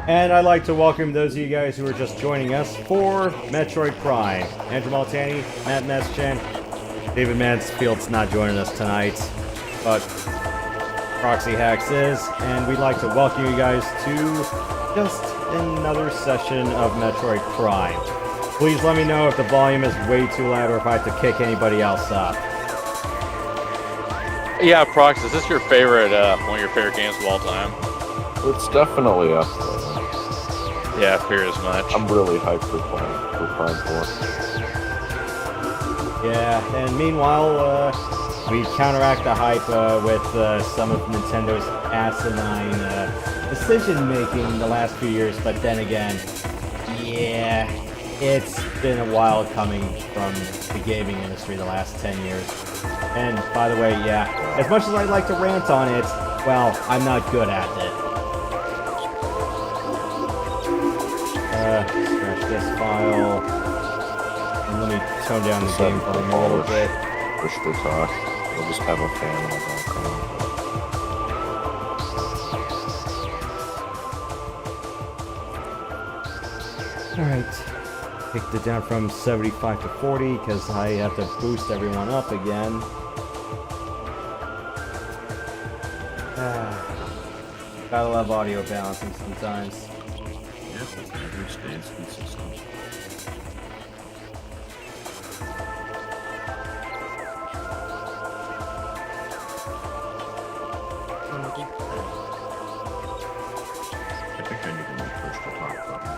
And I'd like to welcome those of you guys who are just joining us for Metroid Prime. Andrew Maltani, Matt Meschan, David Mansfield's not joining us tonight, but Proxy Hacks is, and we'd like to welcome you guys to just another session of Metroid Prime. Please let me know if the volume is way too loud or if I have to kick anybody else up. Yeah, Prox, is this your favorite, one of your favorite games of all time? It's definitely up there. Yeah, I fear as much. I'm really hyped for Prime 4. Yeah, and meanwhile, we counteract the hype with some of Nintendo's asinine decision-making the last few years, but then again, yeah, it's been a while coming from the gaming industry the last 10 years. And, by the way, yeah, as much as I'd like to rant on it, well, I'm not good at it. Scratch this file. And let me tone down the game volume a little bit. Push the talk. We'll just have a fan in the background. Alright. Kicked it down from 75 to 40 because I have to boost everyone up again. Gotta love audio balancing sometimes. Yep, it never stays consistent. I think I need to push the talk button.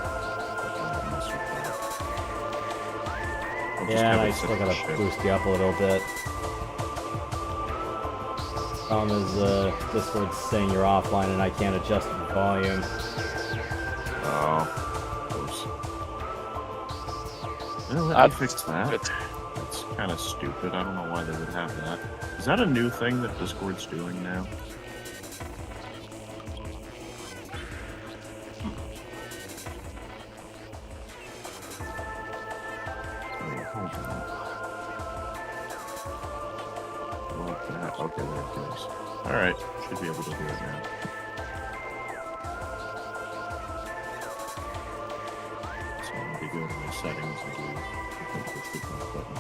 Yeah, and I still gotta boost you up a little bit. Problem is, Discord's saying you're offline and I can't adjust the volume. Oh, of course. I'd fix that. That's kind of stupid. I don't know why they would have that. Is that a new thing that Discord's doing now? Wait, hold on. Like that. Okay, there it goes. Alright, should be able to do it now. So I'm going to go to my settings and do push the talk button.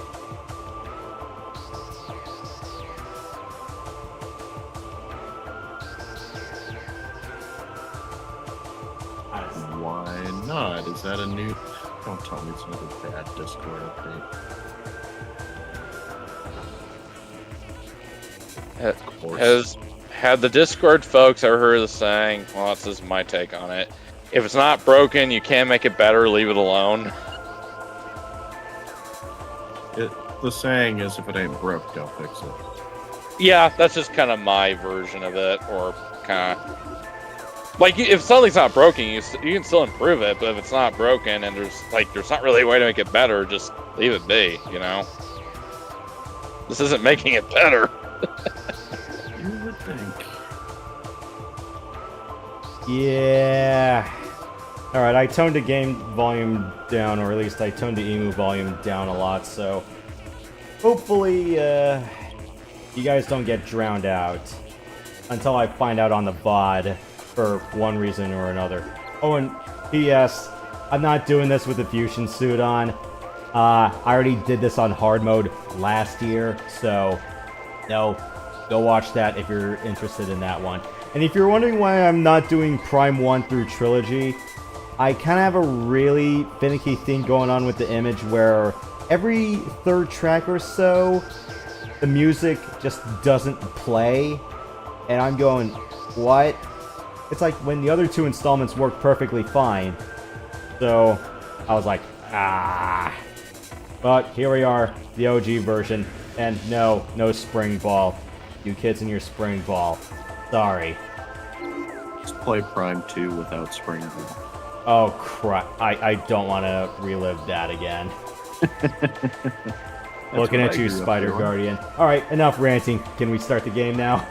Why not? Is that a new... Don't tell me it's another bad Discord update. Had the Discord folks ever heard of the saying? Well, this is my take on it. If it's not broken, you can't make it better, leave it alone. The saying is, if it ain't broke, don't fix it. Yeah, that's just kind of my version of it, or kind of... Like, if something's not broken, you can still improve it, but if it's not broken and there's not really a way to make it better, just leave it be, you know? This isn't making it better. You would think. Yeah. Alright, I toned the game volume down, or at least I toned the emu volume down a lot, so hopefully you guys don't get drowned out until I find out on the VOD for one reason or another. Oh, and P.S. I'm not doing this with the fusion suit on. I already did this on hard mode last year, so no, go watch that if you're interested in that one. And if you're wondering why I'm not doing Prime 1 through Trilogy, I kind of have a really finicky thing going on with the image where every third track or so, the music just doesn't play, and I'm going, what? It's like when the other two installments work perfectly fine. So I was like, ah. But here we are, the OG version, and no spring ball. You kids and your spring ball. Sorry. Just play Prime 2 without spring ball. Oh crap, I don't want to relive that again. Looking at you, Spider Guardian. Alright, enough ranting. Can we start the game now?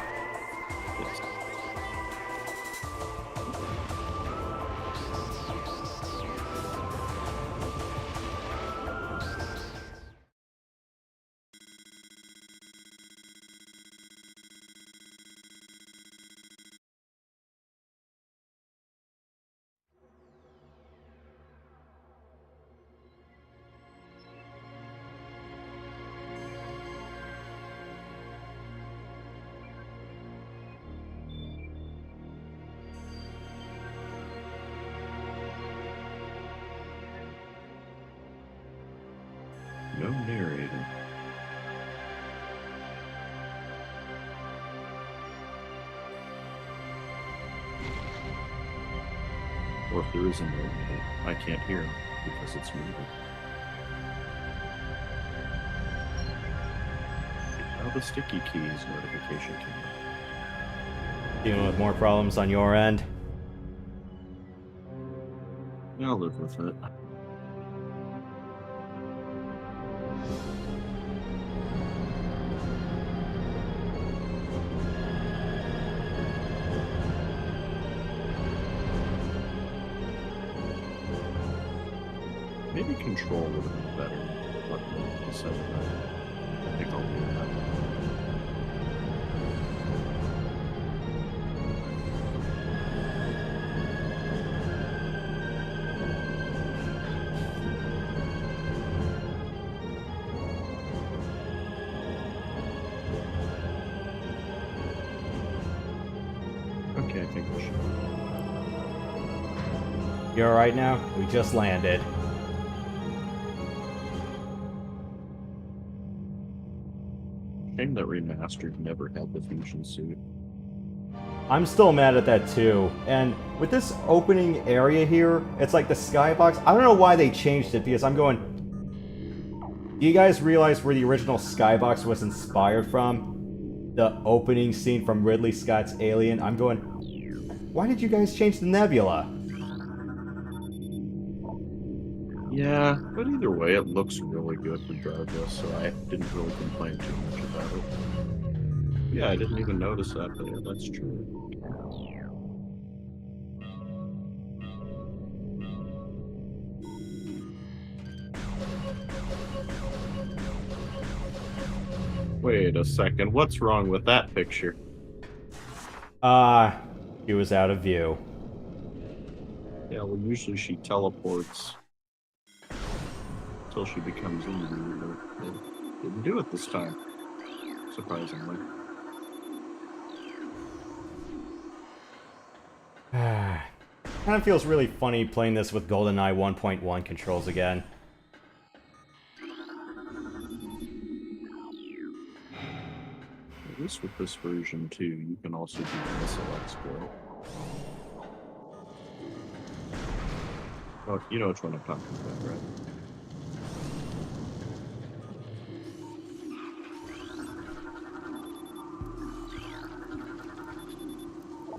No narrator. Or if there is a narrator, I can't hear because it's muted. Now the sticky keys notification came up. Dealing with more problems on your end? I'll live with it. Maybe control would have been better, but instead of that, I think I'll do that. Okay, I think we should. You alright now? We just landed. Shame that Remastered never had the fusion suit. I'm still mad at that too. And with this opening area here, it's like the skybox. I don't know why they changed it because I'm going... Do you guys realize where the original skybox was inspired from? The opening scene from Ridley Scott's Alien. I'm going... Why did you guys change the nebula? Yeah, but either way, it looks really good regardless, so I didn't really complain too much about it. Yeah, I didn't even notice that, but yeah, that's true. Wait a second, what's wrong with that picture? He was out of view. Yeah, well, usually she teleports until she becomes in view, but they didn't do it this time, surprisingly. Kind of feels really funny playing this with GoldenEye 1.1 controls again. At least with this version too, you can also do missile exploit. Oh, you know which one I'm talking about, right?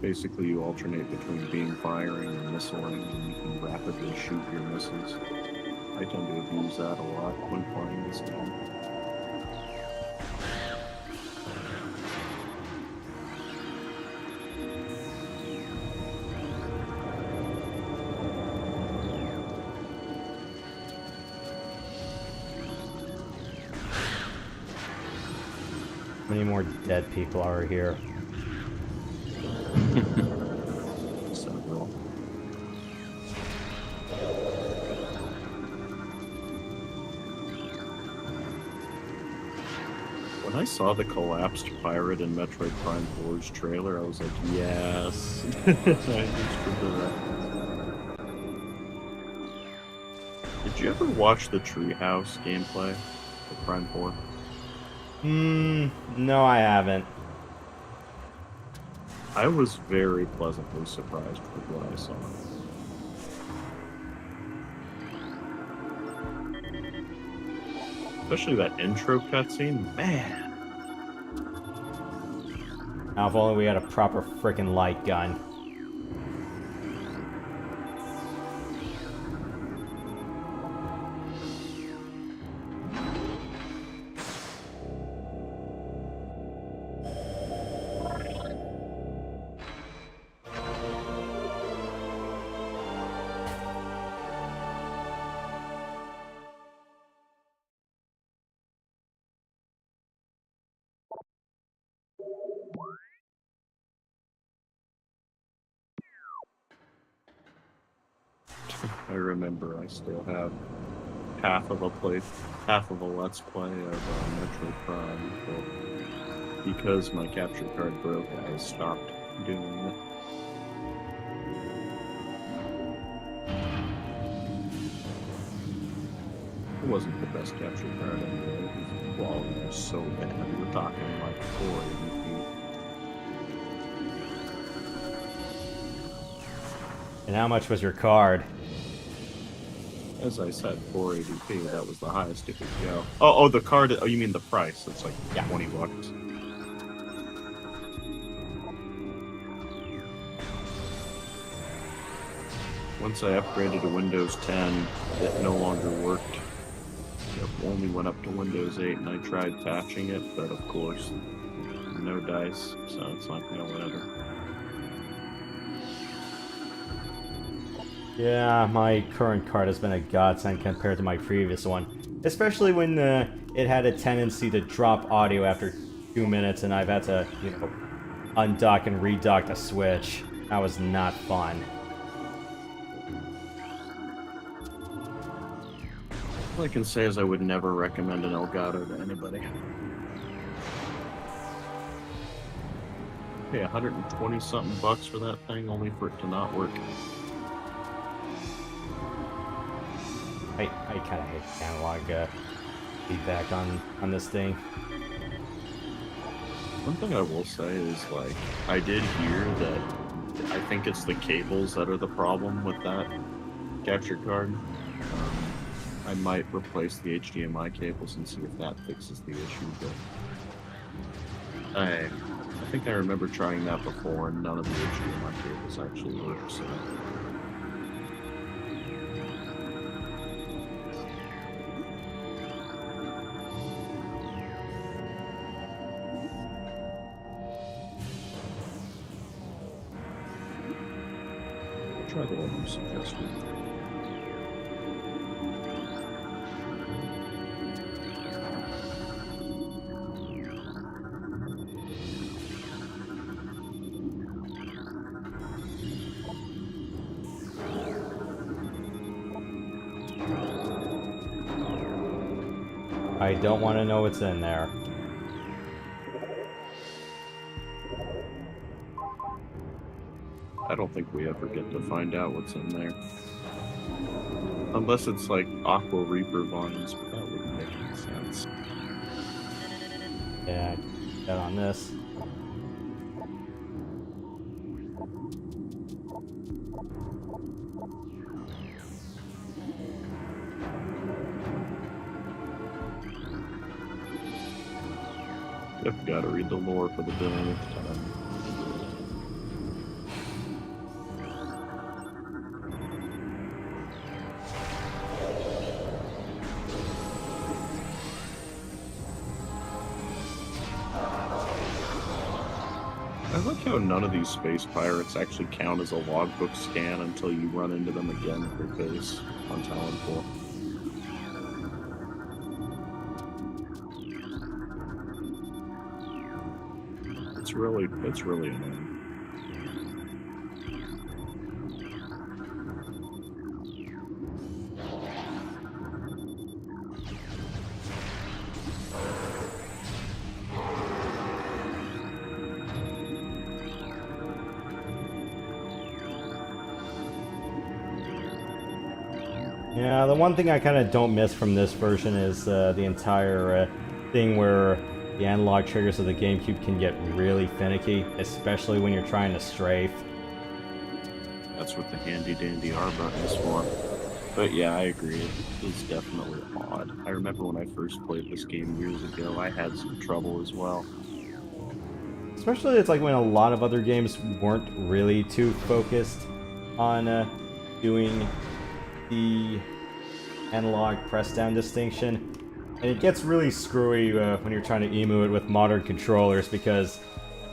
Basically, you alternate between beam firing and missiling, and you can rapidly shoot your missiles. I tend to abuse that a lot when playing this game. How many more dead people are here? Several. When I saw the collapsed pirate in Metroid Prime 4's trailer, I was like, yes. I understood the reference. Did you ever watch the Treehouse gameplay for Prime 4? No, I haven't. I was very pleasantly surprised with what I saw. Especially that intro cutscene, man. Now, if only we had a proper frickin' light gun. I remember I still have half of a Let's Play of Metroid Prime, but because my capture card broke, I stopped doing it. It wasn't the best capture card anyway. The quality was so bad. We were talking like 480p. And how much was your card? As I said, 480p. That was the highest it could go. Oh, the card. Oh, you mean the price? It's like Yeah. $20. Once I upgraded to Windows 10, it no longer worked. It only went up to Windows 8, and I tried patching it, but of course, no dice, so it's like no whatever. Yeah, my current card has been a godsend compared to my previous one. Especially when it had a tendency to drop audio after 2 minutes and I've had to, undock and redock the Switch. That was not fun. All I can say is I would never recommend an Elgato to anybody. Pay 120 something bucks for that thing, only for it to not work. I kind of hate the analog feedback on this thing. One thing I will say is, like, I did hear that I think it's the cables that are the problem with that capture card. I might replace the HDMI cables and see if that fixes the issue, but I think I remember trying that before and none of the HDMI cables actually work, so... Try the one you suggested. I don't want to know what's in there. I don't think we ever get to find out what's in there. Unless it's like Aqua Reaper vines, but that wouldn't make any sense. Yeah, get on this. I've got to read the lore for the billionth time. I like how none of these space pirates actually count as a logbook scan until you run into them again at their base on Talon 4. It's really annoying. Yeah, the one thing I kind of don't miss from this version is the entire thing where the analog triggers of the GameCube can get really finicky, especially when you're trying to strafe. That's what the handy-dandy R button is for. But yeah, I agree. It is definitely odd. I remember when I first played this game years ago, I had some trouble as well. Especially it's like when a lot of other games weren't really too focused on doing the analog press down distinction. And it gets really screwy when you're trying to emu it with modern controllers because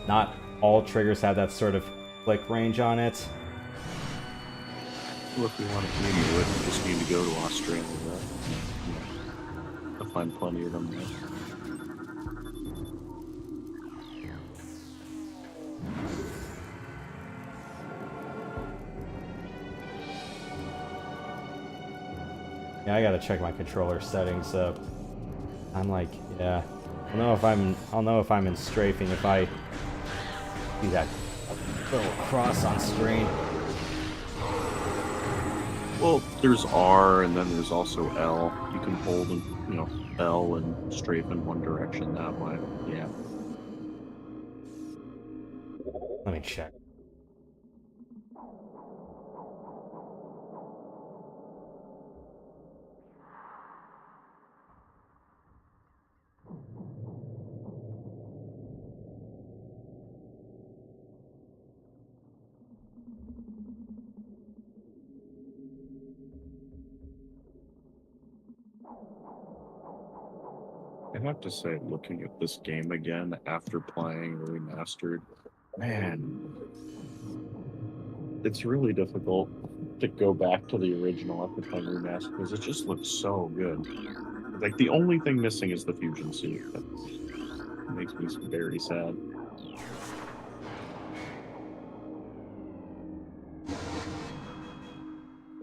not all triggers have that sort of click range on it. Well, if we want to emu it, we just need to go to Australia. I'll find plenty of them there. Yeah, I gotta check my controller settings up. I'm like, yeah, I'll know if I'm in strafing if I do that little cross on screen. Well, there's R and then there's also L. You can hold and L and strafe in one direction that way. Yeah. Let me check. I have to say, looking at this game again after playing remastered, man, it's really difficult to go back to the original after playing remastered because it just looks so good. Like the only thing missing is the fusion suit. That makes me very sad.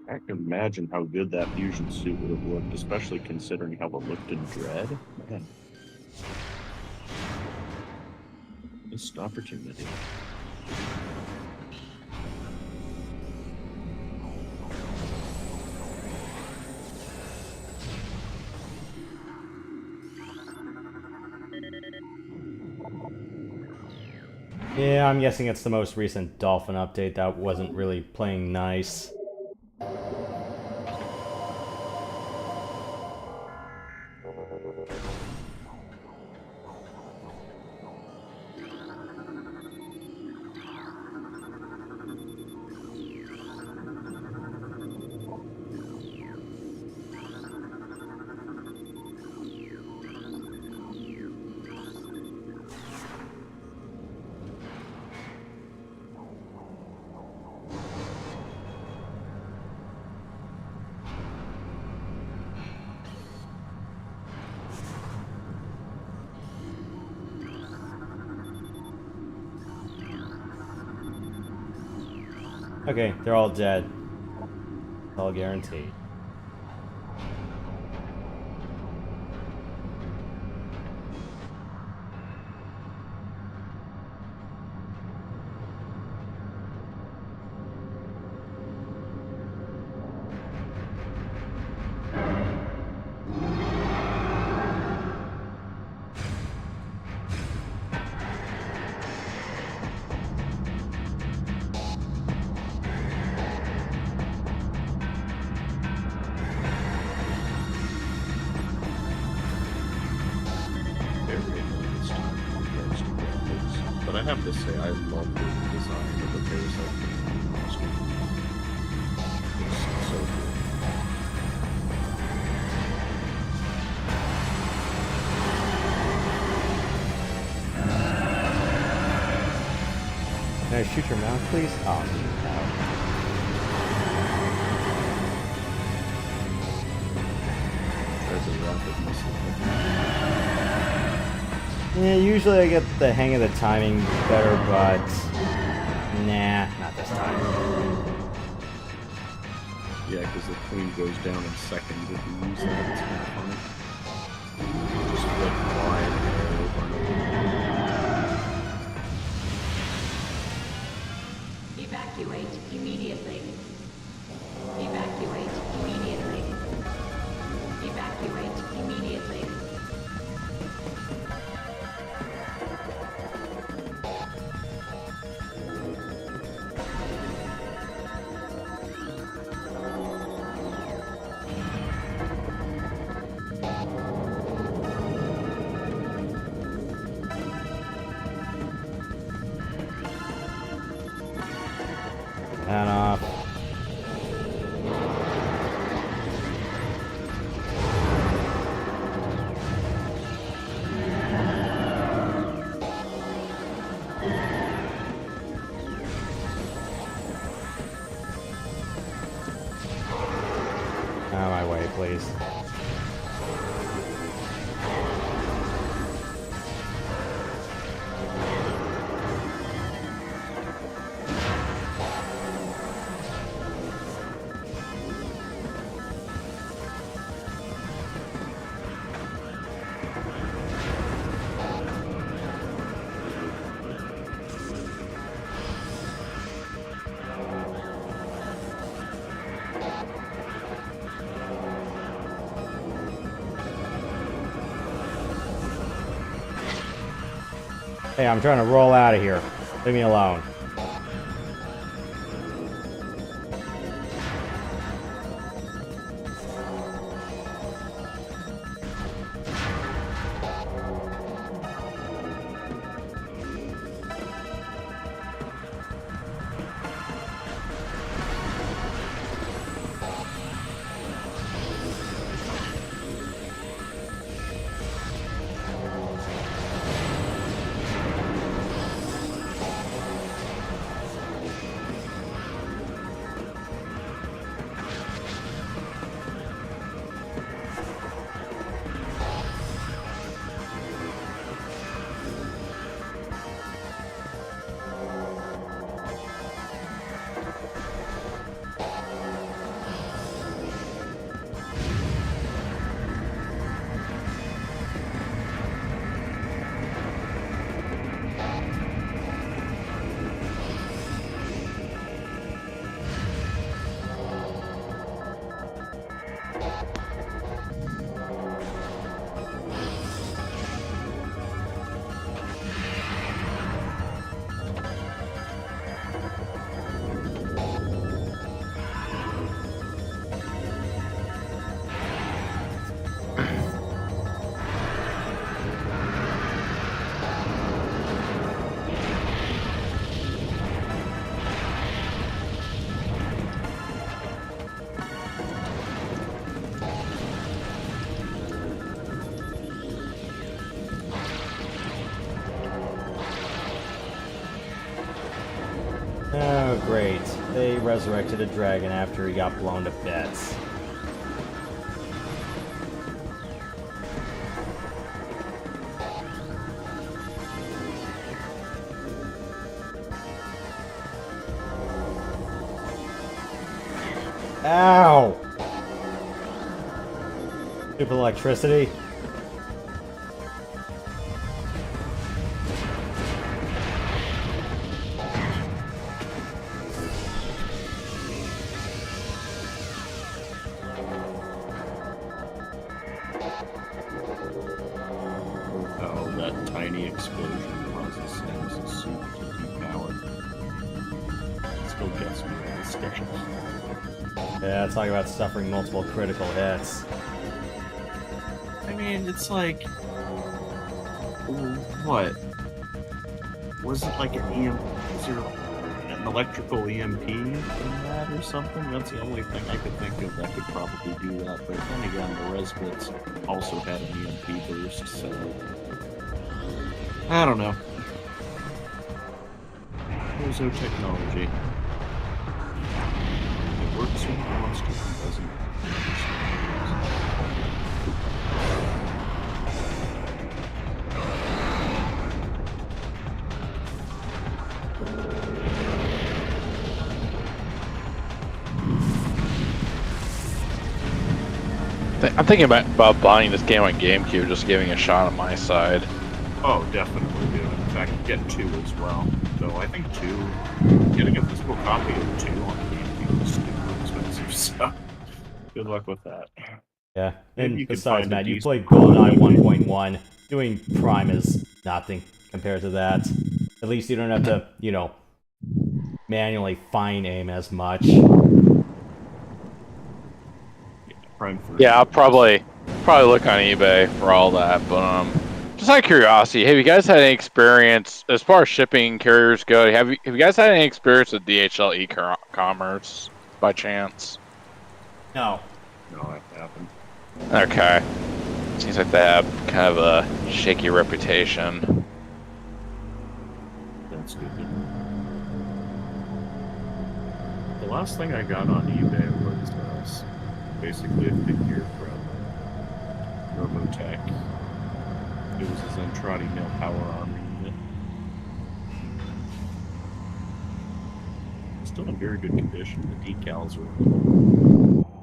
I can imagine how good that fusion suit would have looked, especially considering how it looked in Dread. Man. Missed opportunity. Yeah, I'm guessing it's the most recent Dolphin update that wasn't really playing nice. Okay, they're all dead. All guaranteed. But I have to say, I love the design of the Parasite. It's so good. Can I shoot your mouth, please? Oh, There's a rapid missile. yeah, usually I get the hang of the timing better, but nah, not this time. Yeah, because the queen goes down in seconds if you use that. It's kind of funny. Just flip wide over and over. Evacuate immediately. Evacuate immediately. Out of my way, please. Hey, I'm trying to roll out of here. Leave me alone. Oh, great. They resurrected a dragon after he got blown to bits. Ow! Stupid electricity. Oh, that tiny explosion causes Samus's suit to depower. Still gets me in discussion. Yeah, talking about suffering multiple critical hits. I mean, it's like... What? Was it like an EMP? Was there an electrical EMP in that or something? That's the only thing I could think of that could probably do that. But then again, the Resbits also had an EMP burst, so... I don't know. Chozo technology. It works when it wants to, it doesn't. I'm thinking about buying this game on GameCube, just giving it a shot on my side. Oh, definitely do. In fact, get 2 as well. Though I think 2, getting a physical copy of 2 on GameCube is super expensive, so good luck with that. Yeah, Maybe and you could besides, find a Matt, you decent played GoldenEye copy. 1.1. Doing Prime is nothing compared to that. At least you don't have to, you know, manually fine aim as much. Prime 3. Yeah, I'll probably look on eBay for all that, but just out of curiosity, have you guys had any experience as far as shipping carriers go? Have you guys had any experience with DHL e-commerce by chance? No. No, that happened. Okay. Seems like they have kind of a shaky reputation. That's good. The last thing I got on eBay was basically a figure from Robotech. It was a Zentradi male power armor unit. Still in very good condition. The decals are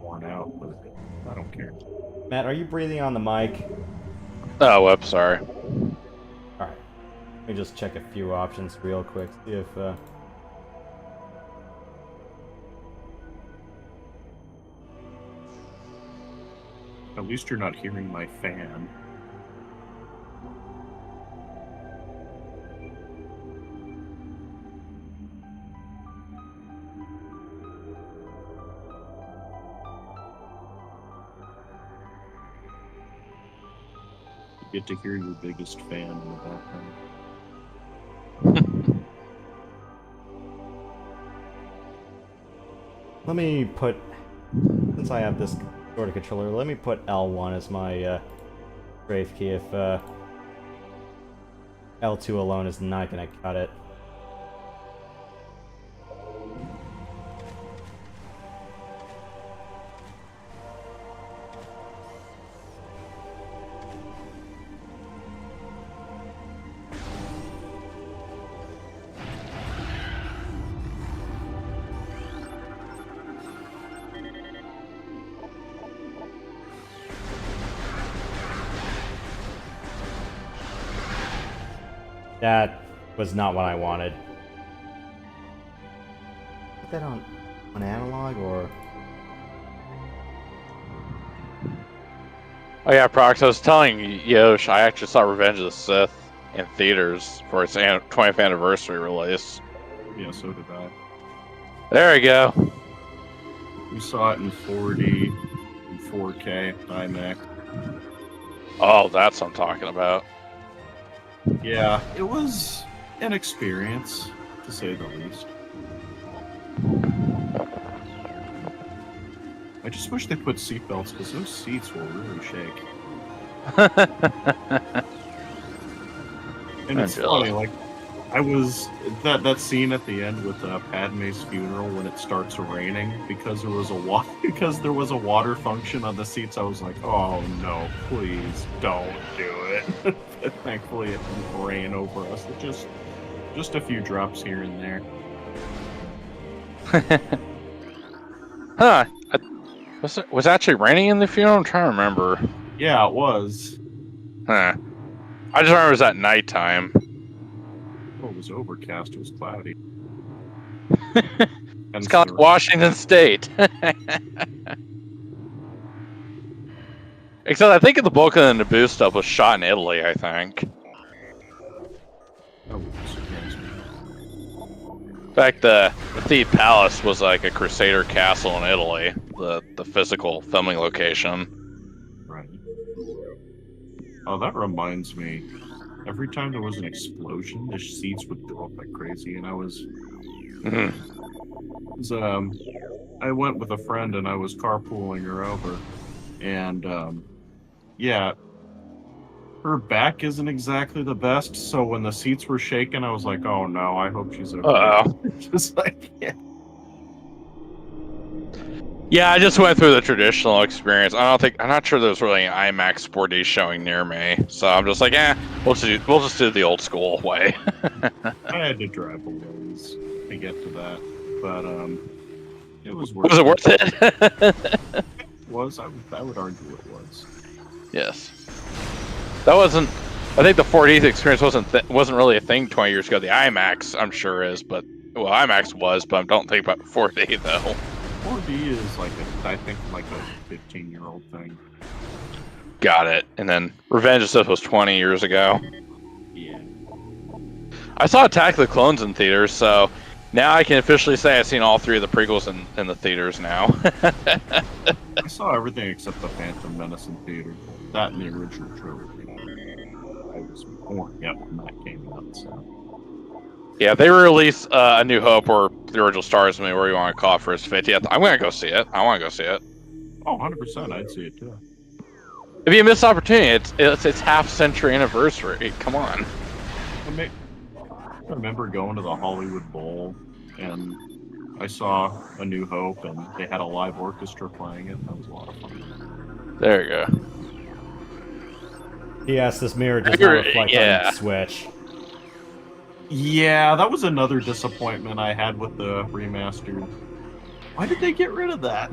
worn out, but I don't care. Matt, are you breathing on the mic? Oh, whoops, sorry. Alright. Let me just check a few options real quick. See if, At least you're not hearing my fan. You get to hear your biggest fan in the background. let me put, since I have this sort of controller, let me put L1 as my strafe key if L2 alone is not going to cut it. That was not what I wanted. Put that on analog or? Oh yeah, Prox, I was telling Yosh, I actually saw Revenge of the Sith in theaters for its 20th anniversary release. Yeah, so did I. There we go. We saw it in 4D, in 4K, IMAX. Oh, that's what I'm talking about. Yeah, it was an experience, to say the least. I just wish they put seatbelts, because those seats will really shake. And it's funny, like, I was... That scene at the end with Padme's funeral when it starts raining, because there was a water function on the seats, I was like, oh no, please don't do it. Thankfully it didn't rain over us. It just a few drops here and there. Huh. Was it actually raining in the funeral? I'm trying to remember. Yeah, it was. Huh. I just remember it was at nighttime. Oh, it was overcast, it was cloudy. It's kind of like Washington State. Except I think the bulk of the Naboo stuff was shot in Italy, I think. Oh, surprised me. In fact, the Theed Palace was like a Crusader castle in Italy, the physical filming location. Right. Oh, that reminds me. Every time there was an explosion, the seats would go up like crazy, and I was... I went with a friend, and I was carpooling her over, and, yeah, her back isn't exactly the best, so when the seats were shaking, I was like, oh no, I hope she's okay. Uh-oh. Just like, yeah. Yeah, I just went through the traditional experience. I'm not sure there's really an IMAX 4D showing near me, so I'm just like, we'll just do the old school way. I had to drive a ways to get to that, but it was worth Was it worth it? It was. I would argue it was. Yes. That wasn't. I think the 4D experience wasn't really a thing 20 years ago. The IMAX, I'm sure, is, but well, IMAX was, but I don't think about 4D though. 4D is like I think like a 15-year-old thing. Got it. And then Revenge of the Sith was 20 years ago. Yeah. I saw Attack of the Clones in theaters, so now I can officially say I've seen all three of the prequels in the theaters now. I saw everything except the Phantom Menace in theater. That and the original trilogy. I was born yet when that came out, so. Yeah, they released A New Hope or the original Star Wars, whatever you want to call it, for its 50th. I'm going to go see it. I want to go see it. Oh, 100%. I'd see it too. It'd be a missed opportunity. It's half-century anniversary. Come on. I remember going to the Hollywood Bowl, and I saw A New Hope, and they had a live orchestra playing it. That was a lot of fun. There you go. Yes, this mirror does not reflect on Switch. Yeah, that was another disappointment I had with the remastered. Why did they get rid of that?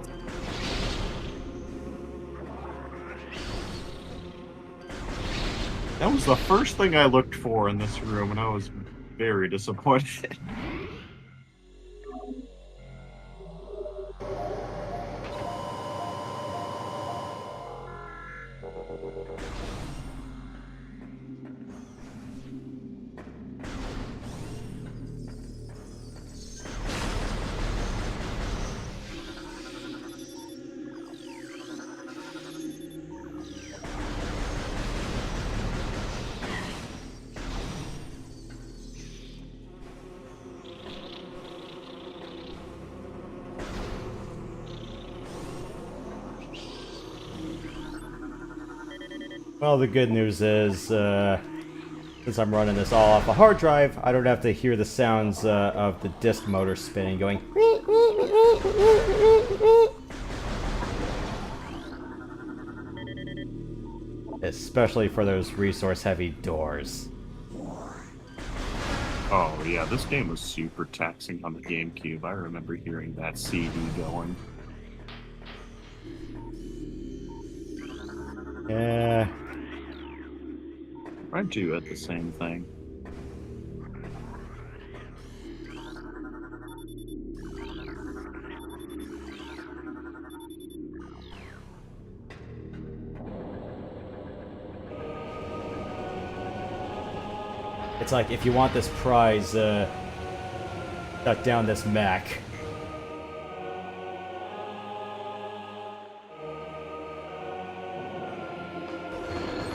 That was the first thing I looked for in this room, and I was very disappointed. Well, the good news is, since I'm running this all off a hard drive, I don't have to hear the sounds of the disk motor spinning, going. Especially for those resource-heavy doors. Oh yeah, this game was super taxing on the GameCube. I remember hearing that CD going. Yeah. Prime 2 had the same thing. It's like, if you want this prize, shut down this mech.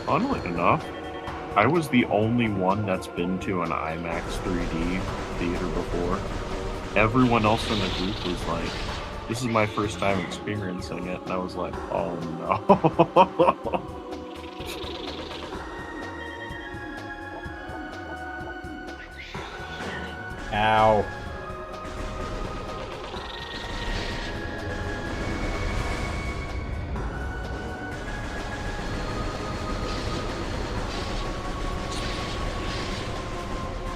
Funnily enough, I was the only one that's been to an IMAX 3D theater before. Everyone else in the group was like, this is my first time experiencing it, and I was like, oh no. Ow.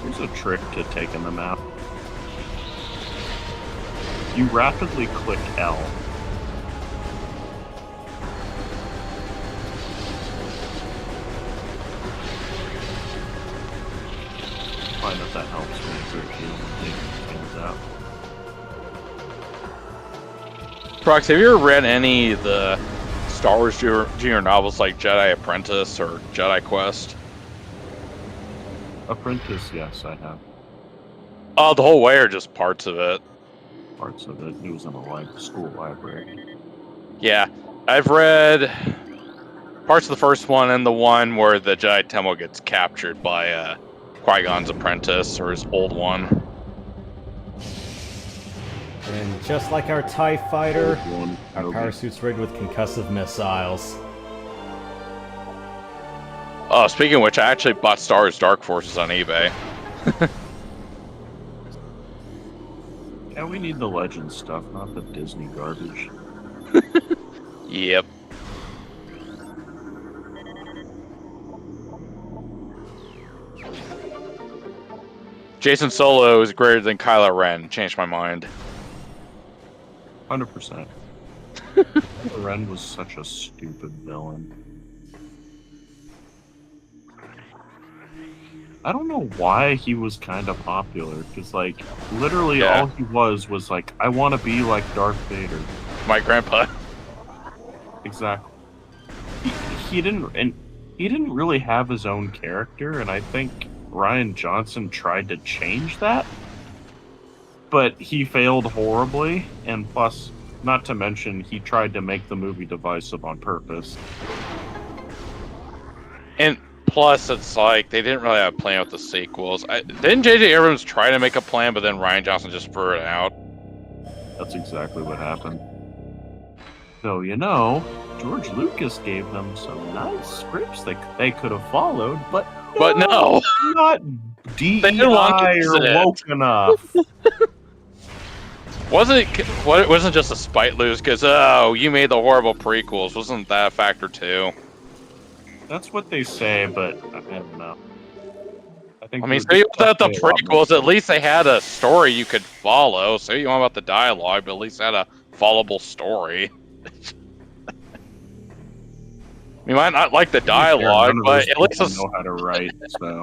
Here's a trick to taking them out. You rapidly click L. I find that helps me take things out. Prox, have you ever read any of the Star Wars Junior novels like Jedi Apprentice or Jedi Quest? Apprentice, yes, I have. Oh, the whole way or just parts of it? Parts of it. It was in a school library. Yeah, I've read parts of the first one and the one where the Jedi Temple gets captured by Qui-Gon's apprentice, or his old one. And just like our TIE fighter, our Nope. power suit's rigged with concussive missiles. Oh, speaking of which, I actually bought Star Wars Dark Forces on eBay. Yeah, we need the Legend stuff, not the Disney garbage. Yep. Jason Solo is greater than Kylo Ren. Changed my mind. 100%. Ren was such a stupid villain. I don't know why he was kind of popular, because, like, literally all he was like, I want to be like Darth Vader. My grandpa. Exactly. He didn't really have his own character, and I think Rian Johnson tried to change that, but he failed horribly, and plus, not to mention, he tried to make the movie divisive on purpose. And plus, it's like, they didn't really have a plan with the sequels. Didn't J.J. Abrams try to make a plan, but then Rian Johnson just threw it out? That's exactly what happened. So, you know, George Lucas gave them some nice scripts they could have followed, but no. Not DEI or woke enough. wasn't just a spite lose because oh, you made the horrible prequels. Wasn't that a factor too? That's what they say, but I don't know. I mean, so without the prequels, at least they had a story you could follow. So you want about the dialogue, but at least had a followable story. You might not like the dialogue, but at least know how to write. So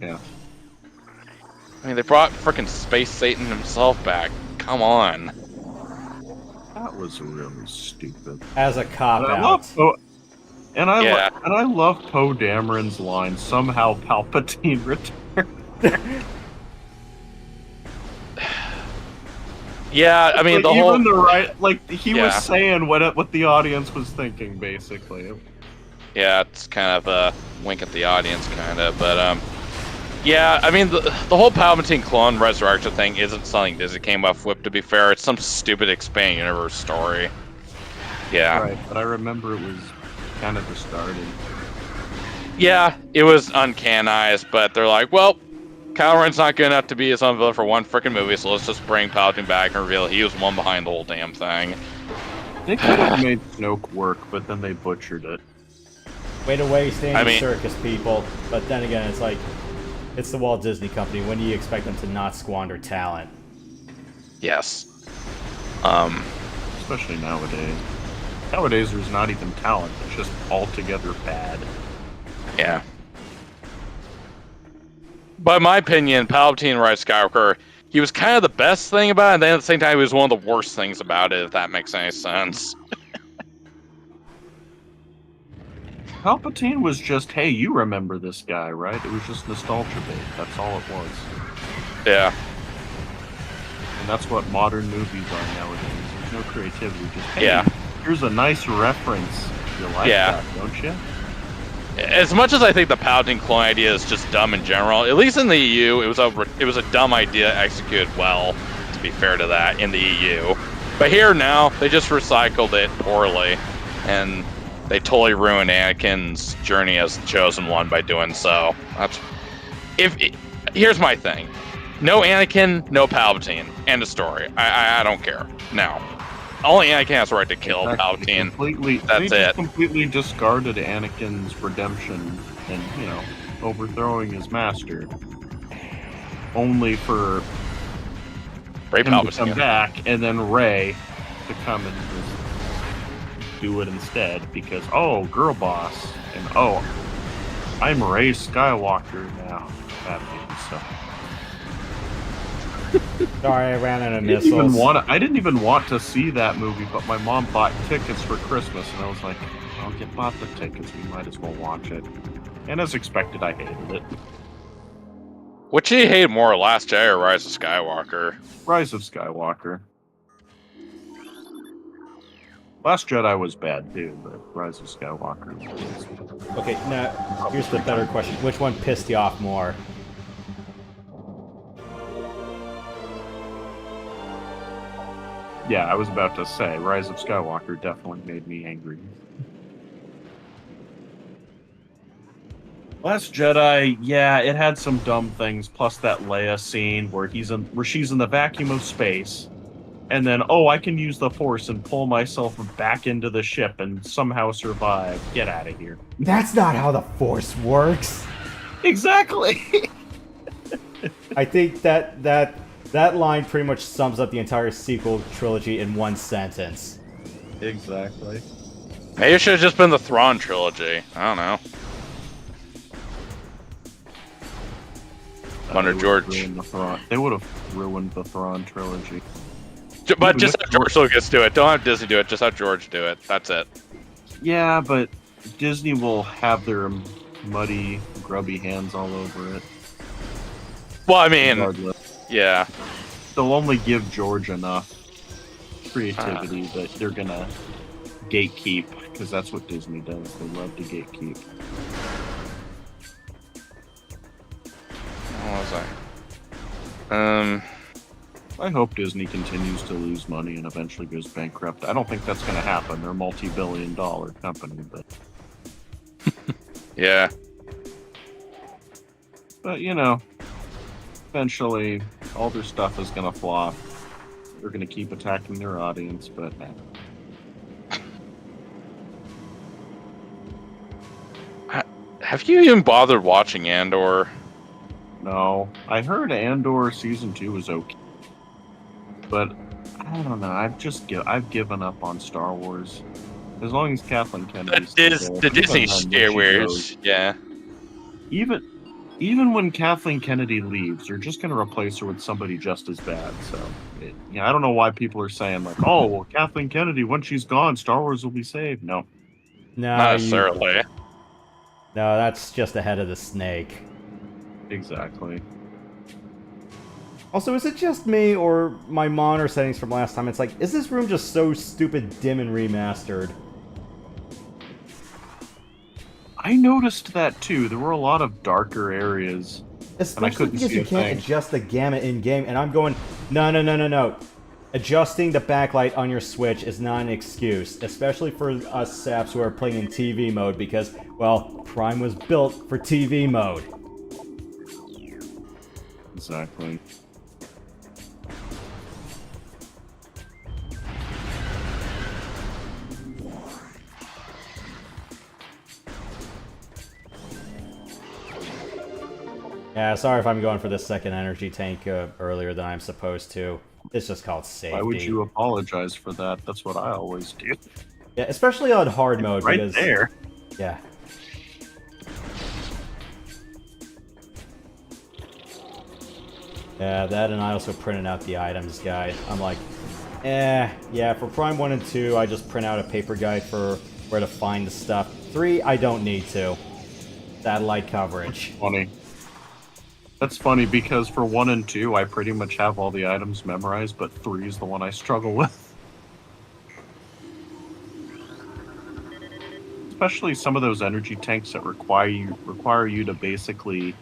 yeah. I mean, they brought frickin' Space Satan himself back. Come on. That was really stupid. As a cop-out. I love Poe Dameron's line, somehow Palpatine returned. Yeah, I mean, the whole... He was saying what the audience was thinking, basically. Yeah, it's kind of a wink at the audience, kind of, but, yeah, I mean, the whole Palpatine clone resurrection thing isn't something Disney came up with, to be fair. It's some stupid expanded universe story. Yeah. Right, but I remember it was kind of discarded. Yeah, it was uncanonized, but they're like, well, Kylo Ren's not good enough to be his own villain for one frickin' movie, so let's just bring Palpatine back and reveal he was one behind the whole damn thing. They could have made Snoke work, but then they butchered it. Way to waste any circus, people. But then again, it's like, it's the Walt Disney Company. When do you expect them to not squander talent? Yes. Especially nowadays. Nowadays, there's not even talent. It's just altogether bad. Yeah. But in my opinion, Palpatine Rise of Skywalker, he was kind of the best thing about it, and then at the same time, he was one of the worst things about it, if that makes any sense. Palpatine was just, hey, you remember this guy, right? It was just nostalgia bait. That's all it was. Yeah. And that's what modern movies are nowadays. There's no creativity. Just, hey, here's a nice reference. You like that, don't you? As much as I think the Palpatine clone idea is just dumb in general, at least in the EU, it was a dumb idea executed well, to be fair to that, in the EU. But here now, they just recycled it poorly, and they totally ruined Anakin's journey as the chosen one by doing so. Here's my thing. No Anakin, no Palpatine. End of story. I don't care. Now, only Anakin has the right to kill Palpatine. That's completely discarded Anakin's redemption and, overthrowing his master. Only for Rey him to come back, and then Rey to come and just do it instead, because, oh, girl boss, and oh, I'm Rey Skywalker now. That means so. Sorry, I ran out of missiles. I didn't even want to see that movie, but my mom bought tickets for Christmas, and I was like, I'll bought the tickets, we might as well watch it. And as expected, I hated it. Which you hate more, Last Jedi or Rise of Skywalker? Rise of Skywalker. Last Jedi was bad too, but Rise of Skywalker was... Okay, now, here's the better question. Which one pissed you off more? Yeah, I was about to say, Rise of Skywalker definitely made me angry. Last Jedi, yeah, it had some dumb things, plus that Leia scene where she's in the vacuum of space, and then, oh, I can use the Force and pull myself back into the ship and somehow survive. Get out of here. That's not how the Force works. Exactly. I think that line pretty much sums up the entire sequel trilogy in one sentence. Exactly. Maybe it should have just been the Thrawn trilogy. I don't know. Under George. They would have ruined the Thrawn trilogy. But just have George Lucas do it. Don't have Disney do it. Just have George do it. That's it. Yeah, but Disney will have their muddy, grubby hands all over it. Well, I mean, yeah. They'll only give George enough creativity that they're gonna gatekeep, because that's what Disney does. They love to gatekeep. What was I? I hope Disney continues to lose money and eventually goes bankrupt. I don't think that's going to happen. They're a multi-billion-dollar company, but... Yeah. But, eventually all their stuff is going to flop. They're gonna keep attacking their audience, but Have you even bothered watching Andor? no. I heard Andor season 2 was okay, but I don't know. I've given up on Star Wars. As long as Kathleen Kennedy's The Disney shareware, yeah. Even when Kathleen Kennedy leaves, they're just going to replace her with somebody just as bad. So, I don't know why people are saying like, "Oh, well, Kathleen Kennedy, when she's gone, Star Wars will be saved." No, No, Not necessarily. No, that's just the head of the snake. exactly. Also, is it just me or my monitor settings from last time? It's like, is this room just so stupid, dim, and remastered? I noticed that too. There were a lot of darker areas. Especially because see you a can't thing. adjust the gamut in-game, and I'm going, no. Adjusting the backlight on your Switch is not an excuse, especially for us saps who are playing in TV mode, because, well, Prime was built for TV mode. Exactly. Yeah, sorry if I'm going for the second energy tank earlier than I'm supposed to. It's just called safety. Why would you apologize for that? That's what I always do. Yeah, especially on hard mode, Right because... there. Yeah. Yeah, that, and I also printed out the items guide. I'm like, yeah, for Prime 1 and 2, I just print out a paper guide for where to find the stuff. 3, I don't need to. Satellite coverage. Funny. That's funny because for 1 and 2, I pretty much have all the items memorized, but 3 is the one I struggle with. Especially some of those energy tanks that require you to basically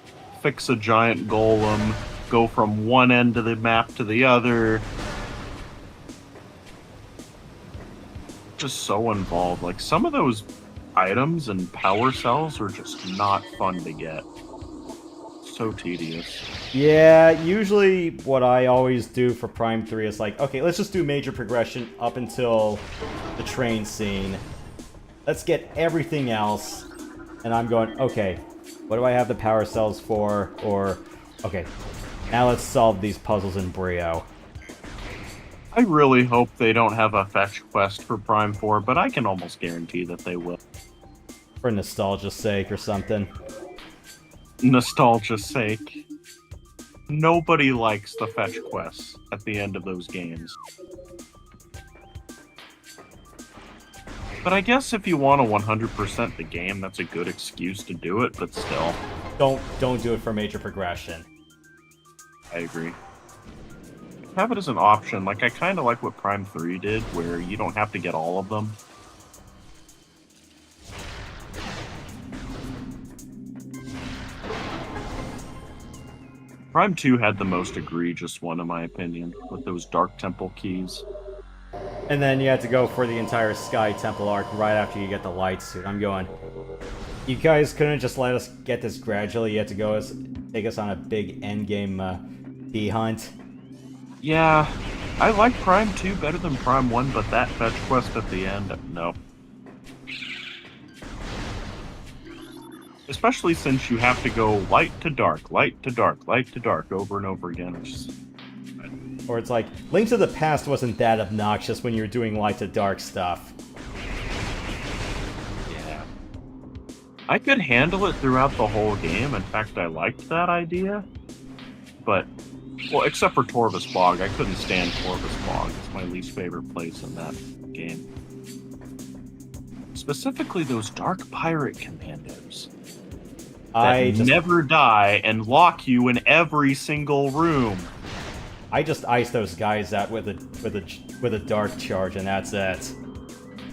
fix a giant golem, go from one end of the map to the other. Just so involved. Like, some of those items and power cells are just not fun to get. So tedious. Yeah, usually what I always do for Prime 3 is like, okay, let's just do major progression up until the train scene. Let's get everything else. And I'm going, okay, what do I have the power cells for? Or, okay, now let's solve these puzzles in Brio. I really hope they don't have a fetch quest for Prime 4, but I can almost guarantee that they will. For nostalgia's sake or something. Nostalgia's sake. Nobody likes the fetch quests at the end of those games. But I guess if you want to 100% the game, that's a good excuse to do it, but still. Don't do it for major progression. I agree. Have it as an option. Like, I kind of like what Prime 3 did, where you don't have to get all of them. Prime 2 had the most egregious one, in my opinion, with those Dark Temple keys. And then you have to go for the entire Sky Temple arc right after you get the light suit. I'm going, you guys couldn't just let us get this gradually. You have to take us on a big endgame bee hunt. Yeah, I like Prime 2 better than Prime 1, but that fetch quest at the end, no. Especially since you have to go light to dark, light to dark, light to dark over and over again. Or it's like, Link to the Past wasn't that obnoxious when you were doing light to dark stuff. Yeah. I could handle it throughout the whole game. In fact, I liked that idea. But, well, except for Torvus Bog. I couldn't stand Torvus Bog. It's my least favorite place in that game. Specifically, those Dark Pirate Commandos. That never die and lock you in every single room. I just ice those guys out with a dark charge, and that's it.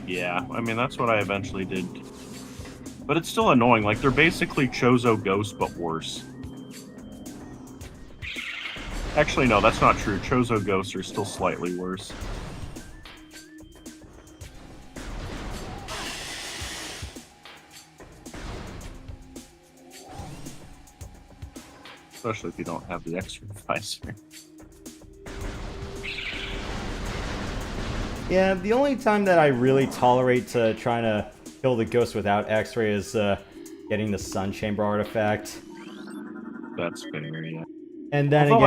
Yeah, I mean, that's what I eventually did. But it's still annoying. Like, they're basically Chozo Ghosts, but worse. Actually, no, that's not true. Chozo Ghosts are still slightly worse. Especially if you don't have the extra visor. Yeah, the only time that I really tolerate trying to kill the ghost without X-ray is getting the Sun Chamber artifact. That's fair, yeah. And then Although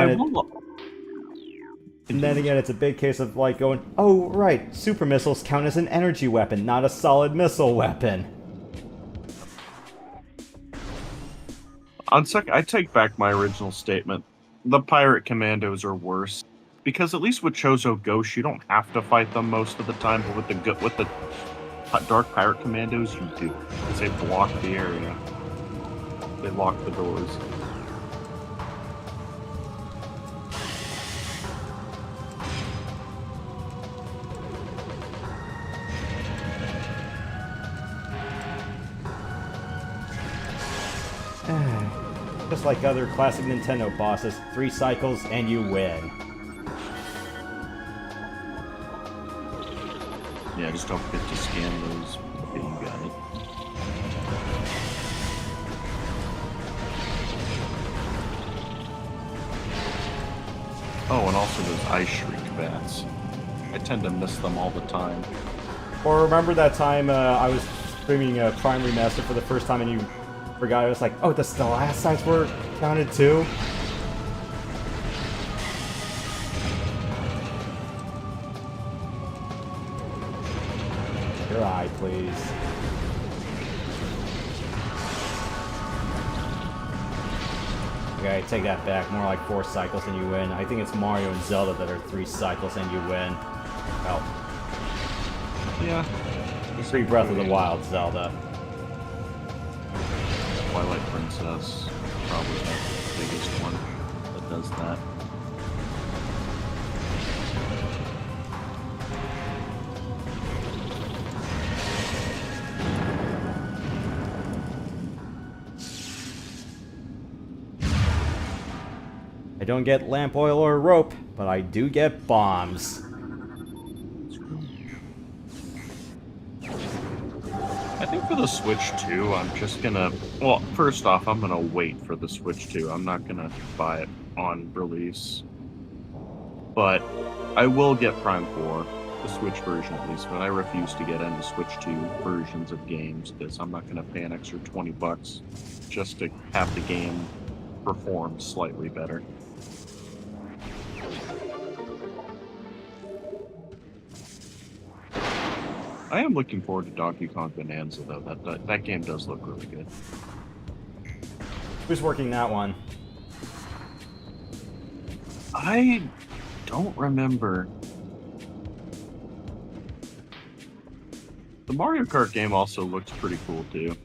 again, it's a big case of like going, oh right, super missiles count as an energy weapon, not a solid missile weapon. I take back my original statement. The pirate commandos are worse. Because at least with Chozo Ghosts, you don't have to fight them most of the time, but with the Dark Pirate Commandos, you do. Because they block the area. They lock the doors. Just like other classic Nintendo bosses, 3 cycles and you win. Yeah, just don't forget to scan those. Okay, you got it. Oh, and also those Ice Shriek bats. I tend to miss them all the time. Or remember that time I was streaming Prime Remaster for the first time and you forgot? I was like, oh, the stalactites were counted too? Your eye, please. Okay, take that back. More like 4 cycles and you win. I think it's Mario and Zelda that are 3 cycles and you win. Well. Yeah. 3 Breath of the Wild Zelda. Twilight Princess, probably the biggest one that does that. I don't get lamp oil or rope, but I do get bombs. I think for the Switch 2, I'm just gonna... Well, first off, I'm gonna wait for the Switch 2. I'm not gonna buy it on release. But I will get Prime 4, the Switch version at least, but I refuse to get any Switch 2 versions of games, because I'm not gonna pay an extra $20 just to have the game perform slightly better. I am looking forward to Donkey Kong Bonanza, though. That game does look really good. Who's working that one? I don't remember. The Mario Kart game also looks pretty cool, too.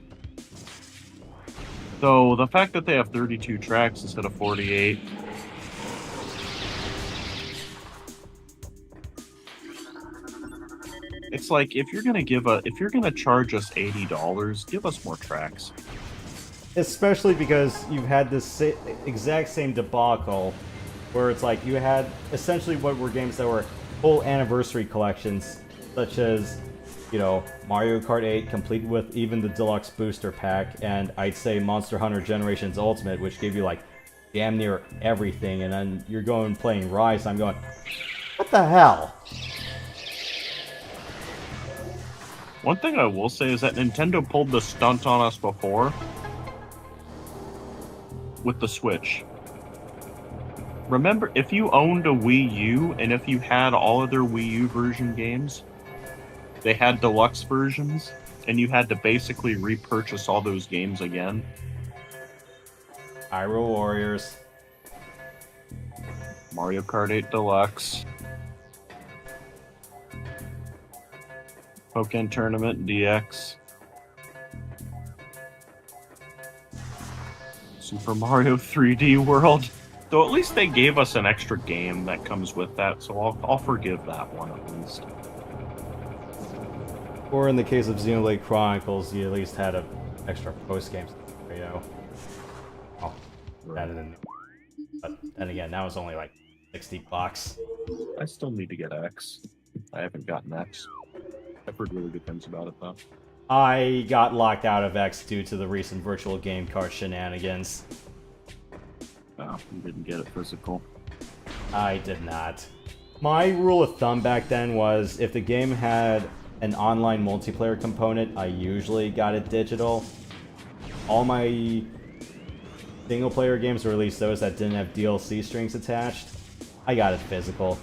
Though, the fact that they have 32 tracks instead of 48... It's like, if you're gonna charge us $80, give us more tracks. Especially because you've had this exact same debacle where it's like you had essentially what were games that were full anniversary collections, such as, you know, Mario Kart 8 complete with even the deluxe booster pack, and I'd say Monster Hunter Generations Ultimate, which gave you like damn near everything, and then you're going playing Rise, I'm going, what the hell? One thing I will say is that Nintendo pulled the stunt on us before with the Switch. Remember, if you owned a Wii U and if you had all of their Wii U version games, they had deluxe versions, and you had to basically repurchase all those games again. Hyrule Warriors. Mario Kart 8 Deluxe. Pokken Tournament DX. Super Mario 3D World. Though at least they gave us an extra game that comes with that, so I'll forgive that one at least. Or in the case of Xenoblade Chronicles, you at least had an extra post-game scenario. Oh, that didn't. But then again, that was only like $60. I still need to get X. I haven't gotten X. I've heard really good things about it, though. I got locked out of X due to the recent virtual game card shenanigans. Oh, you didn't get it physical. I did not. My rule of thumb back then was if the game had an online multiplayer component, I usually got it digital. All my single-player games, or at least those that didn't have DLC strings attached, I got it physical.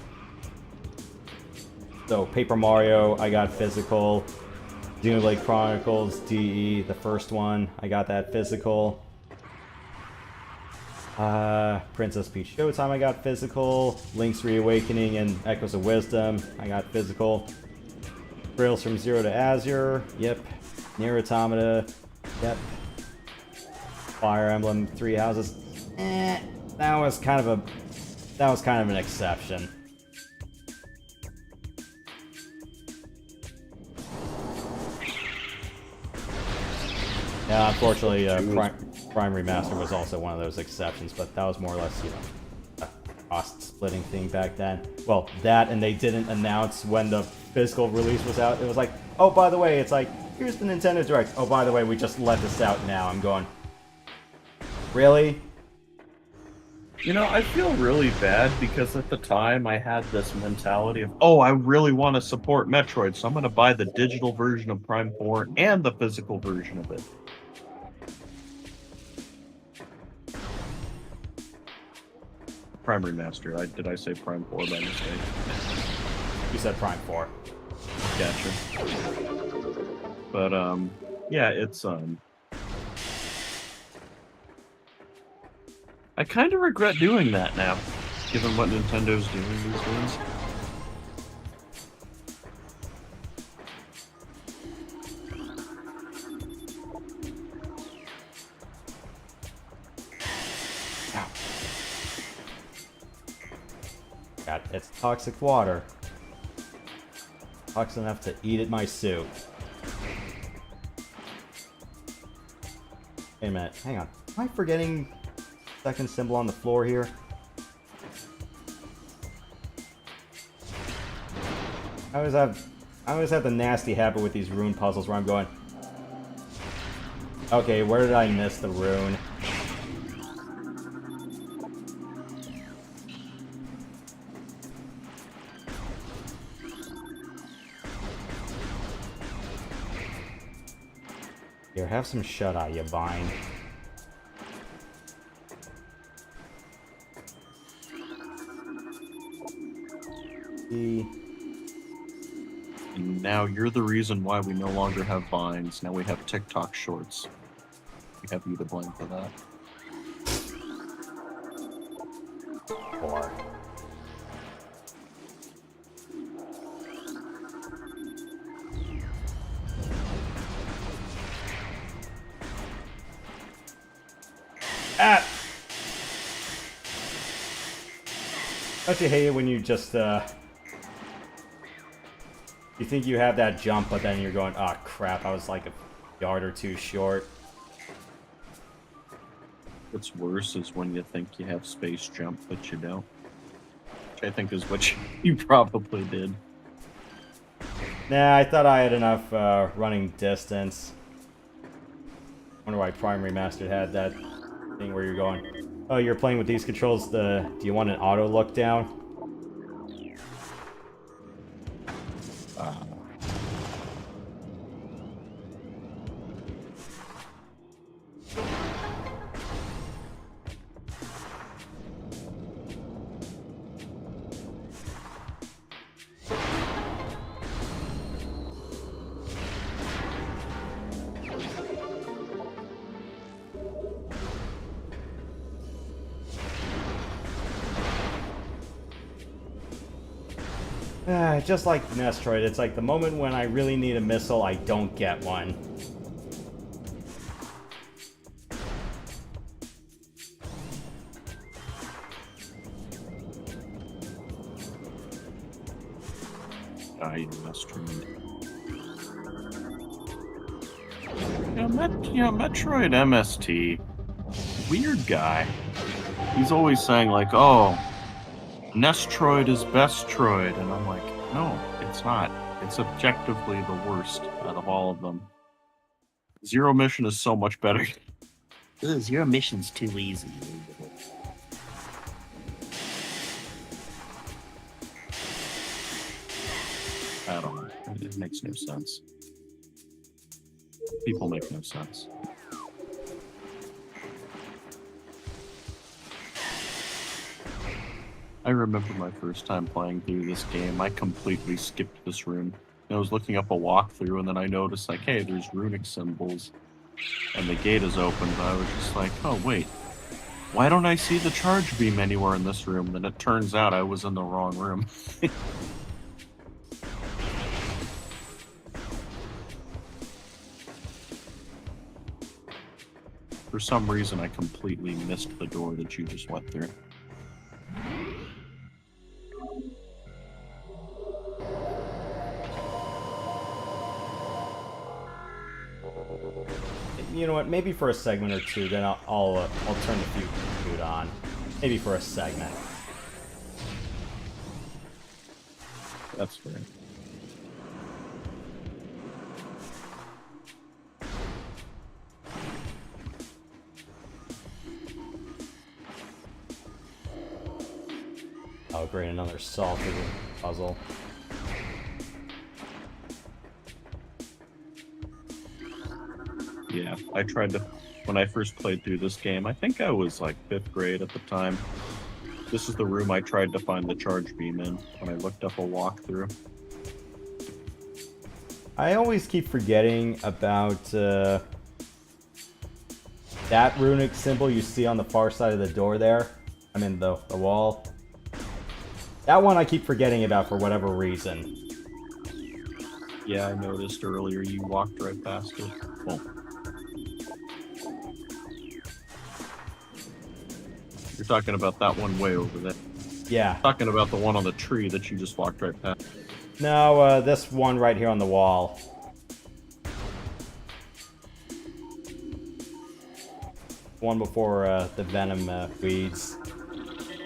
So Paper Mario, I got physical. Xenoblade Chronicles DE, the first one, I got that physical. Princess Peach Showtime, I got physical. Link's Reawakening and Echoes of Wisdom, I got physical. Trails from Zero to Azure, yep. Nier Automata, yep. Fire Emblem Three Houses, that was kind of an exception. Yeah, unfortunately, Prime Remaster was also one of those exceptions, but that was more or less, you know, a cost-splitting thing back then. Well, that, and they didn't announce when the physical release was out. It was like, oh, by the way, it's like, here's the Nintendo Direct. Oh, by the way, we just let this out now. I'm going, really? You know, I feel really bad because at the time I had this mentality of, oh, I really want to support Metroid, so I'm going to buy the digital version of Prime 4 and the physical version of it. Prime Remaster. Did I say Prime 4 by mistake? You said Prime 4. Gotcha. But, yeah, it's, I kind of regret doing that now, given what Nintendo's doing these days. God, it's toxic water. Toxic enough to eat at my soup. Wait a minute, hang on. Am I forgetting second symbol on the floor here? I always have the nasty habit with these rune puzzles where I'm going, okay, where did I miss the rune? Here, have some shut-eye, you vine. And now you're the reason why we no longer have vines. Now we have TikTok shorts. We have you to blame for that. Or don't you hate it when you just, you think you have that jump, but then you're going, oh crap, I was like a yard or two short. What's worse is when you think you have space jump, but you don't. Which I think is what you probably did. Nah, I thought I had enough running distance. Wonder why Prime Remastered had that thing where you're going, oh, you're playing with these controls, do you want an auto look down? Just like Metroid, it's like the moment when I really need a missile, I don't get one. Metroid. Metroid MST. Weird guy. He's always saying like, oh, Nestroid is Bestroid, and I'm like, no, it's not. It's objectively the worst out of all of them. Zero Mission is so much better. Zero Mission's too easy. I don't know. It makes no sense. People make no sense. I remember my first time playing through this game. I completely skipped this room. I was looking up a walkthrough, and then I noticed, like, hey, there's runic symbols, and the gate is open, but I was just like, oh, wait. Why don't I see the charge beam anywhere in this room? Then it turns out I was in the wrong room. For some reason, I completely missed the door that you just went through. You know what? Maybe for a segment or two, then I'll turn the food on. Maybe for a segment. That's fair. Oh, great! Another solved puzzle. Yeah, I tried to, when I first played through this game, I think I was like 5th grade at the time. This is the room I tried to find the charge beam in when I looked up a walkthrough. I always keep forgetting about that runic symbol you see on the far side of the door there. I mean, the wall. That one I keep forgetting about for whatever reason. Yeah, I noticed earlier you walked right past it. Well, you're talking about that one way over there. Yeah. Talking about the one on the tree that you just walked right past. No, this one right here on the wall. One before the venom weeds.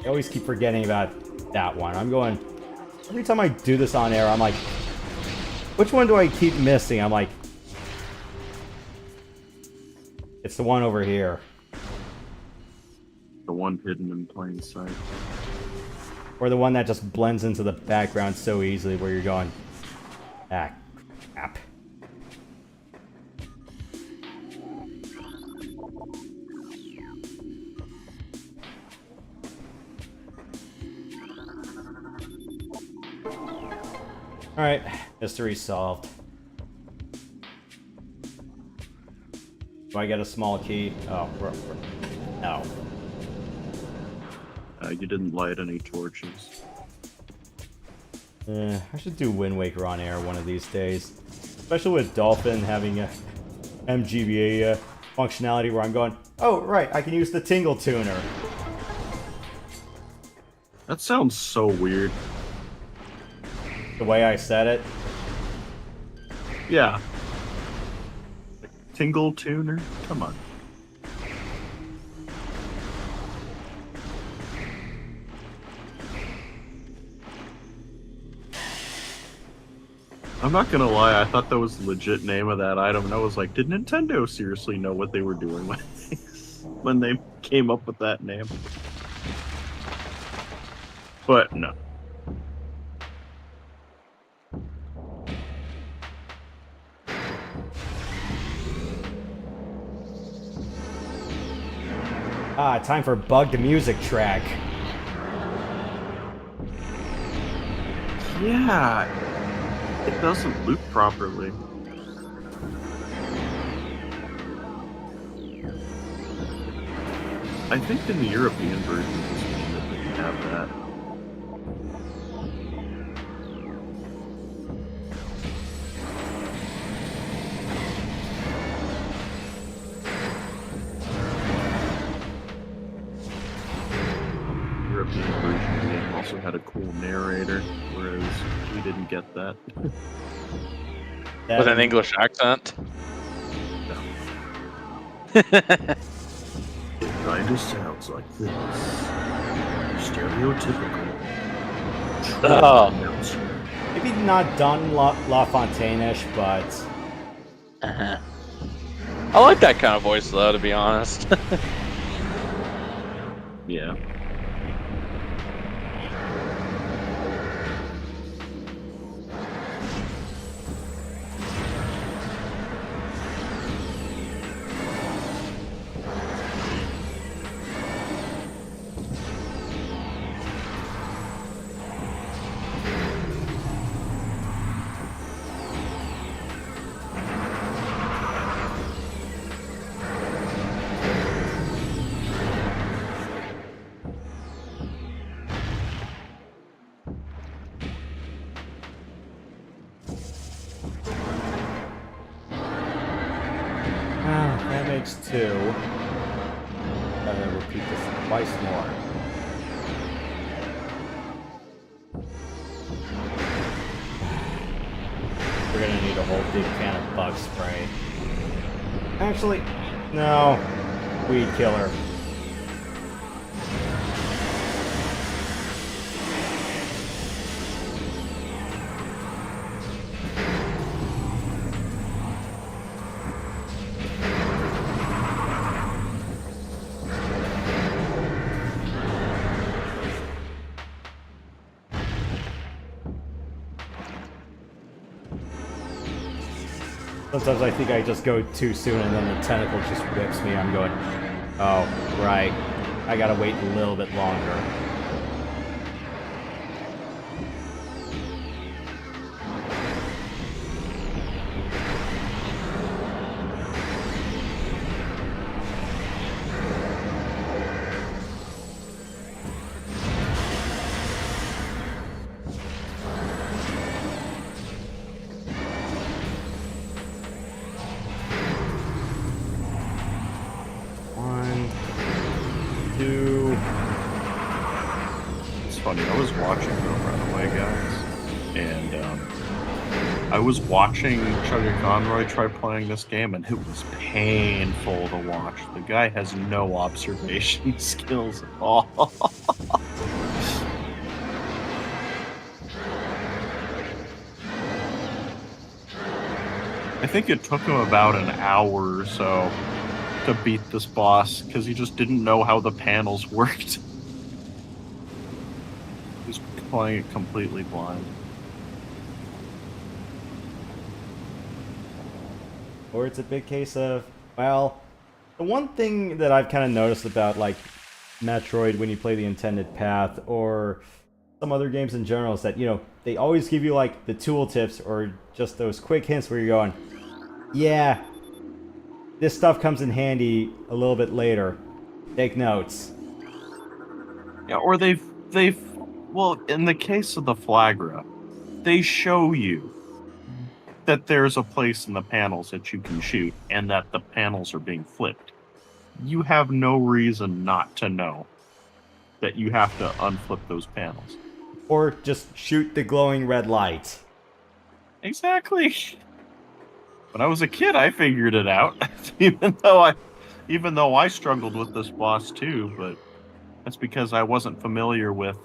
I always keep forgetting about that one. I'm going... Every time I do this on air, I'm like... Which one do I keep missing? I'm like... It's the one over here. The one hidden in plain sight. Or the one that just blends into the background so easily where you're going... Ah, crap. Alright, mystery solved. Do I get a small key? Oh, no. You didn't light any torches. I should do Wind Waker on air one of these days. Especially with Dolphin having a MGBA functionality where I'm going, oh, right, I can use the Tingle Tuner. That sounds so weird. The way I said it. Yeah. Tingle Tuner? Come on. I'm not gonna lie, I thought that was the legit name of that item, and I was like, did Nintendo seriously know what they were doing when they came up with that name? But no. Ah, time for Bug the Music track. Yeah, it doesn't loop properly. I think in the European version of this game it didn't have that. European version of the game also had a cool narrator, whereas we didn't get that. With an English accent. It kinda sounds like this. Stereotypical. Oh. Announcer. Maybe not done La Fontaine-ish, but... I like that kind of voice, though, to be honest. Yeah. That makes 2. Gotta repeat this twice more. We're gonna need a whole big can of bug spray. Actually, no. Weed killer. Sometimes I think I just go too soon and then the tentacle just whips me. I'm going, oh, right. I gotta wait a little bit longer. I was watching Runaway, guys, and I was watching Chugga Conroy try playing this game, and it was painful to watch. The guy has no observation skills at all. I think it took him about an hour or so to beat this boss, because he just didn't know how the panels worked. He's playing it completely blind. Or it's a big case of, well, the one thing that I've kind of noticed about, like, Metroid when you play the intended path, or some other games in general, is that, you know, they always give you, like, the tooltips, or just those quick hints where you're going, yeah, this stuff comes in handy a little bit later. Take notes. Yeah, or they've, well, in the case of the Flagra, they show you that there's a place in the panels that you can shoot, and that the panels are being flipped. You have no reason not to know that you have to unflip those panels. Or just shoot the glowing red light. Exactly. When I was a kid, I figured it out, even though I struggled with this boss too, but that's because I wasn't familiar with,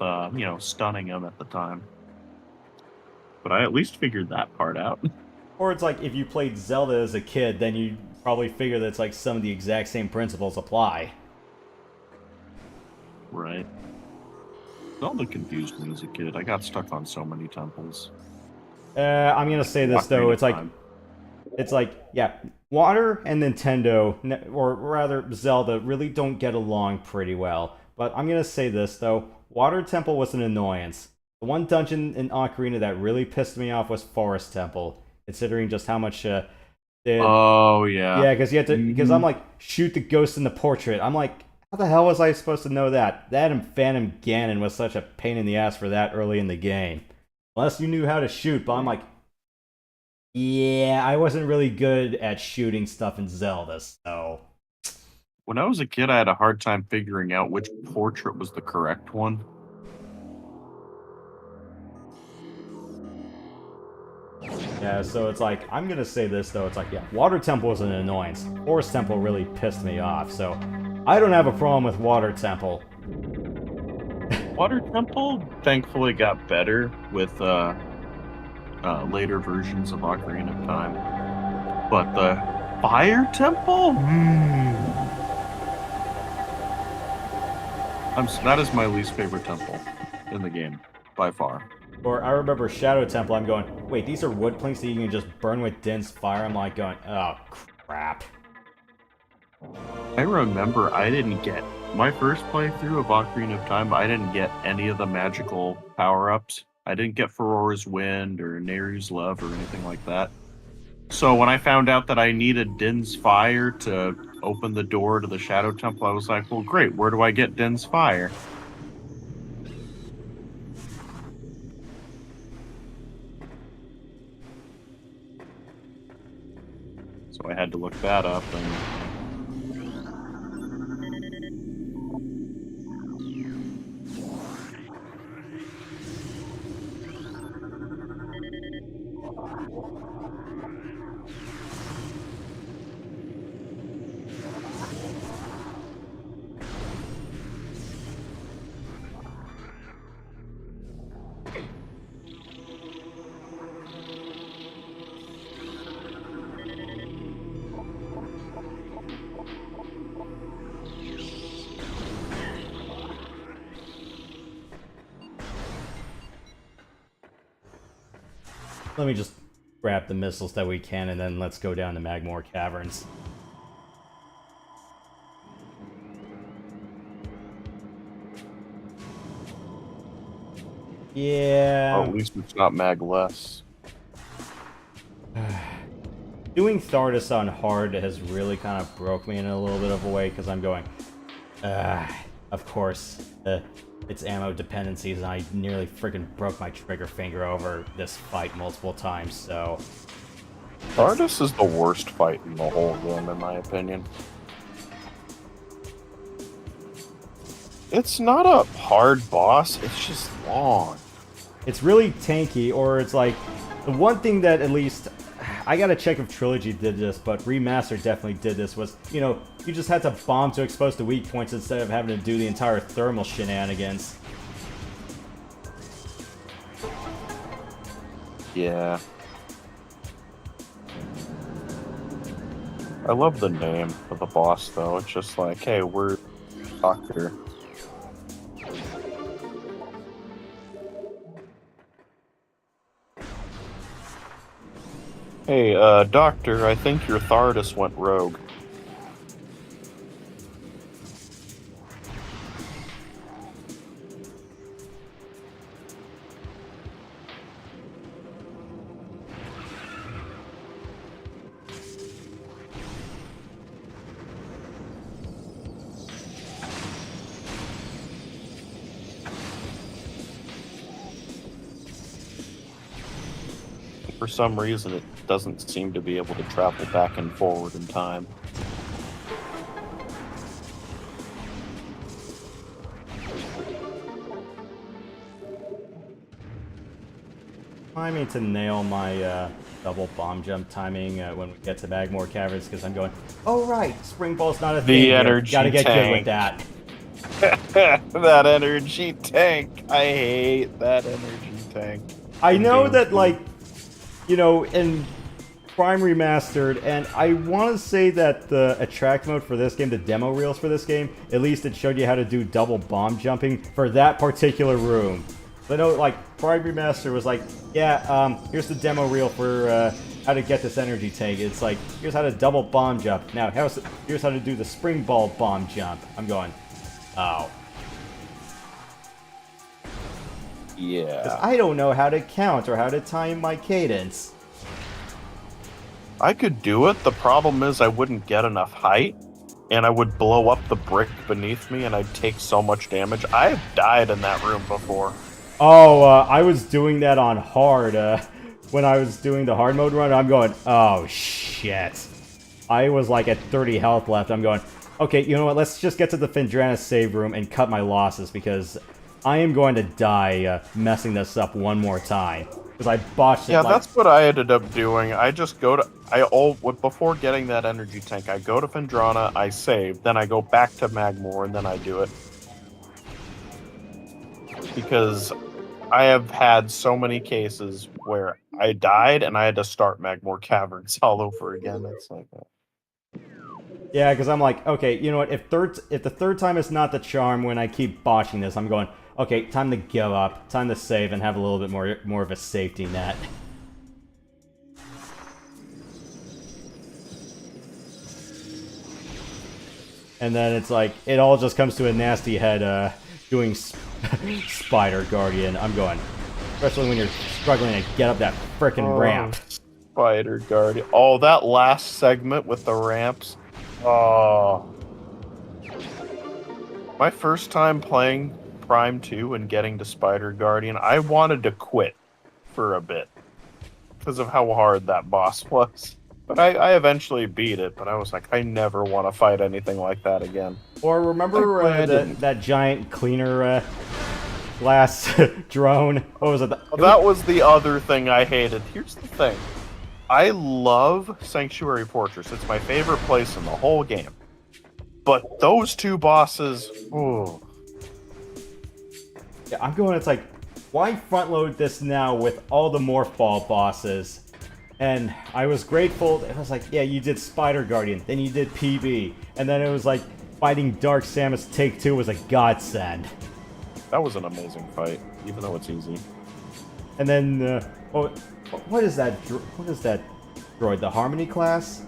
stunning him at the time. But I at least figured that part out. Or it's like if you played Zelda as a kid, then you probably figure that it's like some of the exact same principles apply. Right. Zelda confused me as a kid. I got stuck on so many temples. I'm gonna say this though, it's like, yeah, Water and Nintendo, or rather Zelda, really don't get along pretty well. But I'm gonna say this though, Water Temple was an annoyance. The one dungeon in Ocarina that really pissed me off was Forest Temple, considering just how much oh yeah. Yeah, because you had to, because I'm like, shoot the ghost in the portrait. I'm like, how the hell was I supposed to know that? That and Phantom Ganon was such a pain in the ass for that early in the game. Unless you knew how to shoot, but I'm like, yeah, I wasn't really good at shooting stuff in Zelda, so... When I was a kid, I had a hard time figuring out which portrait was the correct one. Yeah, so it's like, I'm gonna say this though, it's like, yeah, Water Temple was an annoyance. Forest Temple really pissed me off, so I don't have a problem with Water Temple. Water Temple thankfully got better with later versions of Ocarina of Time. But the Fire Temple? That is my least favorite temple in the game, by far. Or I remember Shadow Temple, I'm going, wait, these are wood planks that you can just burn with dense fire? I'm like going, oh, crap. I remember I didn't get, my first playthrough of Ocarina of Time, I didn't get any of the magical power-ups. I didn't get Ferora's Wind or Neru's Love or anything like that. So when I found out that I needed Din's Fire to open the door to the Shadow Temple, I was like, well, great, where do I get Din's Fire? So I had to look that up. And Let me just grab the missiles that we can, and then let's go down to Magmoor Caverns. Yeah. oh, at least it's not Mag-less. Doing Thardus on hard has really kind of broke me in a little bit of a way, because I'm going, of course, it's ammo dependencies, and I nearly freaking broke my trigger finger over this fight multiple times, so... Thardus is the worst fight in the whole game, in my opinion. It's not a hard boss, it's just long. It's really tanky, or it's like, the one thing that at least, I gotta check if Trilogy did this, but Remaster definitely did this, was, you know, you just had to bomb to expose the weak points instead of having to do the entire thermal shenanigans. Yeah. I love the name of the boss, though. It's just like, hey, we're Doctor. Hey, Doctor, I think your Thardus went rogue. For some reason, it doesn't seem to be able to travel back and forward in time. I mean to nail my double bomb jump timing when we get to Magmoor Caverns, because I'm going, oh right, Spring Ball's not a thing. The energy Gotta get good with tank. that. That energy tank! I hate that energy tank. I know GameCube. that, like, you know, in Prime Remastered, and I want to say that the attract mode for this game, the demo reels for this game, at least it showed you how to do double bomb jumping for that particular room. So I know, like, Prime Remaster was like, yeah, here's the demo reel for how to get this energy tank. It's like, here's how to double bomb jump. Now, here's how to do the spring ball bomb jump. I'm going, oh. Yeah. 'Cause I don't know how to count or how to time my cadence. I could do it. The problem is I wouldn't get enough height, and I would blow up the brick beneath me, and I'd take so much damage. I've died in that room before. Oh, I was doing that on hard. When I was doing the hard mode run, I'm going, oh shit. I was like at 30 health left. I'm going, okay, you know what? Let's just get to the Phendrana save room and cut my losses, because I am going to die messing this up one more time. Because I botched it. Yeah, like... that's what I ended up doing. I just go to... before getting that energy tank, I go to Phendrana, I save, then I go back to Magmoor, and then I do it. Because I have had so many cases where I died, and I had to start Magmoor Caverns all over again. It's like that. Yeah, because I'm like, okay, you know what? If the third time is not the charm when I keep botching this, I'm going, okay, time to give up, time to save, and have a little bit more of a safety net. And then it's like, it all just comes to a nasty head doing Spider Guardian. I'm going, especially when you're struggling to get up that frickin' ramp. Spider Guardian. Oh, that last segment with the ramps. Oh. My first time playing Prime 2 and getting to Spider Guardian, I wanted to quit for a bit because of how hard that boss was. But I eventually beat it, but I was like, I never want to fight anything like that again. Or remember I didn't. that giant cleaner glass drone? What was it? That was the other thing I hated. Here's the thing. I love Sanctuary Fortress. It's my favorite place in the whole game. But those two bosses, ooh. Yeah, I'm going, it's like, why front load this now with all the Morph Ball bosses? And I was grateful. It was like, yeah, you did Spider Guardian, then you did PB, and then it was like fighting Dark Samus Take 2 was a godsend. That was an amazing fight, even though it's easy. And then, what is that? What is that droid? The Harmony class?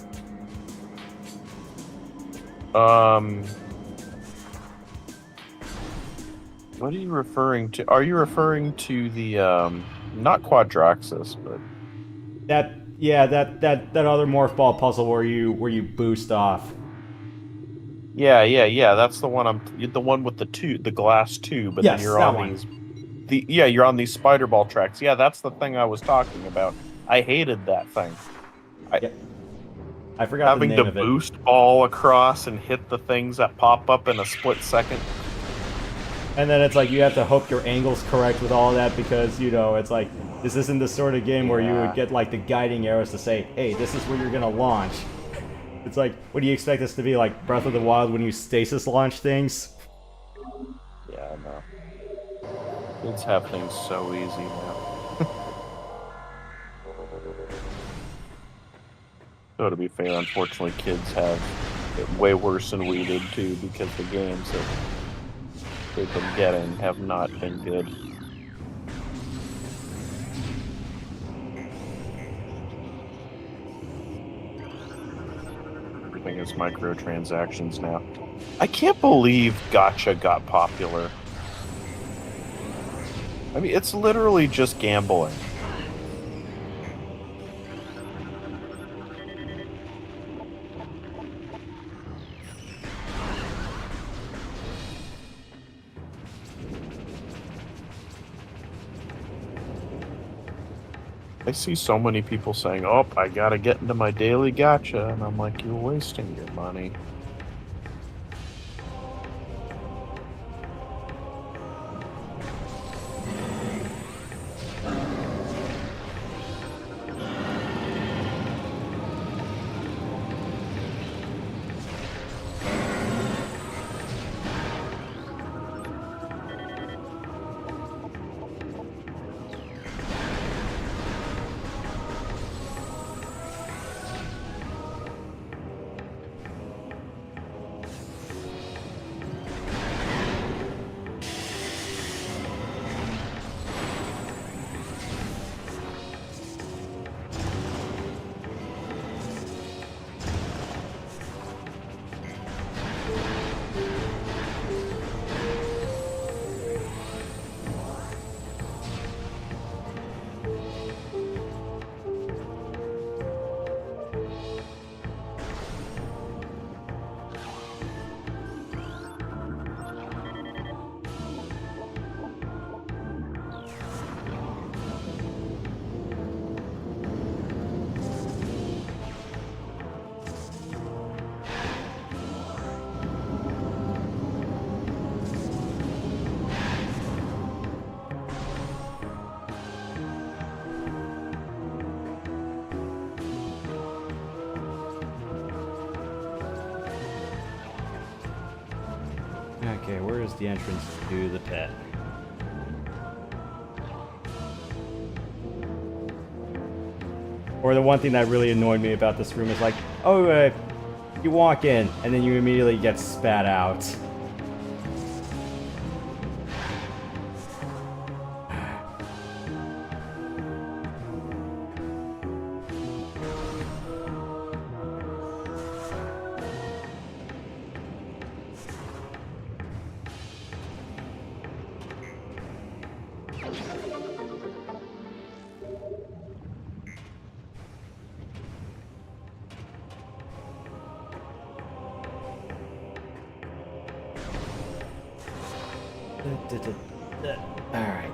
What are you referring to? Are you referring to the not Quadraxis, but That other Morph Ball puzzle where you boost off. yeah. That's the one the one with the glass tube, and Yes, then you're that on one. you're on these spider ball tracks. Yeah, that's the thing I was talking about. I hated that thing. I forgot Having the name to of it. boost ball across and hit the things that pop up in a split second. And then it's like you have to hope your angle's correct with all of that because, you know, it's like, this isn't the sort of game where you would get like the guiding arrows to say, hey, this is where you're gonna launch. It's like, what do you expect this to be, like Breath of the Wild when you stasis launch things? Yeah, I know. Kids have things so easy now. So to be fair, unfortunately, kids have it way worse than we did too, because the games that they've been getting have not been good. Everything is microtransactions now. I can't believe gacha got popular. I mean, it's literally just gambling. I see so many people saying, oh, I gotta get into my daily gacha, and I'm like, you're wasting your money. Okay, where is the entrance to the pit? Or the one thing that really annoyed me about this room is like, oh, you walk in, and then you immediately get spat out. Alright.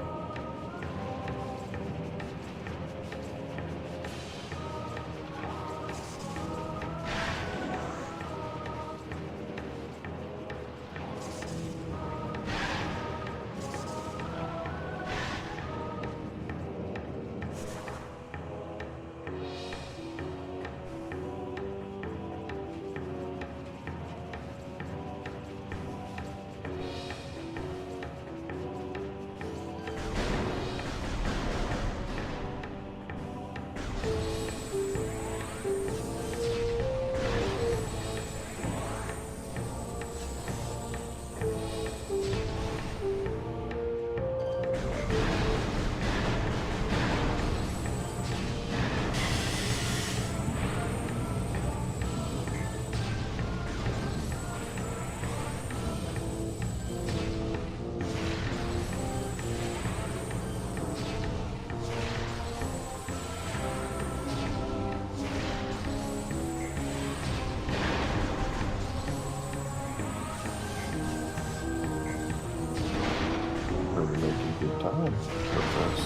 with this.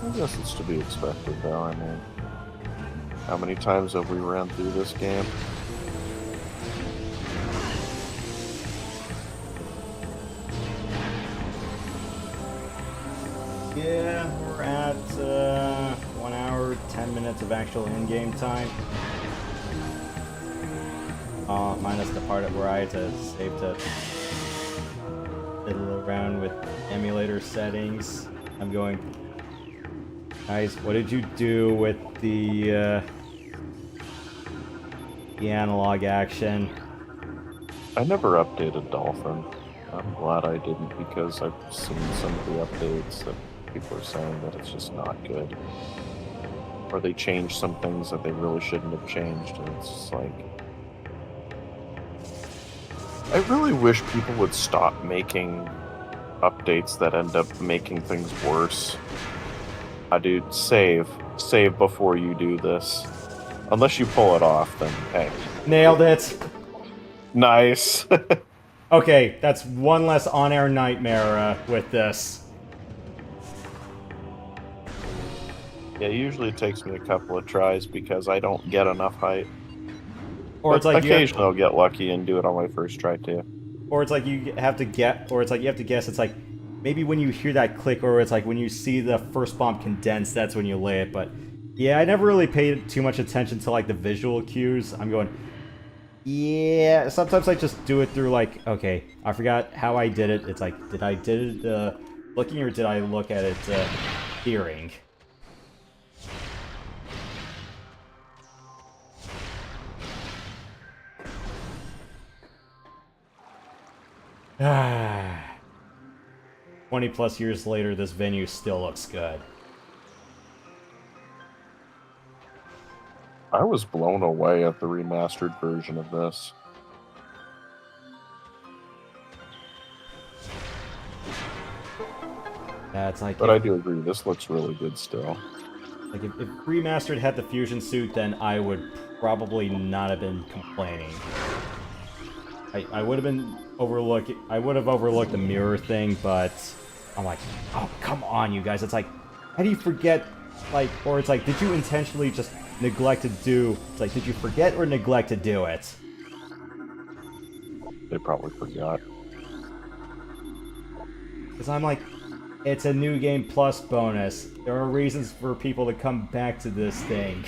I guess it's to be expected, though. I mean, how many times have we ran through this game? Yeah, we're at 1 hour, 10 minutes of actual in-game time. Minus the part where I had to save to fiddle around with emulator settings. I'm going, guys, what did you do with the analog action? I never updated Dolphin. I'm glad I didn't because I've seen some of the updates that people are saying that it's just not good. Or they changed some things that they really shouldn't have changed, and it's just like... I really wish people would stop making updates that end up making things worse. Dude, save. Save before you do this. Unless you pull it off, then hey. Nailed it! Nice! Okay, that's one less on-air nightmare with this. Yeah, usually it takes me a couple of tries because I don't get enough height. Or it's like occasionally I'll get lucky and do it on my first try too. Or it's like you have to get, or it's like you have to guess. It's like maybe when you hear that click, or it's like when you see the first bomb condense, that's when you lay it. But yeah, I never really paid too much attention to like the visual cues. I'm going, yeah. Sometimes I just do it through like, okay, I forgot how I did it. It's like, did I did it looking, or did I look at it hearing? Ah. 20 plus years later, this venue still looks good. I was blown away at the remastered version of this. Yeah, it's like, but I do agree, this looks really good still. Like if remastered had the fusion suit, then I would probably not have been complaining. I would have been overlooking. I would have overlooked the mirror thing, but I'm like, oh come on, you guys! It's like, how do you forget? Like, or it's like, did you intentionally just neglect to do? It's like, did you forget or neglect to do it? They probably forgot. Because I'm like, it's a new game plus bonus. There are reasons for people to come back to this thing.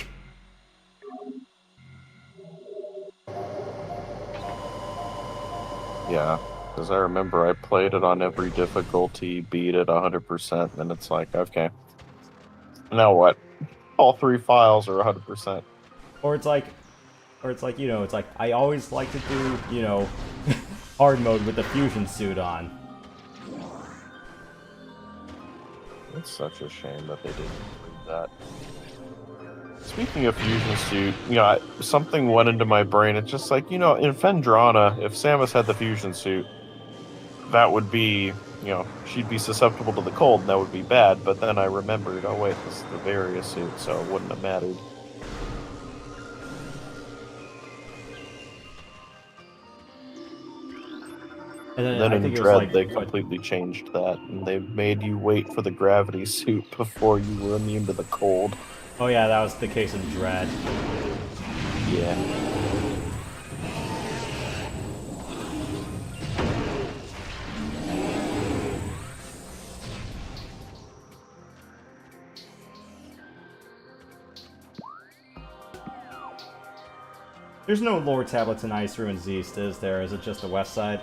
Yeah, because I remember I played it on every difficulty, beat it 100%, and it's like, okay, now what? All 3 files are 100%. Or it's like, you know, it's like, I always like to do, you know, hard mode with the fusion suit on. It's such a shame that they didn't include that. Speaking of fusion suit, you know, something went into my brain. It's just like, you know, in Phendrana, if Samus had the fusion suit, that would be, you know, she'd be susceptible to the cold, and that would be bad. But then I remembered, oh wait, this is the Varia suit, so it wouldn't have mattered. And then I in think Dread, like, they completely changed that, and they made you wait for the gravity suit before you were immune to the cold. Oh yeah, that was the case in Dread. Yeah. There's no lore tablets in Ice Ruins East, is there? Is it just the west side?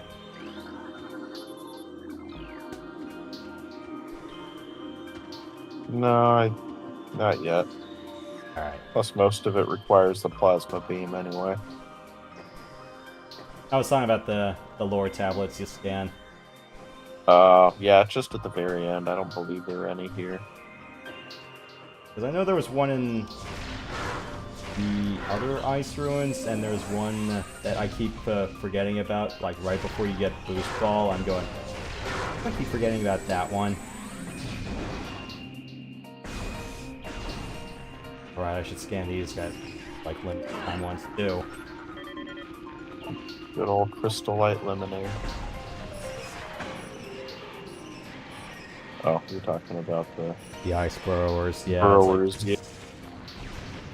No, not yet. Alright. Plus, most of it requires the plasma beam anyway. I was talking about the lore tablets you scan. Yeah, just at the very end. I don't believe there are any here. Because I know there was one in the other Ice Ruins, and there's one that I keep forgetting about, like right before you get Boost Ball. I'm going, I keep forgetting about that one. Alright, I should scan these guys, like limited time ones too. Good old Crystal Light Lemonade. Oh, you're talking about The ice burrowers, yeah. burrowers. Yeah.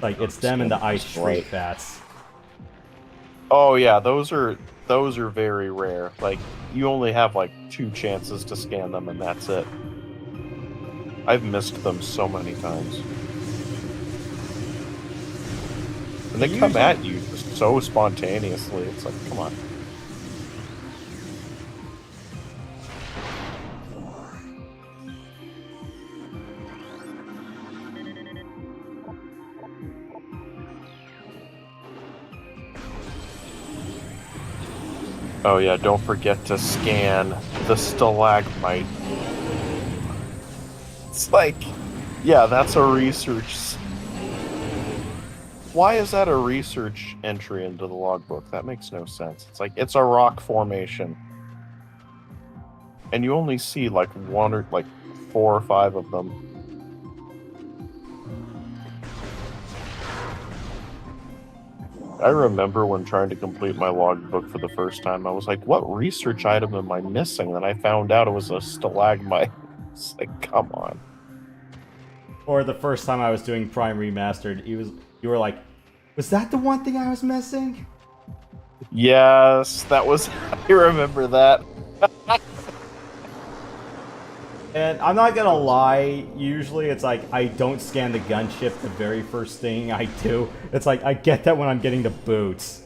Like it's them and the ice Right. shriek bats. Oh yeah, those are very rare. Like you only have like 2 chances to scan them, and that's it. I've missed them so many times, and they come at you just so spontaneously. It's like, come on. Oh yeah, don't forget to scan the stalagmite. It's like, yeah, that's a research. Why is that a research entry into the logbook? That makes no sense. It's like, it's a rock formation. And you only see like 1 or like 4 or 5 of them. I remember when trying to complete my logbook for the first time, I was like, what research item am I missing? And I found out it was a stalagmite. It's like, come on. Or the first time I was doing Prime Remastered, you were like, was that the one thing I was missing? Yes, that was... I remember that. And I'm not gonna lie, usually it's like I don't scan the gunship the very first thing I do. It's like I get that when I'm getting the boots.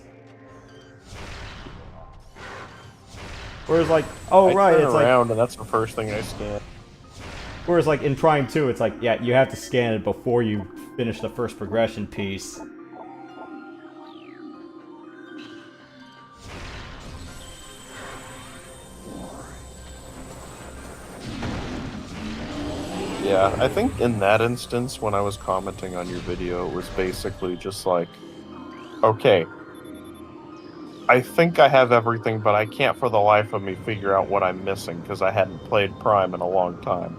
Whereas like, oh I right, turn it's around like, and that's the first thing I scan. whereas like in Prime 2, it's like, yeah, you have to scan it before you finish the first progression piece. Yeah, I think in that instance, when I was commenting on your video, it was basically just like, okay, I think I have everything, but I can't for the life of me figure out what I'm missing because I hadn't played Prime in a long time.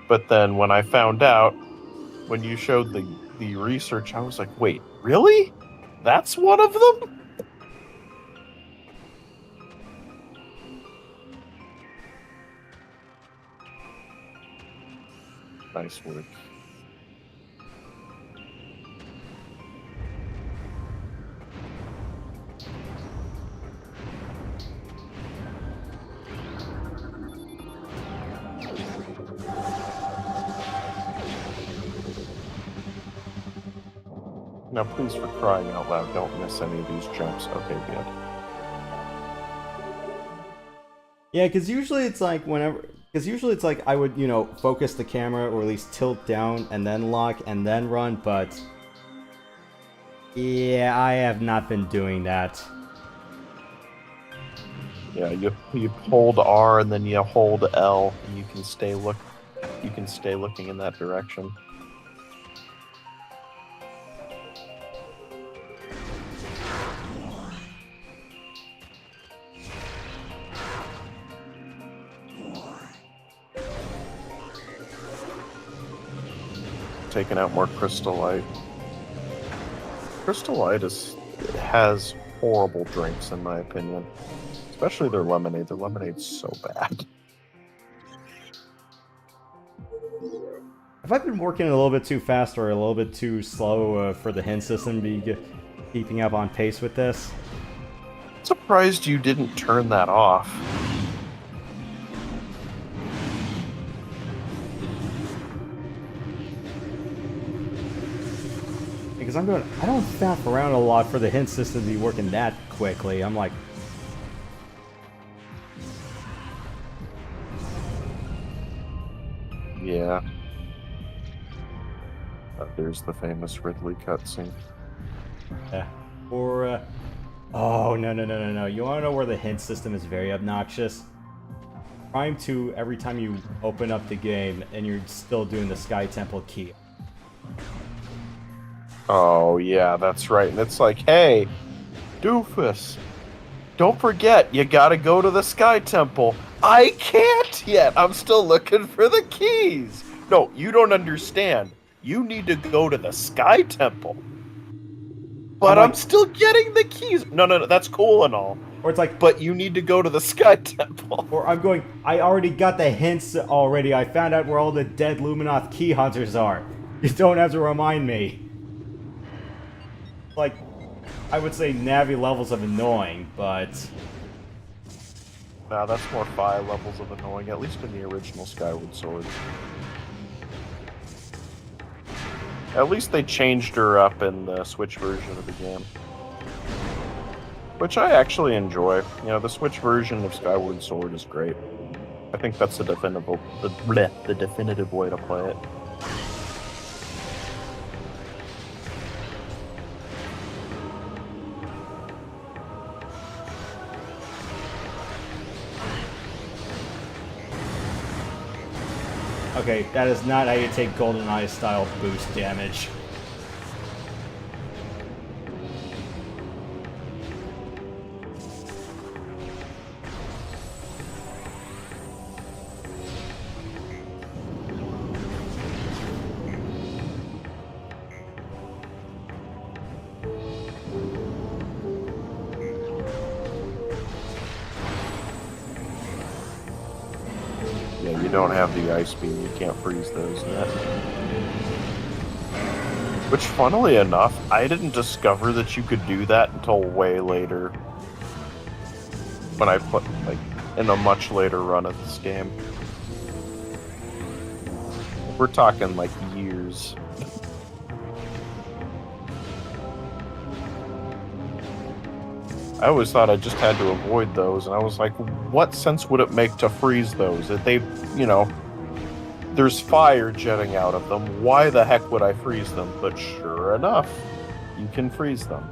But then when I found out, when you showed the research, I was like, wait, really? That's one of them? Nice work. Now, please, for crying out loud, don't miss any of these jumps. Okay, good. Yeah, because usually it's like I would, you know, focus the camera or at least tilt down and then lock and then run, but yeah, I have not been doing that. Yeah, you hold R and then you hold L, and you can stay looking in that direction. Taking out more crystallite. Crystallite has horrible drinks in my opinion. Especially their lemonade. Their lemonade's so bad. Have I been working a little bit too fast or a little bit too slow for the hint system to be keeping up on pace with this? I'm surprised you didn't turn that off. Because I don't faff around a lot for the hint system to be working that quickly. I'm like, Yeah. There's the famous Ridley cutscene. yeah. Or, oh, no. You want to know where the hint system is very obnoxious? Prime 2, every time you open up the game and you're still doing the Sky Temple key. Oh, yeah, that's right. And it's like, hey, doofus, don't forget, you gotta go to the Sky Temple. I can't yet. I'm still looking for the keys. No, you don't understand. You need to go to the Sky Temple. But I'm still getting the keys. No, that's cool and all. Or it's like, But you need to go to the Sky Temple. or I'm going, I already got the hints already. I found out where all the dead Luminoth key hunters are. You don't have to remind me. Like, I would say Navi levels of annoying, but... Nah, that's more 5 levels of annoying, at least in the original Skyward Sword. At least they changed her up in the Switch version of the game. Which I actually enjoy. You know, the Switch version of Skyward Sword is great. I think that's the definitive way to play it. Okay, that is not how you take GoldenEye style boost damage. Yeah, you don't have the ice beam, you can't freeze those yet. Which, funnily enough, I didn't discover that you could do that until way later. When I put, like, in a much later run of this game. We're talking, like, years. I always thought I just had to avoid those, and I was like, what sense would it make to freeze those? If they, you know, there's fire jetting out of them, why the heck would I freeze them? But sure enough, you can freeze them.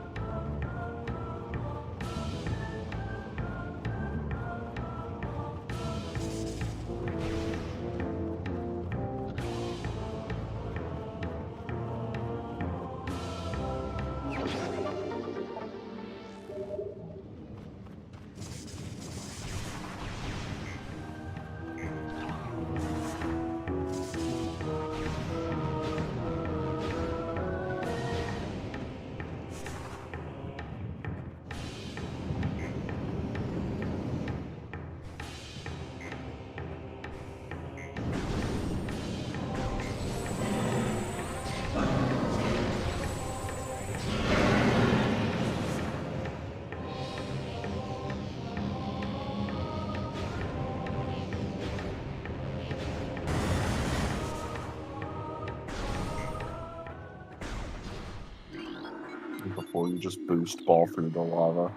Before you just boost ball through the lava.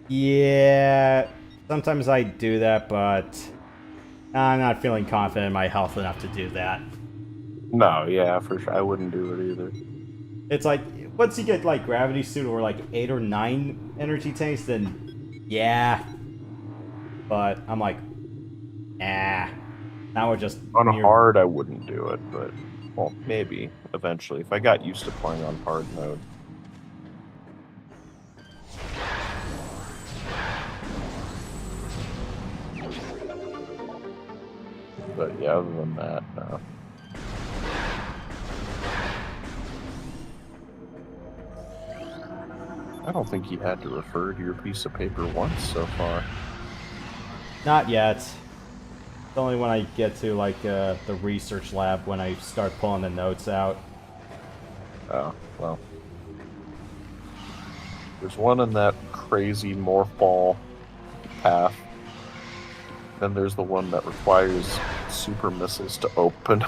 Yeah, sometimes I do that, but I'm not feeling confident in my health enough to do that. No, yeah, for sure. I wouldn't do it either. It's like, once you get like Gravity Suit or like 8 or 9 energy tanks, then yeah. But I'm like, nah. Now we're just On near- hard, I wouldn't do it, but, well, maybe, eventually, if I got used to playing on hard mode. But yeah, other than that, no. I don't think you had to refer to your piece of paper once so far. Not yet. It's only when I get to like the research lab when I start pulling the notes out. Oh, well. There's one in that crazy morph ball path. Then there's the one that requires super missiles to open.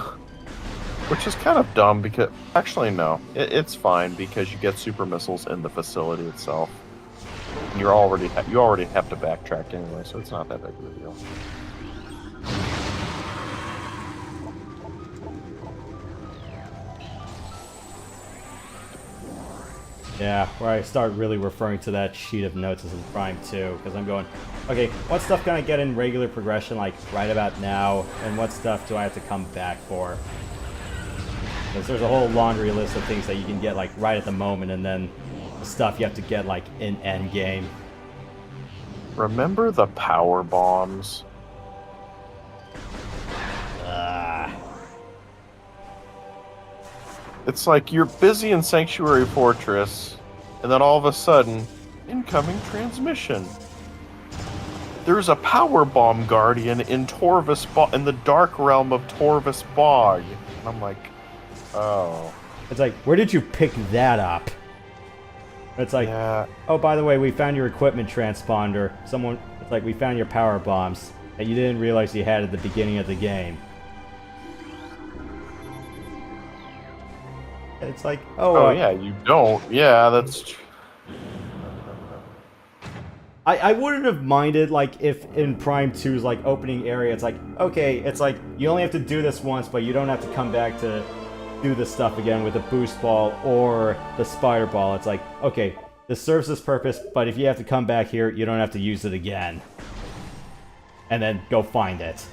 Which is kind of dumb because... Actually, no. It's fine because you get super missiles in the facility itself. And you already have to backtrack anyway, so it's not that big of a deal. Yeah, where I start really referring to that sheet of notes as in Prime 2, because I'm going, okay, what stuff can I get in regular progression, like, right about now, and what stuff do I have to come back for? Because there's a whole laundry list of things that you can get, like, right at the moment, and then the stuff you have to get, like, in endgame. Remember the power bombs? It's like you're busy in Sanctuary Fortress, and then all of a sudden, incoming transmission. There's a power bomb guardian in in the dark realm of Torvus Bog. And I'm like, oh. It's like, where did you pick that up? It's like, Yeah. oh, by the way, we found your equipment transponder. It's like, we found your power bombs that you didn't realize you had at the beginning of the game. And it's like, Oh, yeah, you don't. Yeah, that's true. I wouldn't have minded, like, if in Prime 2's, like, opening area, it's like, okay, it's like, you only have to do this once, but you don't have to come back to do this stuff again with the boost ball or the spider ball. It's like, okay, this serves this purpose, but if you have to come back here, you don't have to use it again. And then go find it.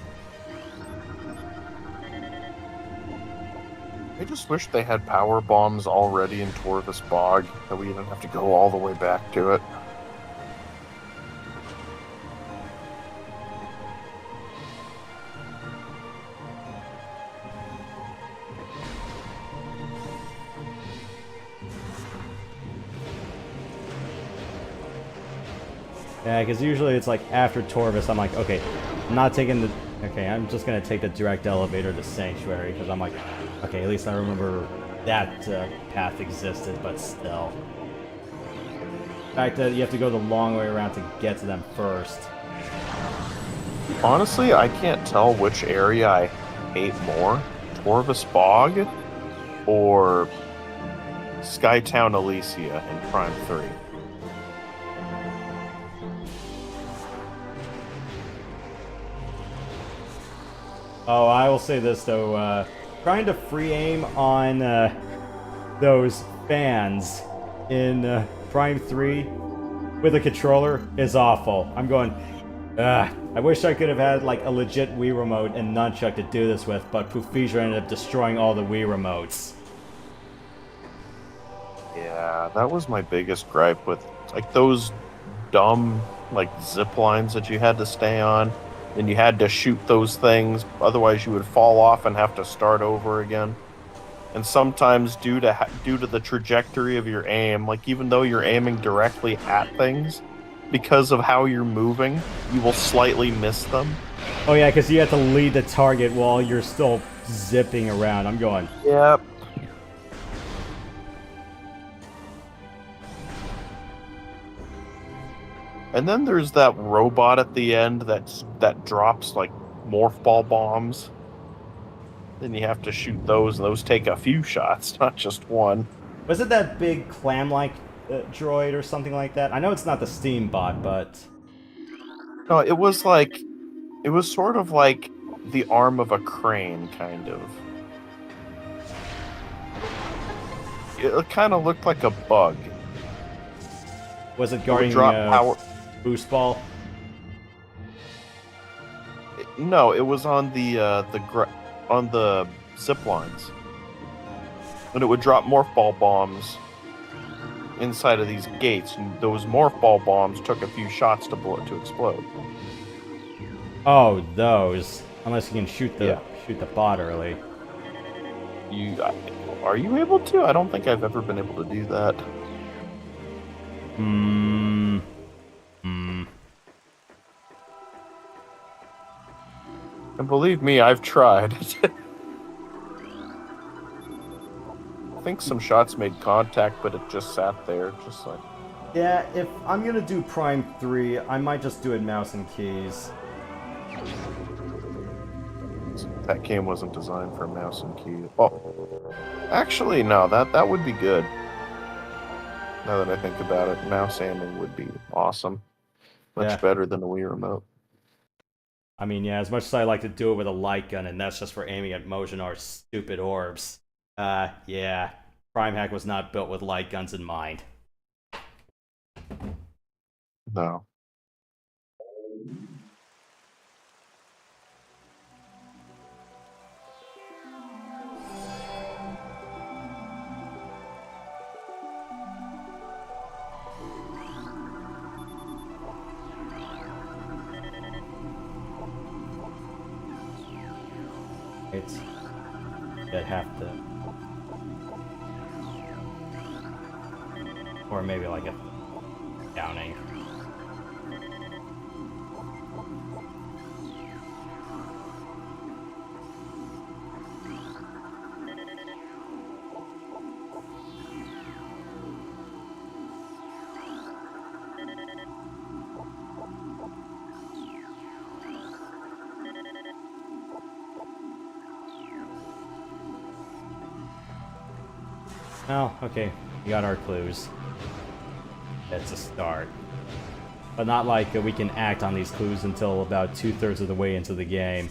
I just wish they had power bombs already in Torvus Bog, that we didn't have to go all the way back to it. Yeah, because usually it's like after Torvus, I'm like, okay, I'm not taking the... Okay, I'm just going to take the direct elevator to Sanctuary, because I'm like, okay, at least I remember that path existed, but still. The fact that you have to go the long way around to get to them first. Honestly, I can't tell which area I hate more. Torvus Bog or Skytown Elysia in Prime 3. Oh, I will say this though, trying to free aim on those fans in Prime 3 with a controller is awful. I'm going, ugh. I wish I could have had like a legit Wii remote and nunchuck to do this with, but Pufisra ended up destroying all the Wii remotes. Yeah, that was my biggest gripe with like those dumb like zip lines that you had to stay on. And you had to shoot those things, otherwise you would fall off and have to start over again. And sometimes due to the trajectory of your aim, like even though you're aiming directly at things, because of how you're moving, you will slightly miss them. Oh yeah, because you have to lead the target while you're still zipping around. I'm going, Yep. And then there's that robot at the end that drops like morph ball bombs. Then you have to shoot those, and those take a few shots, not just one. was it that big clam-like droid or something like that? I know it's not the Steam bot, but... No, it was sort of like the arm of a crane, kind of. It kind of looked like a bug. Was it It would guarding drop power. boost ball? No, it was on the zip lines, and it would drop morph ball bombs inside of these gates, and those morph ball bombs took a few shots to explode. Oh, those. Unless you can shoot the Yeah. bot early. Are you able to? I don't think I've ever been able to do that. And believe me, I've tried. I think some shots made contact, but it just sat there, just like... Yeah, if I'm gonna do Prime 3, I might just do it mouse and keys. That game wasn't designed for mouse and key. Oh, actually, no, that would be good. Now that I think about it, mouse aiming would be awesome. Much better than a Wii remote. I mean, yeah, as much as I like to do it with a light gun, and that's just for aiming at Mojonar's stupid orbs. Yeah, Prime Hack was not built with light guns in mind. No. It's that have to, or maybe like a Downing. Oh, okay. We got our clues. That's a start. But not like we can act on these clues until about 2/3 of the way into the game.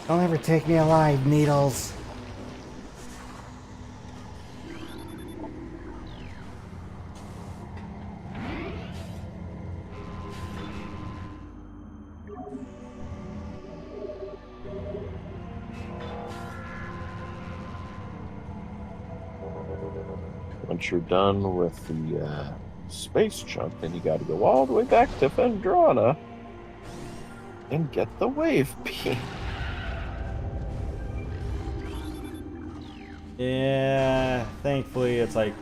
Don't ever take me alive, Needles. Once you're done with the space chunk, then you got to go all the way back to Phendrana and get the wave beam. Yeah, thankfully it's like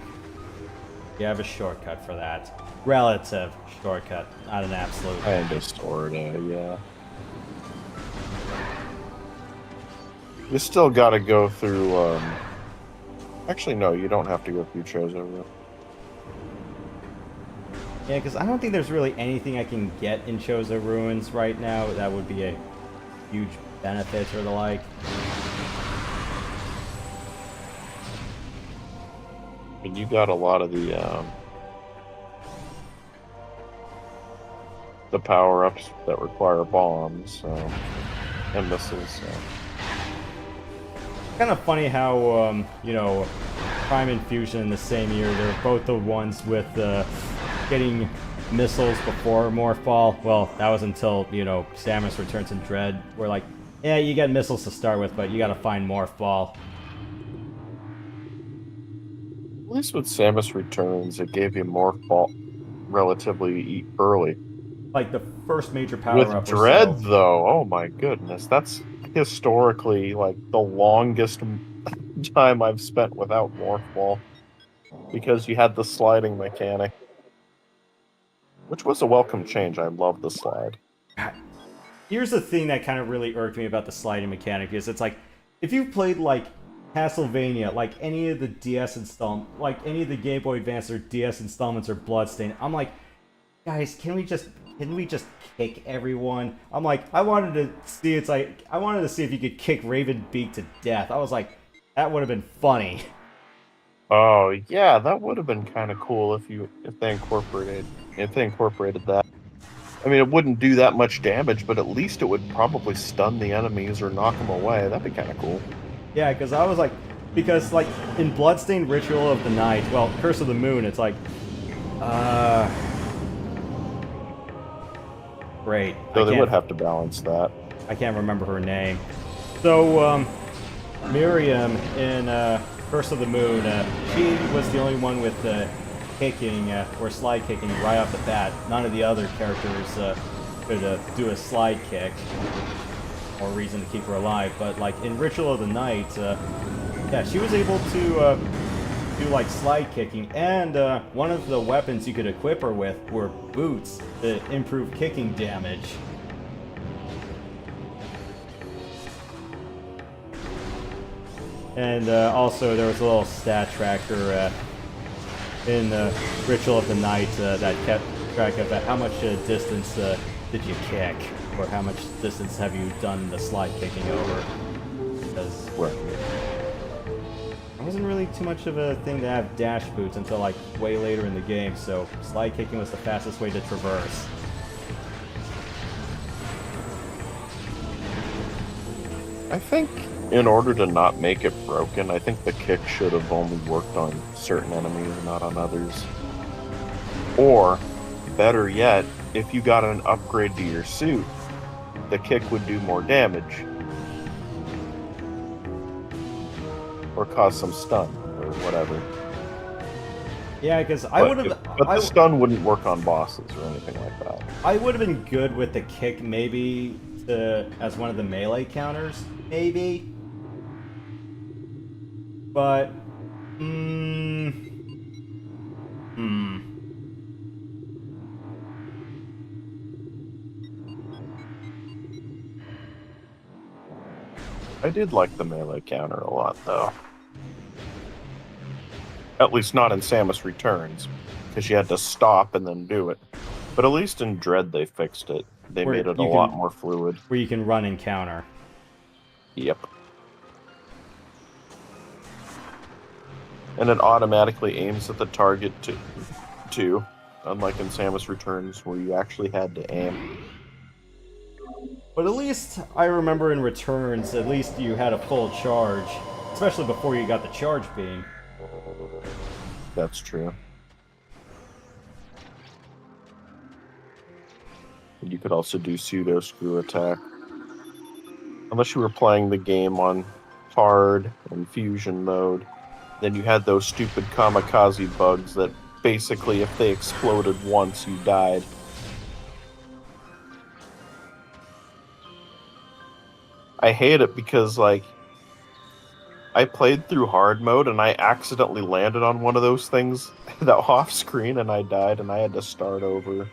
you have a shortcut for that. Relative shortcut, not an absolute. Kind of, sorta, yeah. You still got to go through. Actually, no, you don't have to go through Chozo. Yeah, because I don't think there's really anything I can get in Chozo Ruins right now that would be a huge benefit or the like. And you got a lot of the power-ups that require bombs, so, and missiles. So. Kind of funny how, you know, Prime and Fusion in the same year, they're both the ones with getting missiles before Morphball. Well, that was until, you know, Samus Returns in Dread. We're like, yeah, you get missiles to start with, but you gotta find Morphball. At least with Samus Returns, it gave you Morphball relatively early. Like, the first major power-up With Dread, or so. though, oh my goodness, that's historically, like, the longest time I've spent without Morphball. Because you had the sliding mechanic. Which was a welcome change. I love the slide. Here's the thing that kind of really irked me about the sliding mechanic, is it's like, if you've played, like, Castlevania, like any of the DS installments, like any of the Game Boy Advance or DS installments or Bloodstained, I'm like, guys, can we just kick everyone? I'm like, I wanted to see if you could kick Ravenbeak to death. I was like, that would have been funny. Oh yeah, that would have been kind of cool if they incorporated that. I mean, it wouldn't do that much damage, but at least it would probably stun the enemies or knock them away. That'd be kind of cool. Yeah, because I was like, like in Bloodstained Ritual of the Night, well, Curse of the Moon, it's like, great. So they would have to balance that. I can't remember her name. So, Miriam in Curse of the Moon, she was the only one with kicking, or slide kicking right off the bat. None of the other characters could do a slide kick, or reason to keep her alive. But like in Ritual of the Night, yeah, she was able to do like slide kicking, and one of the weapons you could equip her with were boots to improve kicking damage. And also there was a little stat tracker in Ritual of the Night that kept track of how much distance did you kick, or how much distance have you done the slide kicking over. Because it wasn't really too much of a thing to have dash boots until like way later in the game, so slide kicking was the fastest way to traverse. I think in order to not make it broken, I think the kick should have only worked on certain enemies, not on others. Or, better yet, if you got an upgrade to your suit, the kick would do more damage. Or cause some stun, or whatever. Yeah, because I would have. But the stun wouldn't work on bosses or anything like that. I would have been good with the kick, maybe as one of the melee counters, maybe. But, I did like the melee counter a lot, though. At least not in Samus Returns, because you had to stop and then do it. But at least in Dread they fixed it. They Where made it a you lot can- more fluid. where you can run and counter. Yep. And it automatically aims at the target too, unlike in Samus Returns where you actually had to aim. But at least I remember in Returns, at least you had a full charge, especially before you got the charge beam. That's true. And you could also do pseudo screw attack. Unless you were playing the game on hard and fusion mode, then you had those stupid kamikaze bugs that basically if they exploded once, you died. I hate it because, like, I played through hard mode and I accidentally landed on one of those things that off screen and I died and I had to start over.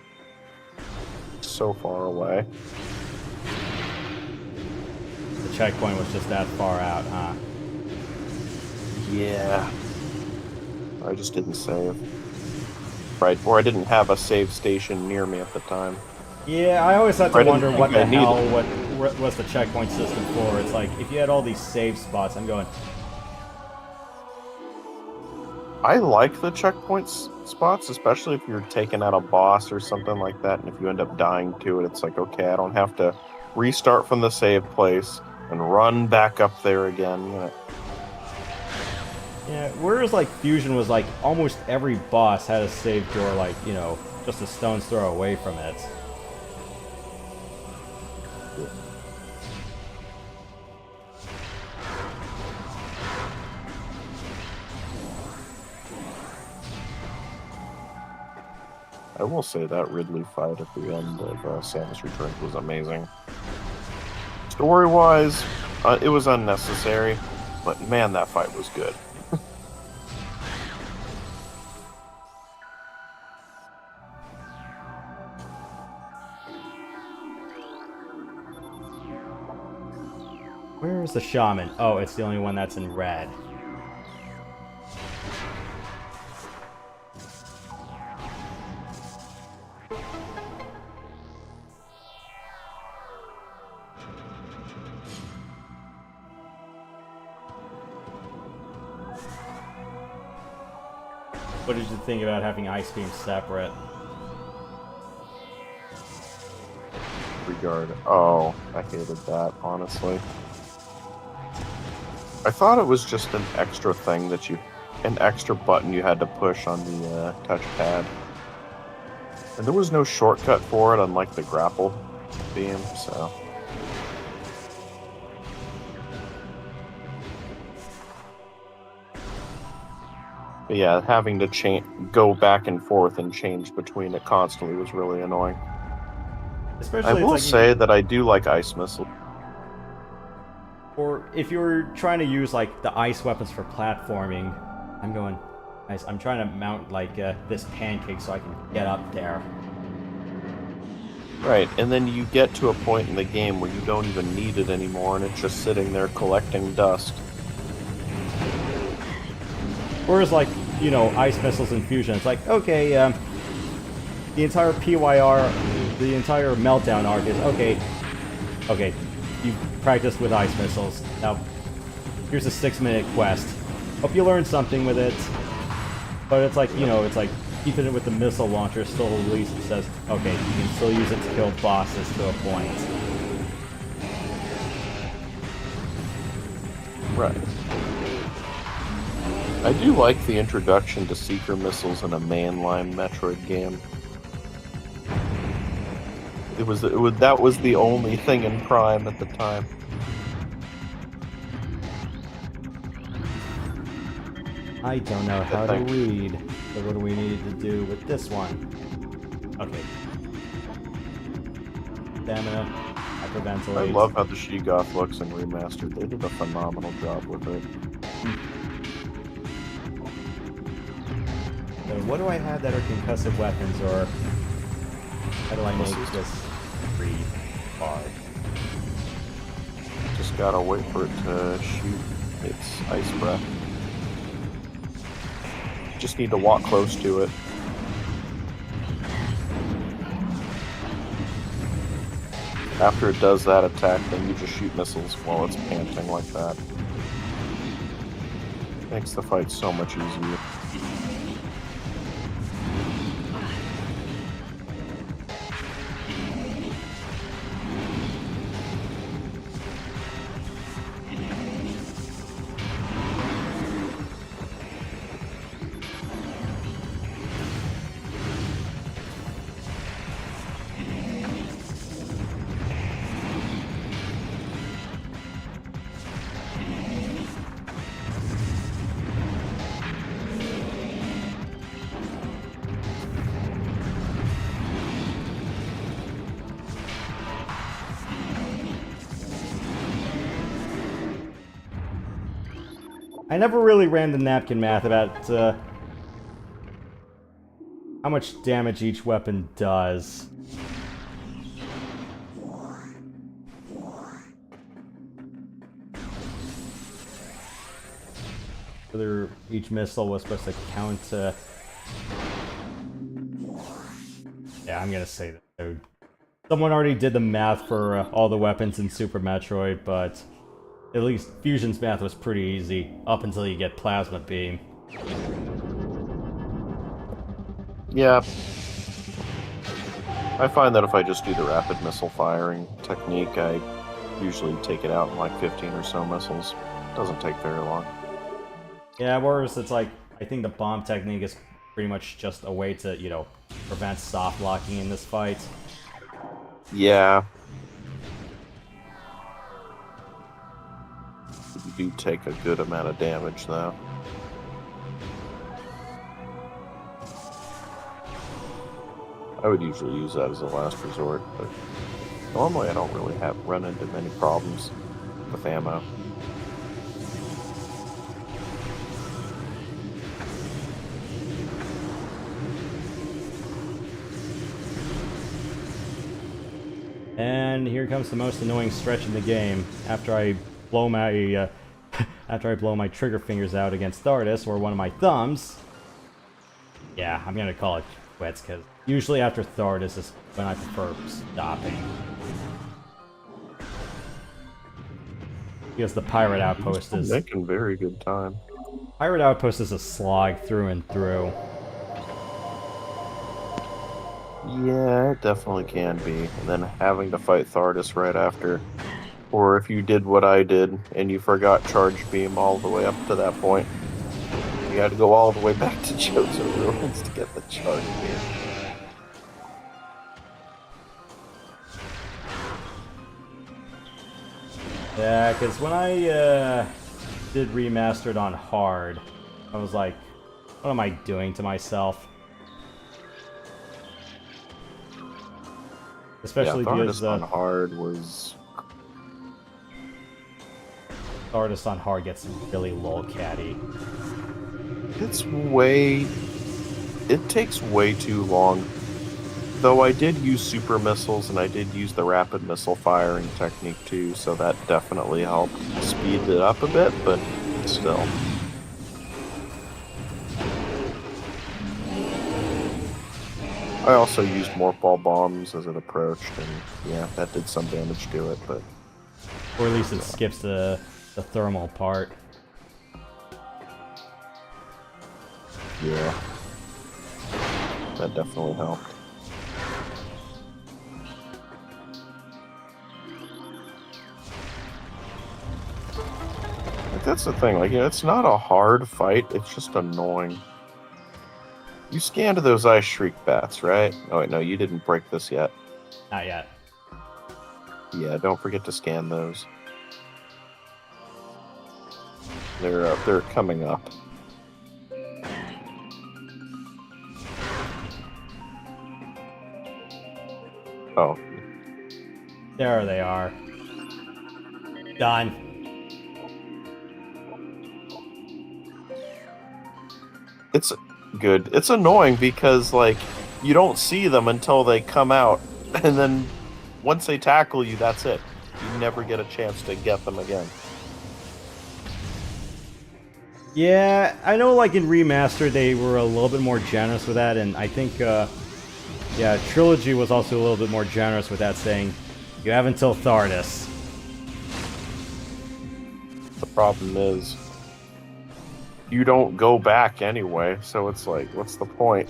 So far away. The checkpoint was just that far out, huh? Yeah. I just didn't save. Right, or I didn't have a save station near me at the time. Yeah, I always had to I didn't wonder think what the I needed hell, it. what's the checkpoint system for? It's like, if you had all these save spots, I'm going, I like the checkpoint spots, especially if you're taking out a boss or something like that, and if you end up dying to it, it's like, okay, I don't have to restart from the save place and run back up there again. You know. yeah, whereas like Fusion was like, almost every boss had a save door, like, you know, just a stone's throw away from it. I will say that Ridley fight at the end of Samus Returns was amazing. Story-wise, it was unnecessary, but man, that fight was good. Where is the shaman? Oh, it's the only one that's in red. What did you think about having Ice Beam separate? Regard. Oh, I hated that, honestly. I thought it was just an extra thing that an extra button you had to push on the touchpad. And there was no shortcut for it, unlike the grapple beam, so. But yeah, having to go back and forth and change between it constantly was really annoying. Especially, I it's will like say that I do like Ice Missile. or if you're trying to use like the ice weapons for platforming, I'm trying to mount like this pancake so I can get up there. Right, and then you get to a point in the game where you don't even need it anymore and it's just sitting there collecting dust. Whereas like, you know, ice missiles and fusion, it's like, okay, the entire PYR, the entire meltdown arc is, okay, you've practiced with ice missiles, now here's a 6-minute quest. Hope you learned something with it. But it's like, you know, it's like, keeping it with the missile launcher still released, it says, okay, you can still use it to kill bosses to a point. Right. I do like the introduction to Seeker missiles in a mainline Metroid game. That was the only thing in Prime at the time. I don't know how to read. So what do we need to do with this one? Okay. Stamina, hyperventilate. I love how the Sheegoth looks in Remastered. They did a phenomenal job with it. So what do I have that are concussive weapons, or how do I make this breathe hard? Just gotta wait for it to shoot its ice breath. Just need to walk close to it. After it does that attack, then you just shoot missiles while it's panting like that. Makes the fight so much easier. I never really ran the napkin math about how much damage each weapon does. Whether each missile was supposed to count yeah, I'm gonna say that. So, someone already did the math for all the weapons in Super Metroid, but at least Fusion's math was pretty easy, up until you get Plasma Beam. Yeah. I find that if I just do the rapid missile firing technique, I usually take it out in like 15 or so missiles. Doesn't take very long. Yeah, whereas it's like, I think the bomb technique is pretty much just a way to, you know, prevent soft locking in this fight. Yeah. You do take a good amount of damage, though. I would usually use that as a last resort, but normally I don't really run into many problems with ammo. And here comes the most annoying stretch in the game. After I blow my my trigger fingers out against Thardus, or one of my thumbs. Yeah, I'm gonna call it quits, because usually after Thardus is when I prefer stopping. Because the Pirate Outpost is... making very good time. Pirate Outpost is a slog through and through. Yeah, it definitely can be. And then having to fight Thardus right after. Or if you did what I did, and you forgot Charge Beam all the way up to that point, you had to go all the way back to Chozo Ruins to get the Charge Beam. Yeah, because when I did Remastered on hard, I was like, what am I doing to myself? Especially because Thardus on hard was... Thardus on hard gets really lolcatty. It takes way too long. Though I did use super missiles and I did use the rapid missile firing technique too, so that definitely helped speed it up a bit, but still. I also used morph ball bombs as it approached, and yeah, that did some damage to it, but... Or at least it skips the thermal part. Yeah. That definitely helped. Like, that's the thing, like, yeah, it's not a hard fight, it's just annoying. You scanned those Ice Shriek bats, right? Oh wait, no, you didn't break this yet. Not yet. Yeah, don't forget to scan those. They're coming up. Oh, There they are. Done. it's good. It's annoying because, like, you don't see them until they come out, and then once they tackle you, that's it. You never get a chance to get them again. Yeah, I know like in Remastered they were a little bit more generous with that, and I think, yeah, Trilogy was also a little bit more generous with that, saying, you have until Thardus. The problem is, you don't go back anyway, so it's like, what's the point?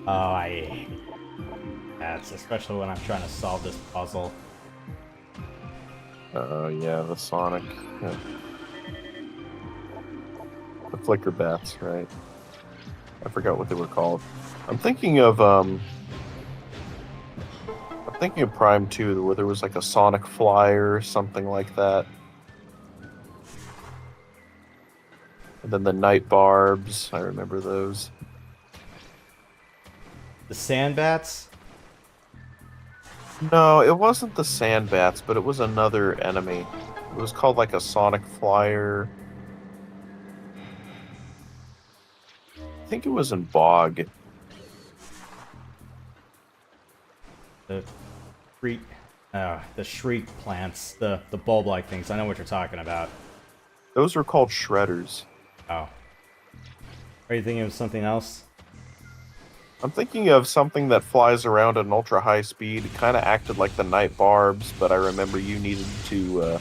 I... That's especially when I'm trying to solve this puzzle. Yeah, the Sonic. Yeah. The Flicker Bats, right? I forgot what they were called. I'm thinking of Prime 2, where there was like a Sonic Flyer or something like that. And then the Night Barbs, I remember those. The Sandbats? No, it wasn't the Sandbats, but it was another enemy. It was called like a Sonic Flyer. I think it was in Bog. The Shriek plants, the bulb-like things. I know what you're talking about. Those were called Shredders. Oh. Are you thinking of something else? I'm thinking of something that flies around at an ultra high speed. It kind of acted like the Night Barbs, but I remember you needed to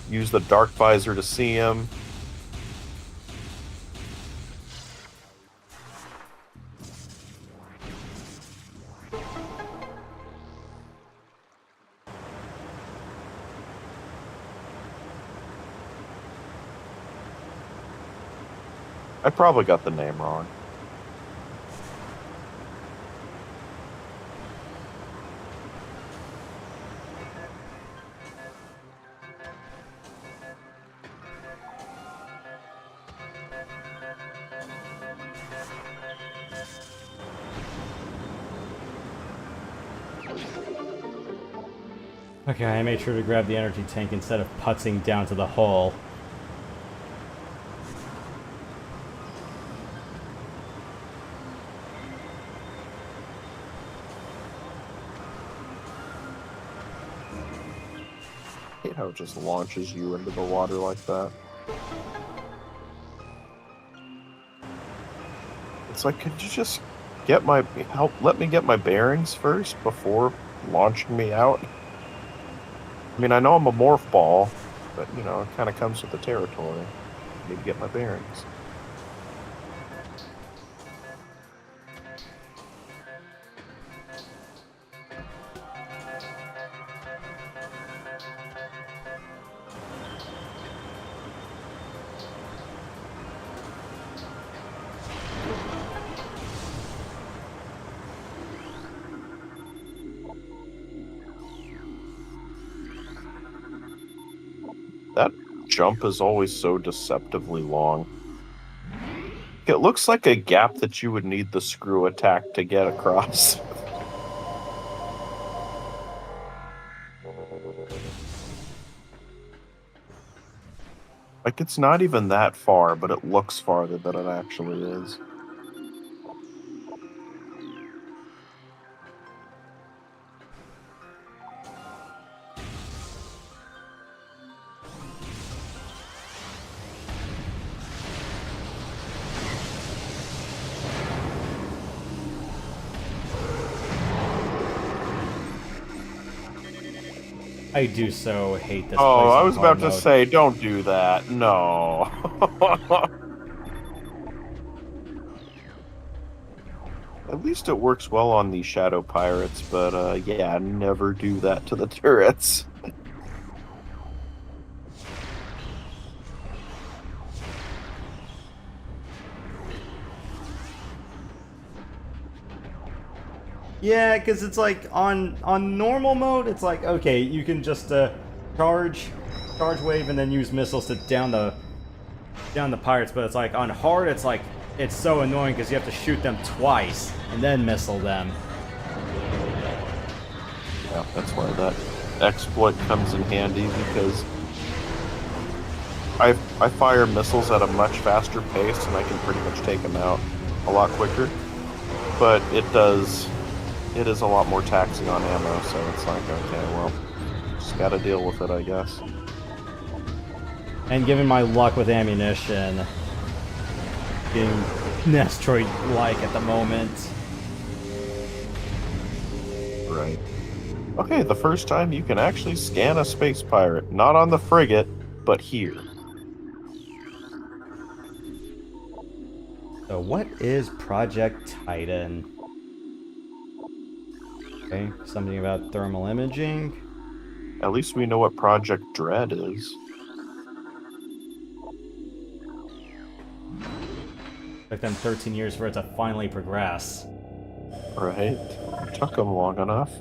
use the Dark Visor to see him. I probably got the name wrong. Okay, I made sure to grab the energy tank instead of putzing down to the hole. I hate how it just launches you into the water like that. It's like, could you just let me get my bearings first before launching me out? I mean, I know I'm a morph ball, but, you know, it kind of comes with the territory. I need to get my bearings. That jump is always so deceptively long. It looks like a gap that you would need the screw attack to get across. Like, it's not even that far, but it looks farther than it actually is. I do so hate this. Oh, place I in was about hard to mode. say, don't do that. No. At least it works well on the Shadow Pirates, but yeah, never do that to the turrets. Yeah, because it's like on normal mode, it's like okay, you can just charge wave and then use missiles to down the pirates. But it's like on hard, it's like it's so annoying because you have to shoot them twice and then missile them. Yeah, that's why that exploit comes in handy, because I fire missiles at a much faster pace and I can pretty much take them out a lot quicker. But it is a lot more taxing on ammo, so it's like, okay, well, just gotta deal with it, I guess. And given my luck with ammunition, being Nestroid-like at the moment. Right. Okay, the first time you can actually scan a space pirate. Not on the frigate, but here. So what is Project Titan? Okay, something about thermal imaging. At least we know what Project Dread is. Took them 13 years for it to finally progress. Right. It took them long enough.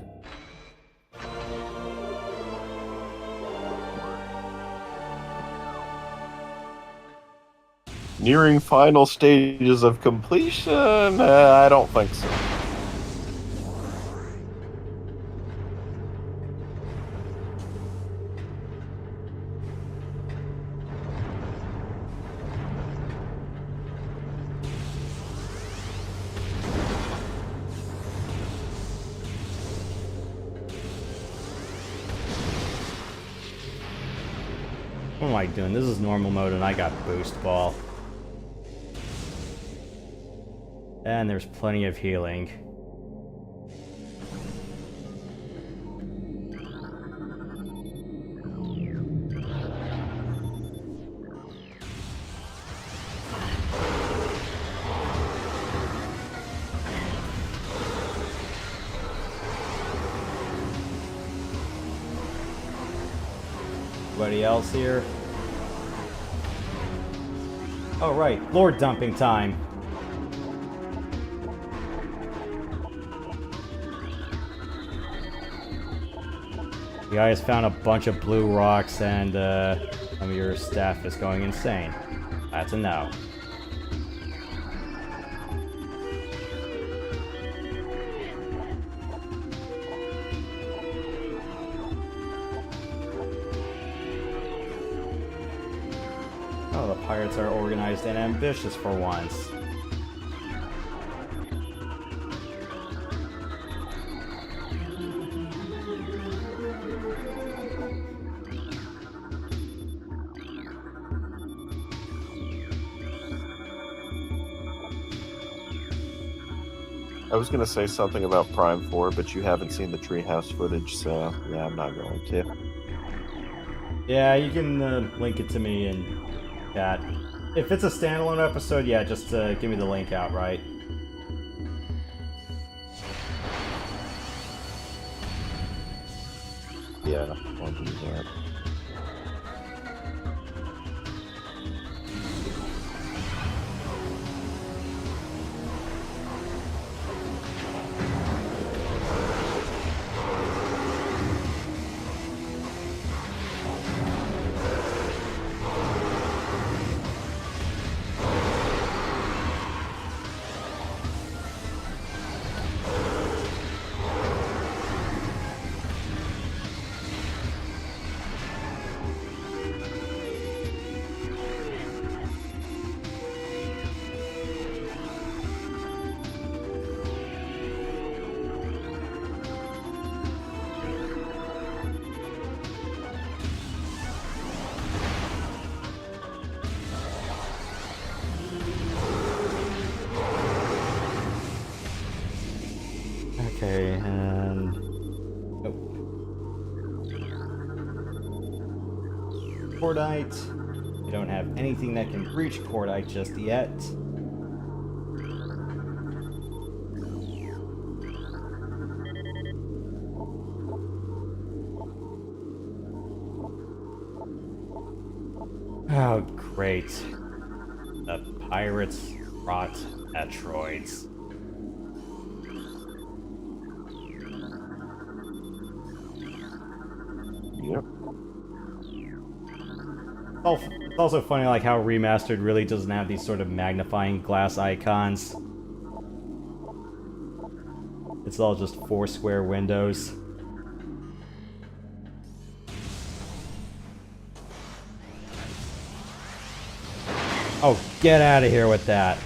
Nearing final stages of completion? I don't think so. What am I doing? This is normal mode and I got boost ball. And there's plenty of healing. Anybody else here? Oh right, lord dumping time. You guys found a bunch of blue rocks and some of your staff is going insane. That's a no. Oh, the pirates are organized and ambitious for once. I was going to say something about Prime 4, but you haven't seen the treehouse footage, so yeah, I'm not going to. Yeah, you can link it to me in chat. If it's a standalone episode, yeah, just give me the link outright. Yeah, I'll do that. Okay, and... Oh. Cordite. We don't have anything that can breach Cordite just yet. Oh, great. The pirates brought Metroids. Yep. It's also funny like how Remastered really doesn't have these sort of magnifying glass icons. It's all just 4 square windows. Oh, get out of here with that.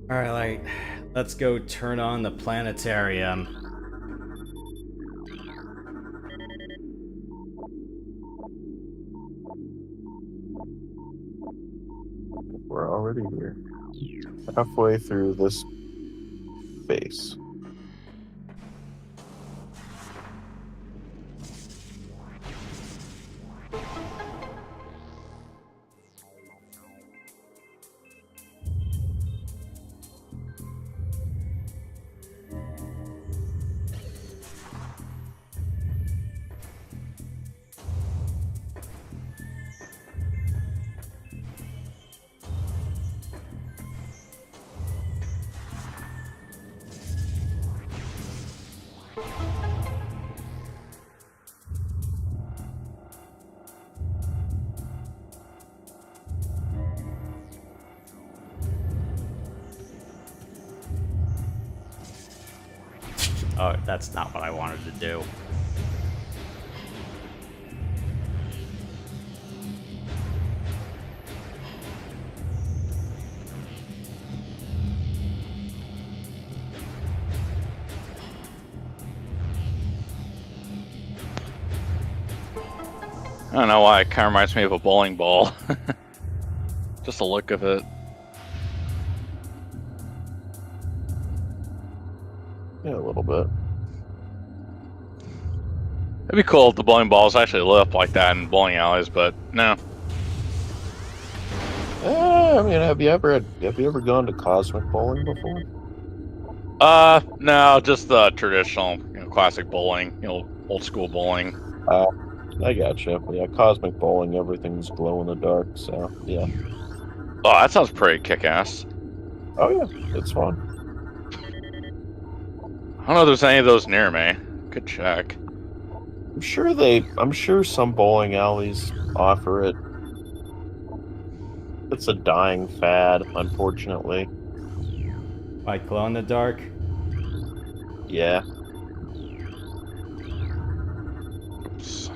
Alright, let's go turn on the planetarium. We're already here. Halfway through this base. Oh, that's not what I wanted to do. I don't know why it kind of reminds me of a bowling ball. Just the look of it. Yeah, a little bit. It'd be cool if the bowling balls actually lit up like that in bowling alleys, but no. I mean, have you ever gone to cosmic bowling before? No, just the traditional, classic bowling, old school bowling. I gotcha. Yeah, cosmic bowling, everything's glow in the dark, so yeah. Oh, that sounds pretty kick-ass. Oh yeah, it's fun. I don't know if there's any of those near me. Could check. I'm sure some bowling alleys offer it. It's a dying fad, unfortunately. Like glow in the dark? Yeah. Oops.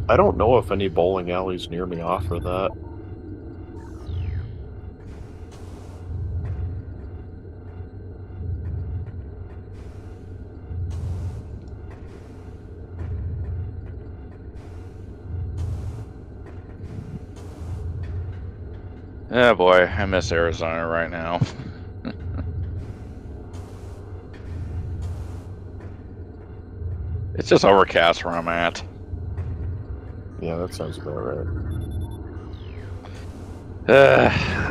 I don't know if any bowling alleys near me offer that. Yeah, boy, I miss Arizona right now. It's just overcast where I'm at. Yeah, that sounds about right.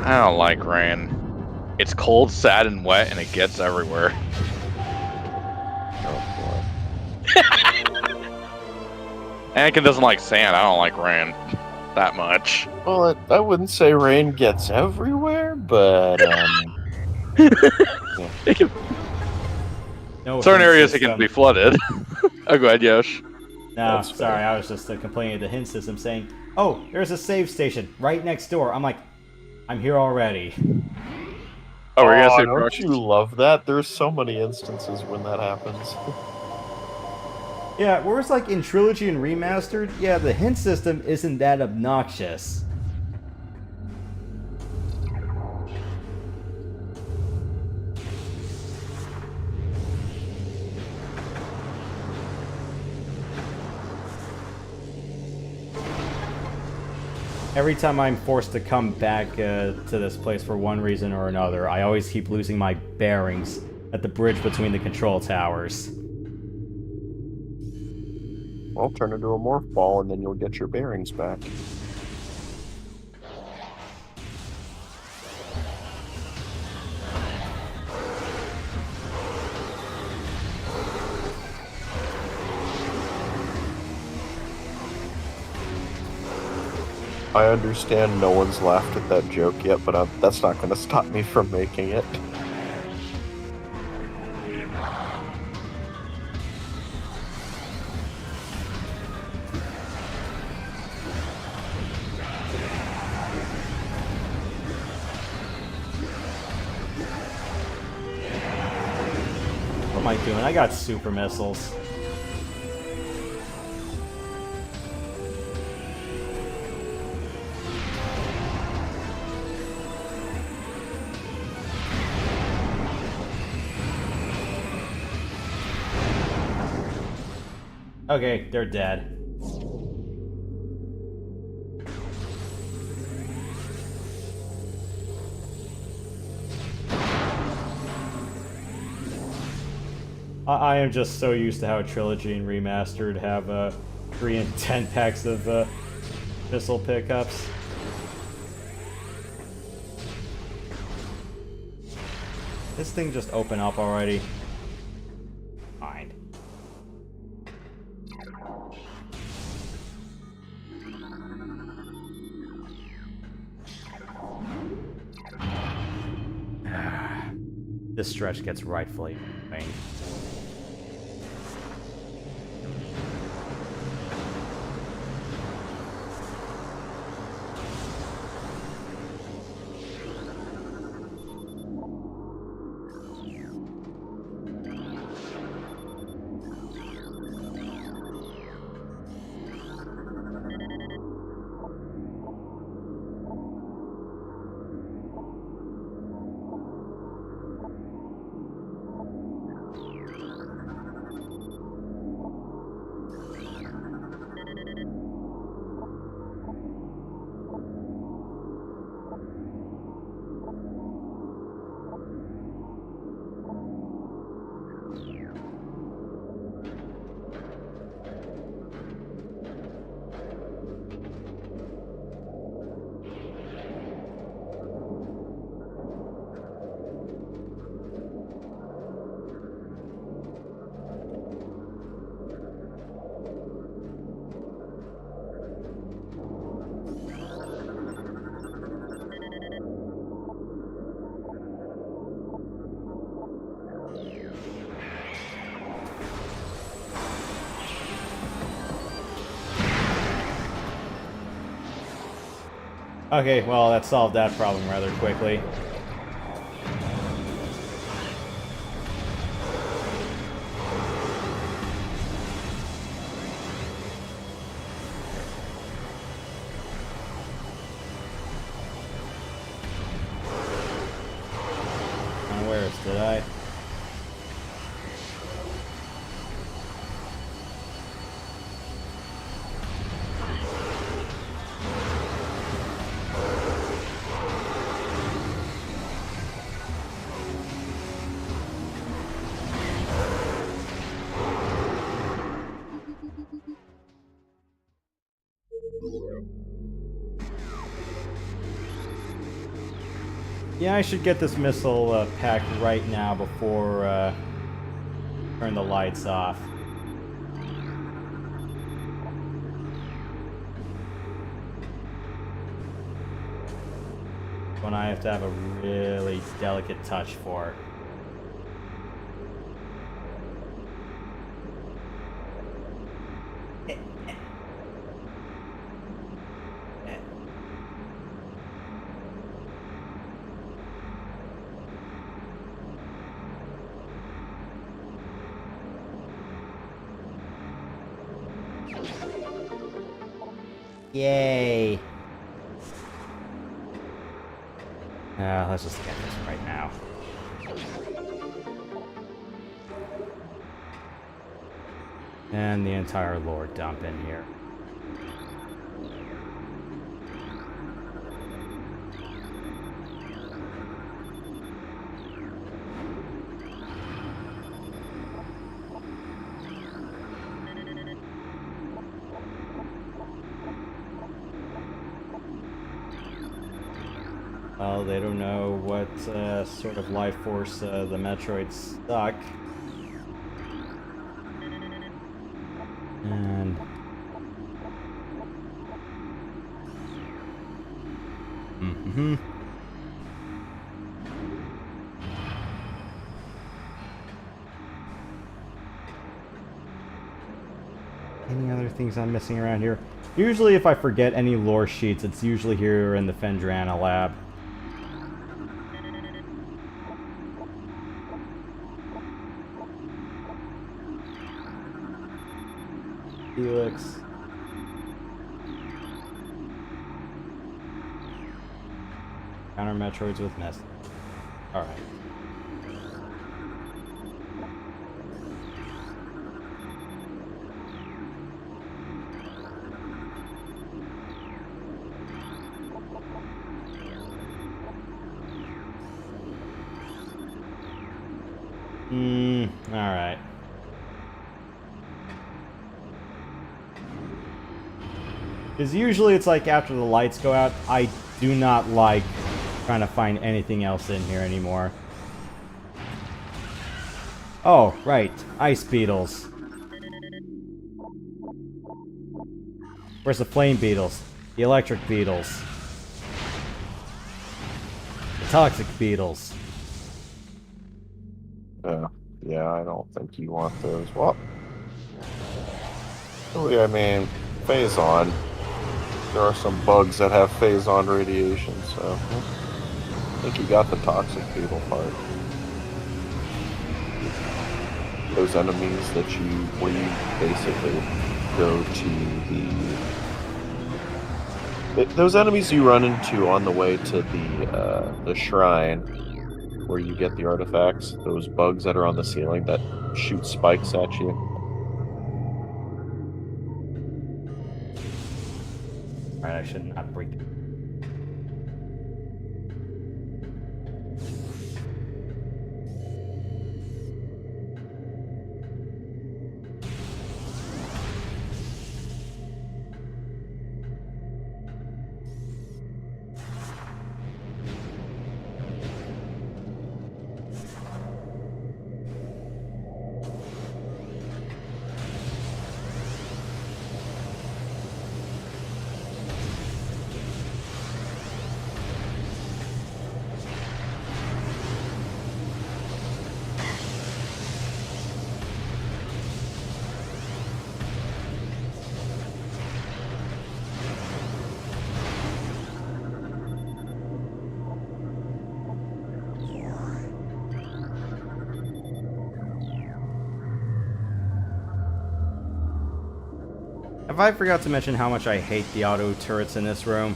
I don't like rain. It's cold, sad, and wet, and it gets everywhere. Oh Anakin doesn't like sand. I don't like rain that much. boy. Well, I wouldn't say rain gets everywhere, but It can, No certain offense, areas it can system. be flooded. Oh, go ahead, Yosh. No, That's sorry, fair. I was just complaining to the hint system saying, oh, there's a save station right next door. I'm like, I'm here already. Oh, we're gonna say don't Brooks. you love that? There's so many instances when that happens. Yeah, whereas like in Trilogy and Remastered, yeah, the hint system isn't that obnoxious. Every time I'm forced to come back to this place for one reason or another, I always keep losing my bearings at the bridge between the control towers. Well, turn into a morph ball and then you'll get your bearings back. I understand no one's laughed at that joke yet, but that's not going to stop me from making it. What am I doing? I got super missiles. Okay, they're dead. I am just so used to how Trilogy and Remastered have 3 and 10 packs of missile pickups. This thing just open up already. Fine. This stretch gets rightfully annoying. Okay, well, that solved that problem rather quickly. Unawares, did I? Yeah, I should get this missile packed right now before turn the lights off. One I have to have a really delicate touch for. Yay! Let's just get this right now. And the entire lore dump in here. Well, they don't know what sort of life force the Metroid stuck. And... Mm-hmm. Any other things I'm missing around here? Usually if I forget any lore sheets, it's usually here in the Phendrana lab. Helix. Counter Metroids with Nest. Alright. Alright. Because usually it's like after the lights go out, I do not like trying to find anything else in here anymore. Oh, right. Ice beetles. Where's the flame beetles? The electric beetles. The toxic beetles. Yeah, I don't think you want those. Well, I mean, phase-on. There are some bugs that have phase-on radiation, so I think you got the toxic beetle part. Those enemies that where you basically go to those enemies you run into on the way to the shrine, where you get the artifacts, those bugs that are on the ceiling that shoot spikes at you. Alright, I should not break it. Have I forgot to mention how much I hate the auto turrets in this room?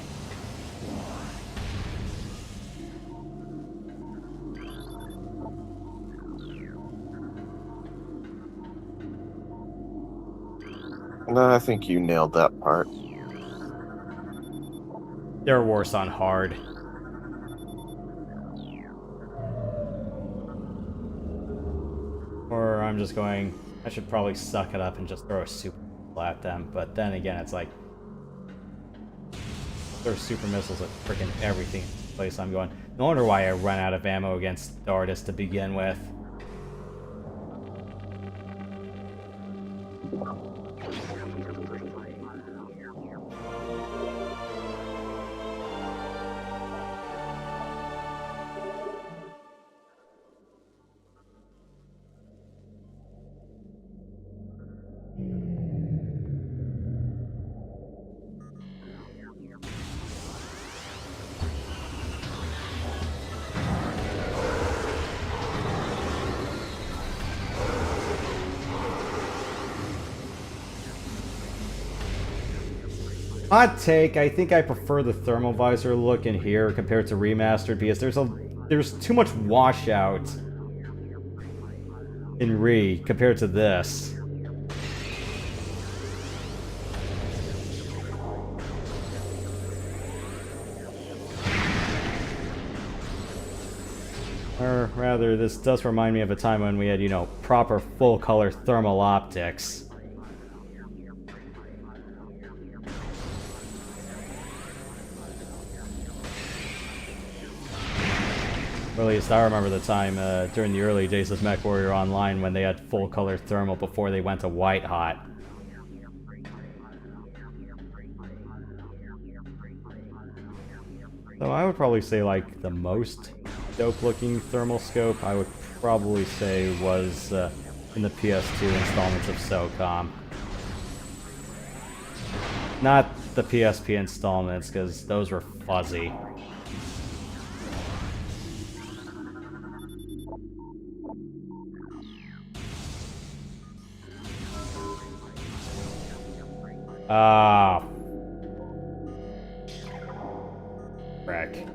No, I think you nailed that part. They're worse on hard. Or I'm just going, I should probably suck it up and just throw a super at them, but then again, it's like there's super missiles at freaking everything in this place. I'm going, no wonder why I run out of ammo against Stardust to begin with. Hot take, I think I prefer the thermal visor look in here compared to remastered because there's too much washout in Re compared to this. Or rather, this does remind me of a time when we had, you know, proper full-color thermal optics. Or at least I remember the time during the early days of MechWarrior Online when they had full-color thermal before they went to white-hot. So I would probably say, like, the most dope-looking thermal scope I would probably say was in the PS2 installments of SOCOM. Not the PSP installments, because those were fuzzy. Ah. Frick.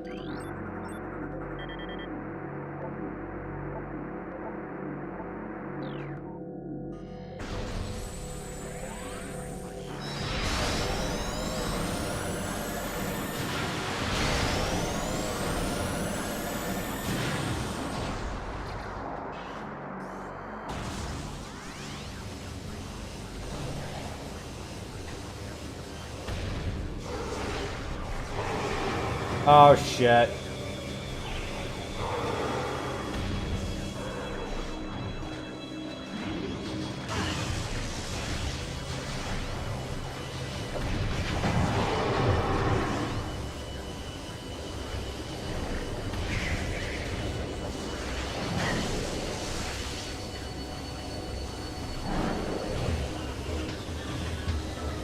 Oh shit.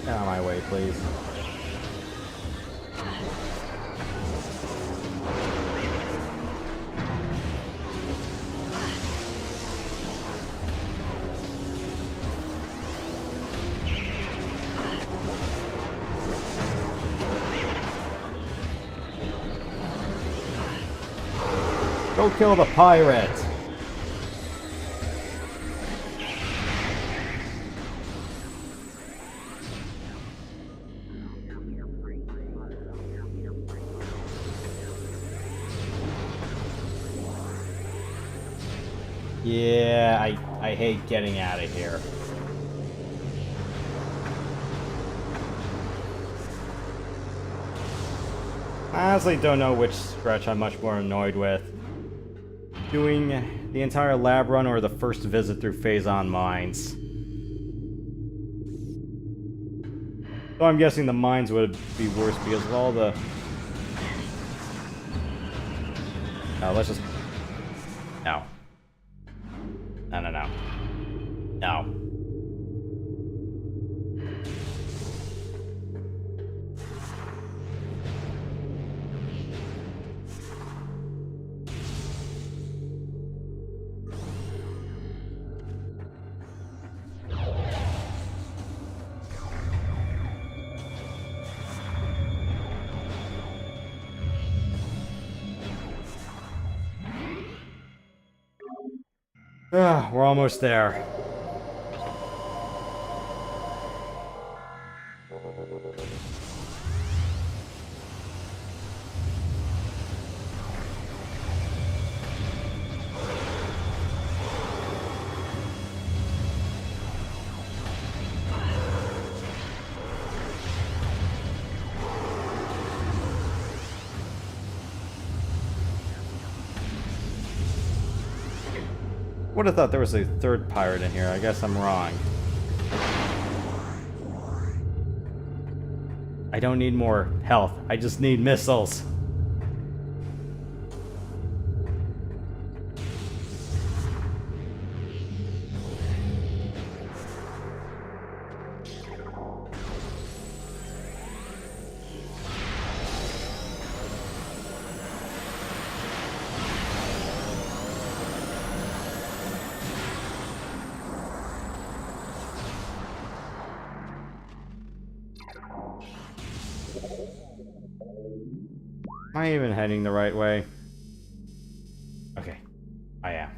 Get out of my way, please. Go kill the pirate! Yeah, I hate getting out of here. I honestly don't know which stretch I'm much more annoyed with. Doing the entire lab run or the first visit through Phazon Mines. So I'm guessing the mines would be worse because of all the... No, let's just... No. No, no, no. No. We're almost there. Would have thought there was a third pirate in here. I guess I'm wrong. I don't need more health. I just need missiles. Am I even heading the right way? Okay, I am.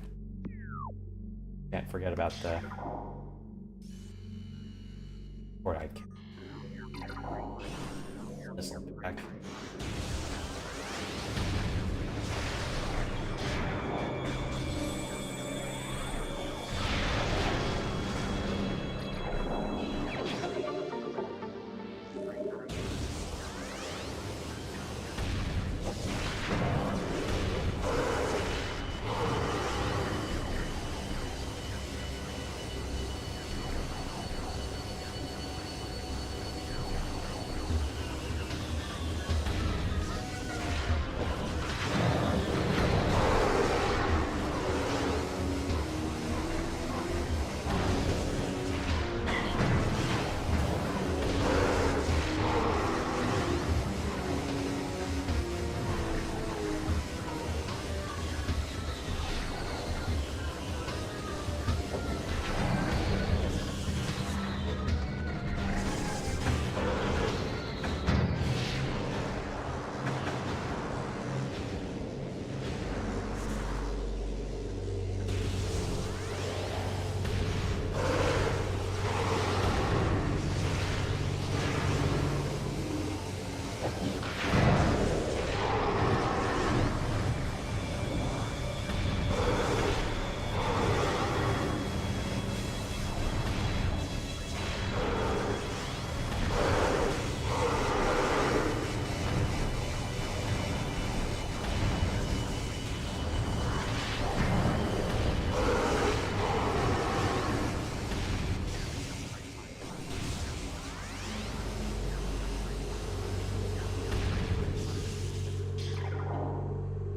Can't forget about the four-eyed cat. Missile pack.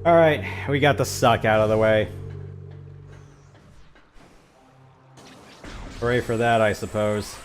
Alright, we got the suck out of the way. Hooray for that, I suppose.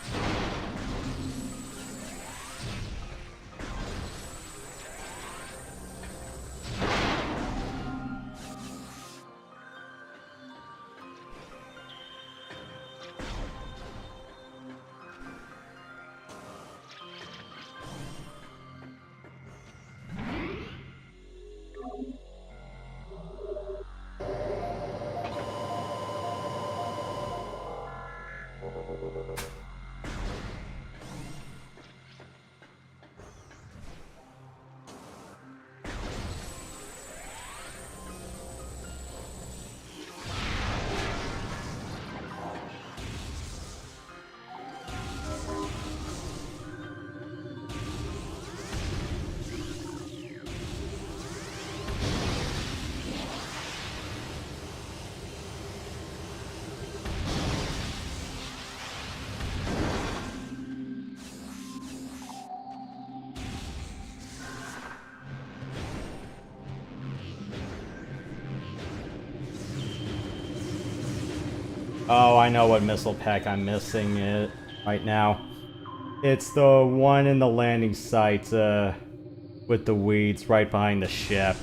Oh, I know what missile pack I'm missing it right now. It's the one in the landing site with the weeds right behind the ship.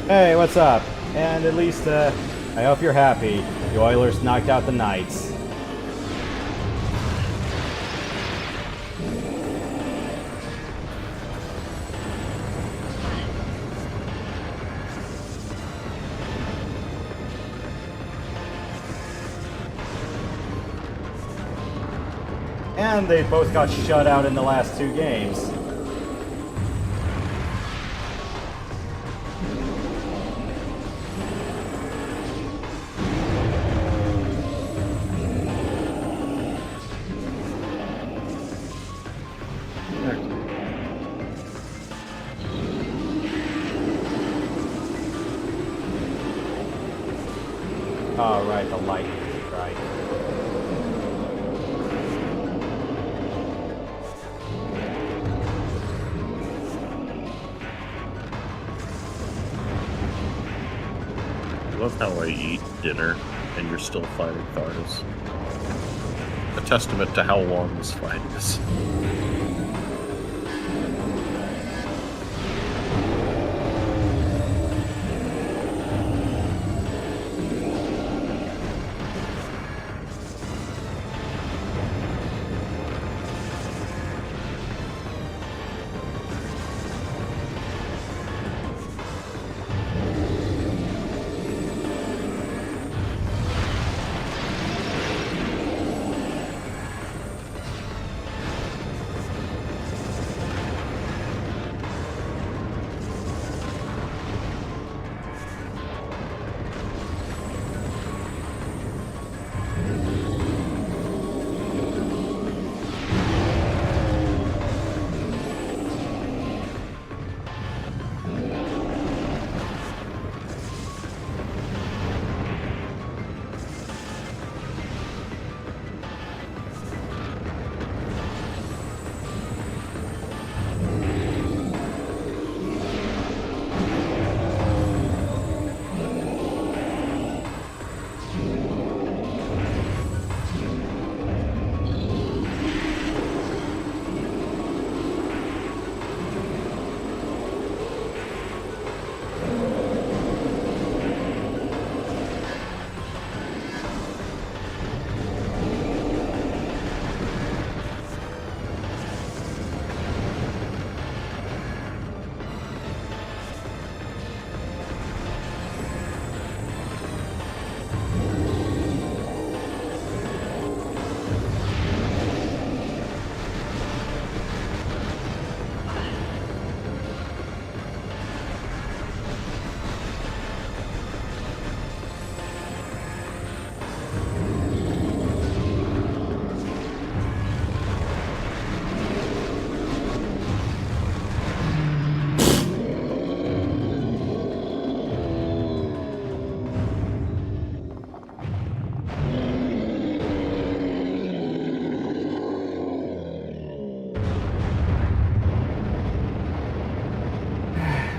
Hey, what's up? And at least, I hope you're happy. The Oilers knocked out the Knights. And they both got shut out in the last 2 games. Oh, right, the lightning strike. I love how I eat dinner and you're still fighting Thardas. A testament to how long this fight is.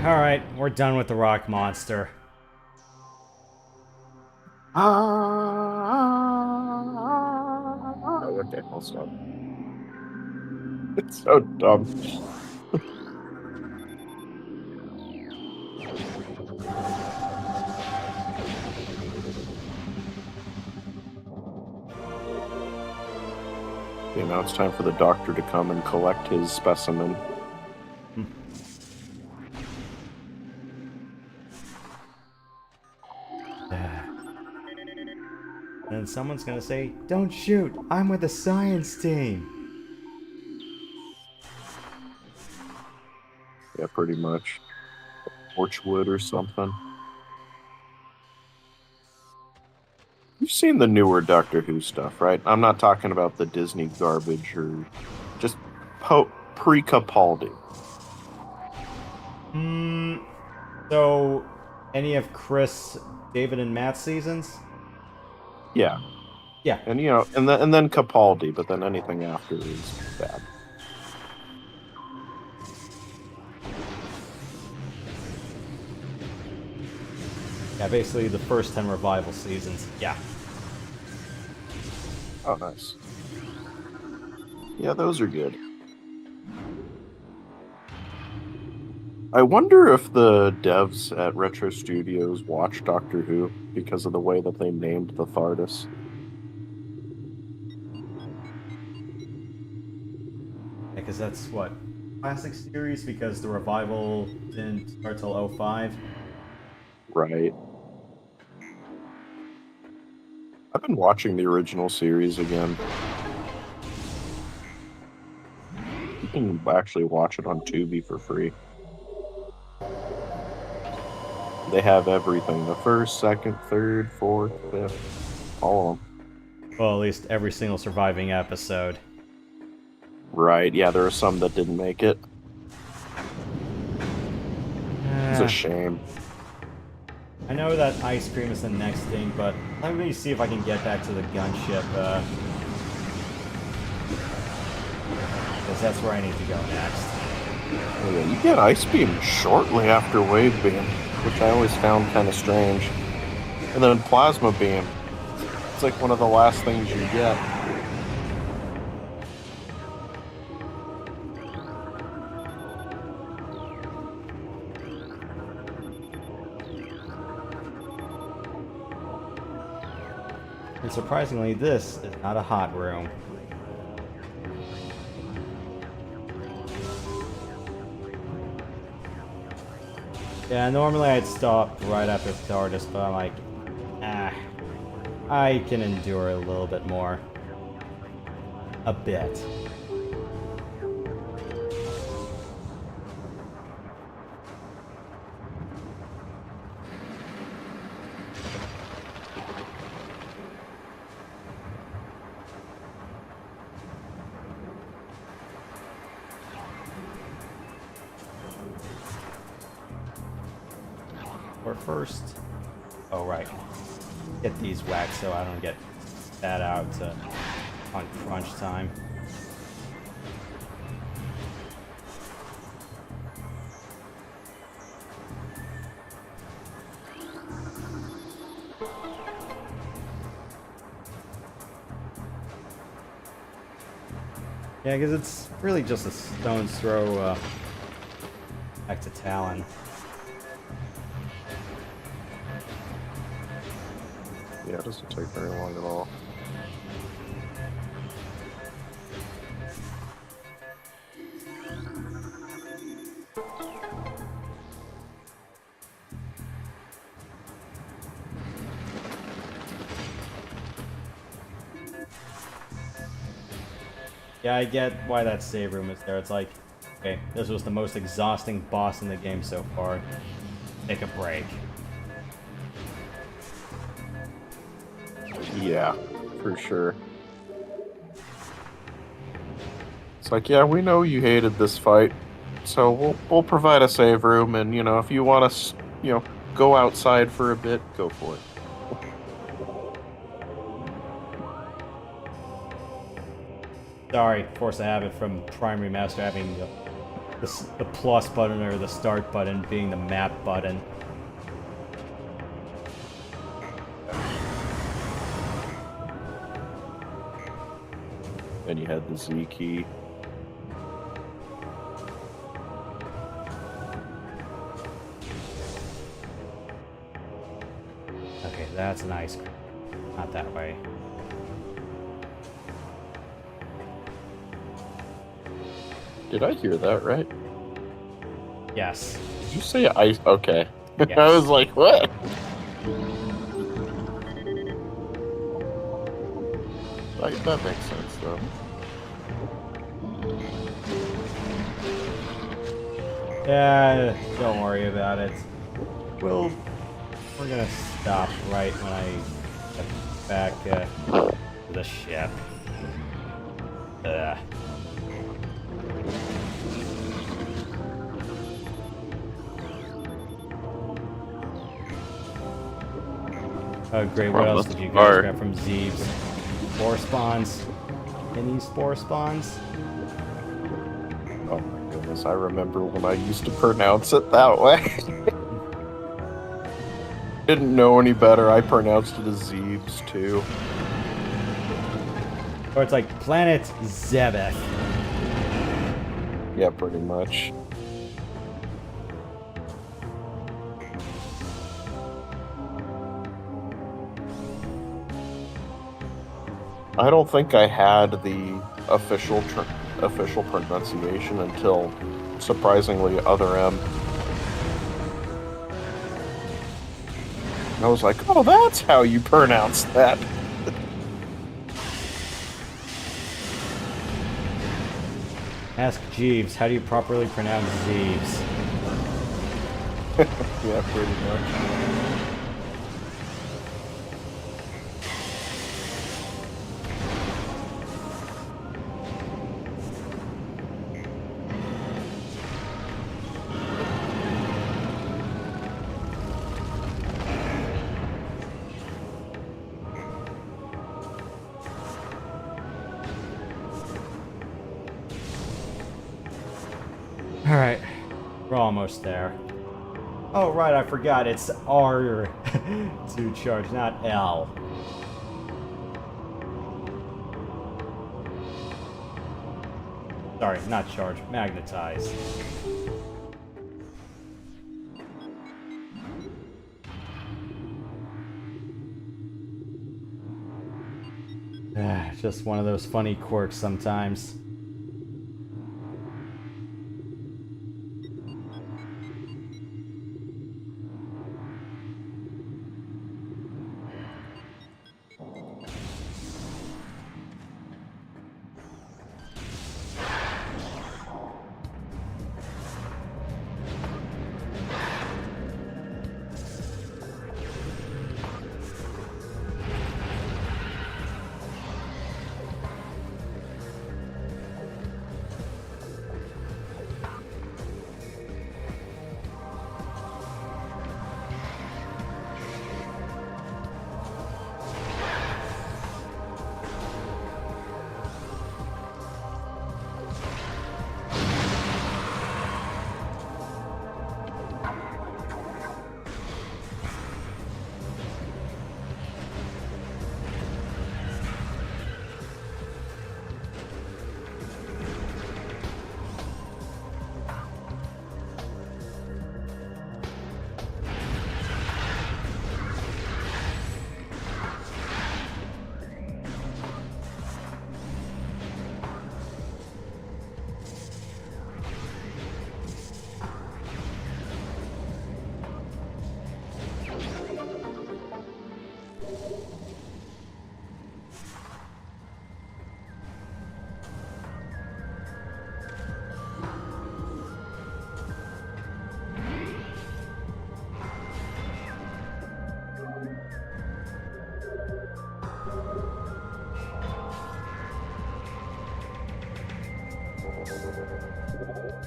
Alright, we're done with the rock monster. Okay, I'll stop. It's so dumb. Okay, now it's time for the doctor to come and collect his specimen. And someone's gonna say, "Don't shoot, I'm with the science team." Yeah, pretty much. Torchwood or something. You've seen the newer Doctor Who stuff, right? I'm not talking about the Disney garbage or just pre-Capaldi. So, any of Chris, David, and Matt's seasons? Yeah. Yeah. And you know, and then Capaldi, but then anything after is bad. Yeah, basically the first 10 revival seasons. Yeah. Oh, nice. Yeah, those are good. I wonder if the devs at Retro Studios watch Doctor Who because of the way that they named the TARDIS. Because that's what classic series. Because the revival didn't start till '05. Right. I've been watching the original series again. You can actually watch it on Tubi for free. They have everything. The first, second, third, fourth, fifth. All of them. Well, at least every single surviving episode. Right, yeah, there are some that didn't make it. It's a shame. I know that ice cream is the next thing, but let me see if I can get back to the gunship. Because that's where I need to go next. Oh, yeah, you get Ice Beam shortly after Wave Beam, which I always found kind of strange. And then Plasma Beam. It's like one of the last things you get. And surprisingly, this is not a hot room. Yeah, normally I'd stop right after TARDIS, but I'm like, I can endure a little bit more. A bit. Or first, oh right, get these whacked so I don't get that out on crunch time. Yeah, because it's really just a stone's throw back to Talon. Yeah, it doesn't take very long at all. Yeah, I get why that save room is there. It's like, okay, this was the most exhausting boss in the game so far. Take a break. Yeah, for sure. It's like, yeah, we know you hated this fight, so we'll provide a save room, and you know, if you want to, you know, go outside for a bit, go for it. Sorry, force of habit from Prime Remaster having the plus button or the start button being the map button. And you had the Z key. Okay, that's nice. Not that way. Did I hear that right? Yes. Did you say ice? Okay. Yes. I was like, what? That makes sense, though. Yeah, don't worry about it. We're gonna stop right when I get back to the ship. Oh great, what else did you guys grab from Zeebs? Spore spawns? Any spore spawns? Oh my goodness, I remember when I used to pronounce it that way. Didn't know any better, I pronounced it as Zeebs too. Or it's like Planet Zebeth. Yeah, pretty much. I don't think I had the official pronunciation until, surprisingly, Other M. And I was like, oh, that's how you pronounce that. Ask Jeeves, how do you properly pronounce Jeeves? Yeah, pretty much. Alright, we're almost there. Oh, right, I forgot. It's R to charge, not L. Sorry, not charge, magnetize. Just one of those funny quirks sometimes.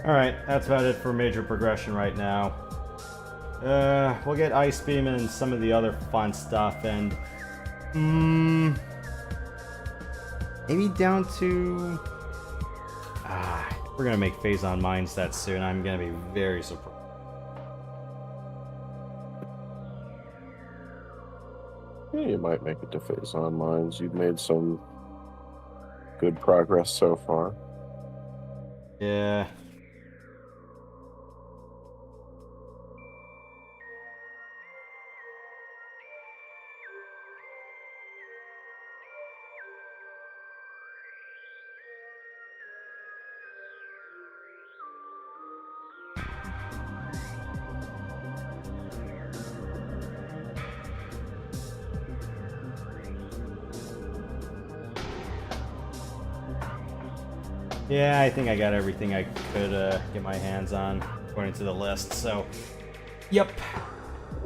Alright, that's about it for major progression right now. We'll get Ice Beam and some of the other fun stuff, and... maybe down to... we're gonna make Phazon Mines that soon. I'm gonna be very surprised. Yeah, you might make it to Phazon Mines. You've made some good progress so far. Yeah. Yeah, I think I got everything I could get my hands on according to the list, so... Yep.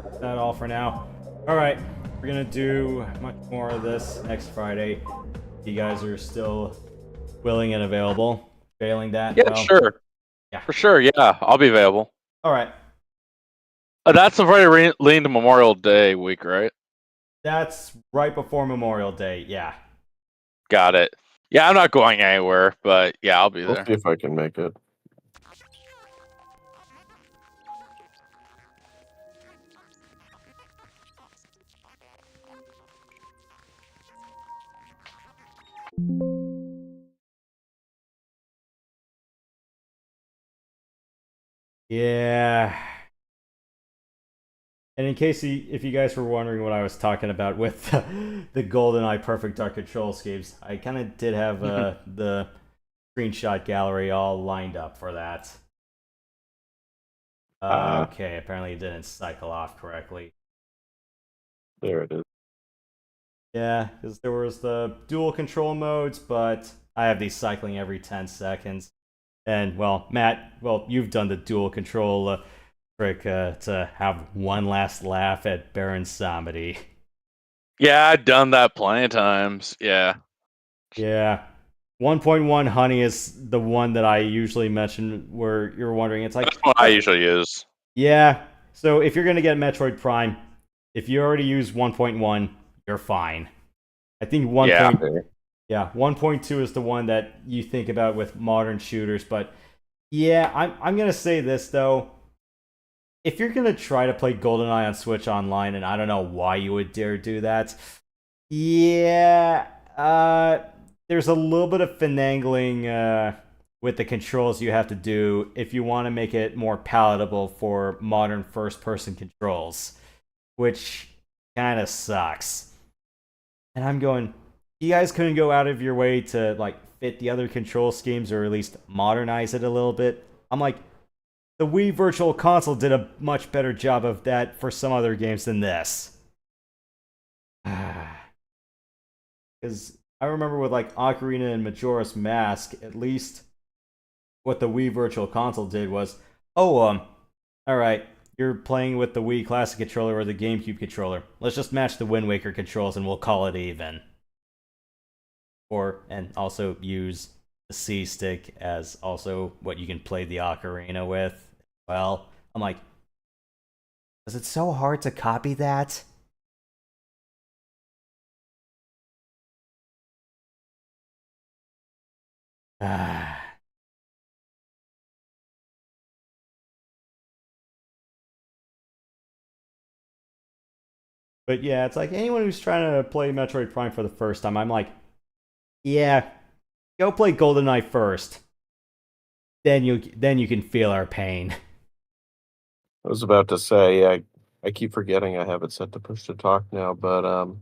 That's all for now. Alright, we're gonna do much more of this next Friday. If you guys are still willing and available. Failing that, Yeah, well... sure. Yeah. For sure, yeah. I'll be available. Alright. That's the Friday leading to Memorial Day week, right? That's right before Memorial Day, yeah. Got it. Yeah, I'm not going anywhere, but yeah, I'll be I'll there. see if I can make it. Yeah. And in case if you guys were wondering what I was talking about with the GoldenEye Perfect Dark control schemes, I kind of did have the screenshot gallery all lined up for that. Okay, apparently it didn't cycle off correctly. There it is. Yeah, because there was the dual control modes, but I have these cycling every 10 seconds. And, well, Matt, you've done the dual control trick to have one last laugh at Baron Samedi. Yeah, I've done that plenty of times. Yeah. Yeah. 1.1 Honey is the one that I usually mention where you're wondering. It's like, That's what I usually use. yeah. So if you're going to get Metroid Prime, if you already use 1.1, you're fine. I think 1. Yeah, 1.2 is the one that you think about with modern shooters, but yeah, I'm going to say this though. If you're going to try to play GoldenEye on Switch Online, and I don't know why you would dare do that, yeah, there's a little bit of finagling with the controls you have to do if you want to make it more palatable for modern first-person controls, which kind of sucks. And I'm going, you guys couldn't go out of your way to like fit the other control schemes or at least modernize it a little bit. I'm like, the Wii Virtual Console did a much better job of that for some other games than this. Because I remember with like Ocarina and Majora's Mask, at least what the Wii Virtual Console did was, alright, you're playing with the Wii Classic controller or the GameCube controller. Let's just match the Wind Waker controls and we'll call it even. And also use the C stick as also what you can play the Ocarina with. Well, I'm like, is it so hard to copy that? But yeah, it's like anyone who's trying to play Metroid Prime for the first time, I'm like, yeah, go play GoldenEye first. Then you can feel our pain. I was about to say, I keep forgetting I have it set to push to talk now, but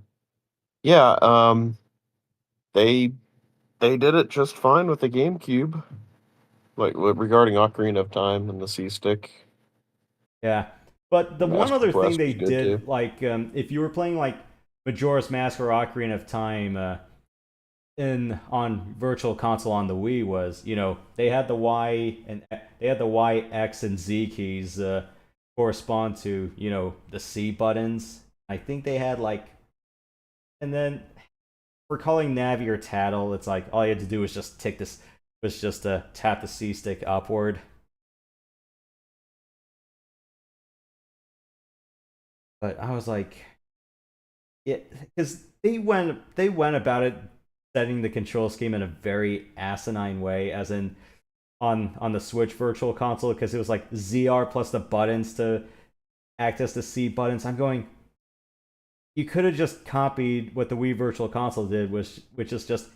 yeah, they did it just fine with the GameCube, like regarding Ocarina of Time and the C stick. Yeah, but the one Master other thing Quest they was good, did, too. like, if you were playing like Majora's Mask or Ocarina of Time on Virtual Console on the Wii, was they had the Y, X, and Z keys correspond to the C buttons. I think they had like, and then for calling Navi or Tattle, it's like all you had to do was just tap the C stick upward. But I was like, yeah, because they went about it setting the control scheme in a very asinine way, as in on the Switch Virtual Console, because it was like ZR plus the buttons to act as the C buttons. I'm going, you could have just copied what the Wii Virtual Console did, which is just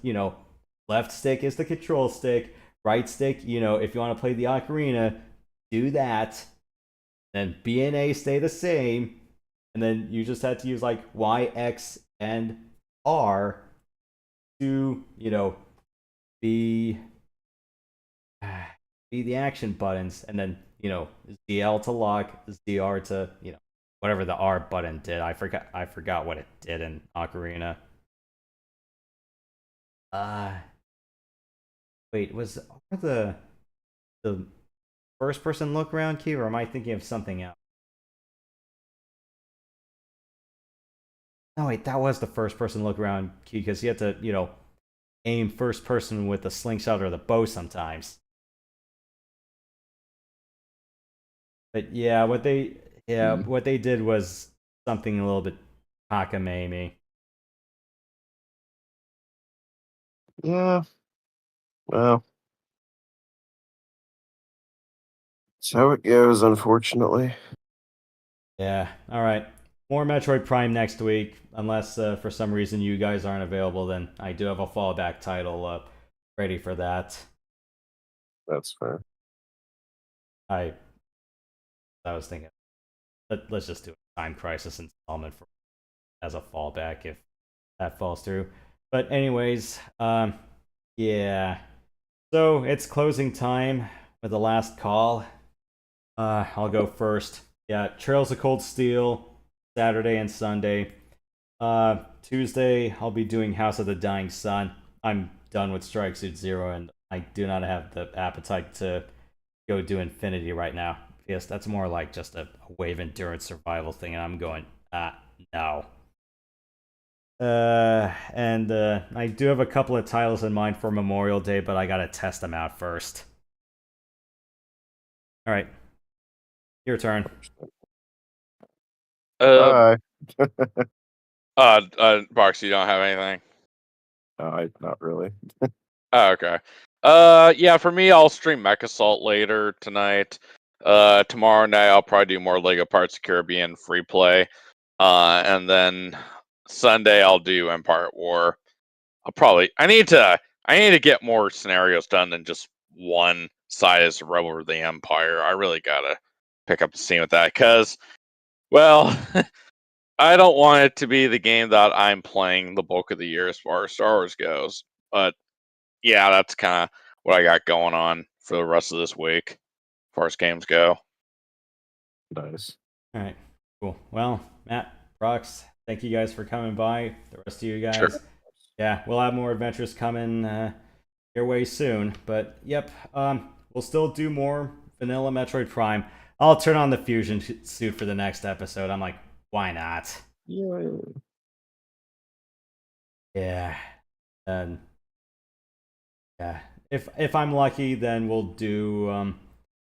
left stick is the control stick, right stick, if you want to play the Ocarina, do that. Then B and A stay the same. And then you just had to use like Y, X, and R to, be the action buttons, and then, ZL to lock, ZR to, whatever the R button did. I forgot what it did in Ocarina. Wait, was R the first person look around key, or am I thinking of something else? No, wait, that was the first person look around key, because you had to, aim first person with the slingshot or the bow sometimes. But yeah, what they did was something a little bit cockamamie. Yeah, well, that's how it goes, unfortunately. Yeah, all right. More Metroid Prime next week, unless for some reason you guys aren't available. Then I do have a fallback title ready for that. That's fair. I was thinking, let's just do it. Time Crisis installment as a fallback if that falls through. But anyways, yeah. So it's closing time with the last call. I'll go first. Yeah, Trails of Cold Steel, Saturday and Sunday. Tuesday, I'll be doing House of the Dying Sun. I'm done with Strike Suit Zero, and I do not have the appetite to go do Infinity right now. Yes, that's more like just a wave endurance survival thing, and I'm going, no. And I do have a couple of titles in mind for Memorial Day, but I gotta test them out first. All right, your turn. Bye. Box, you don't have anything. Not really. Oh, okay. Yeah, for me, I'll stream Mech Assault later tonight. Tomorrow night, I'll probably do more Lego Parts Caribbean free play. And then Sunday, I'll do Empire at War. I need to get more scenarios done than just one side as Rebel or the Empire. I really gotta pick up the steam with that, because, well, I don't want it to be the game that I'm playing the bulk of the year as far as Star Wars goes. But yeah, that's kind of what I got going on for the rest of this week, as far as games go. Nice. All right, cool. Well, Matt, Brox, thank you guys for coming by. The rest of you guys. Sure. Yeah, we'll have more adventures coming your way soon. But yep, we'll still do more vanilla Metroid Prime. I'll turn on the fusion suit for the next episode. I'm like, why not? Yeah. Yeah. And yeah, if I'm lucky, then we'll do.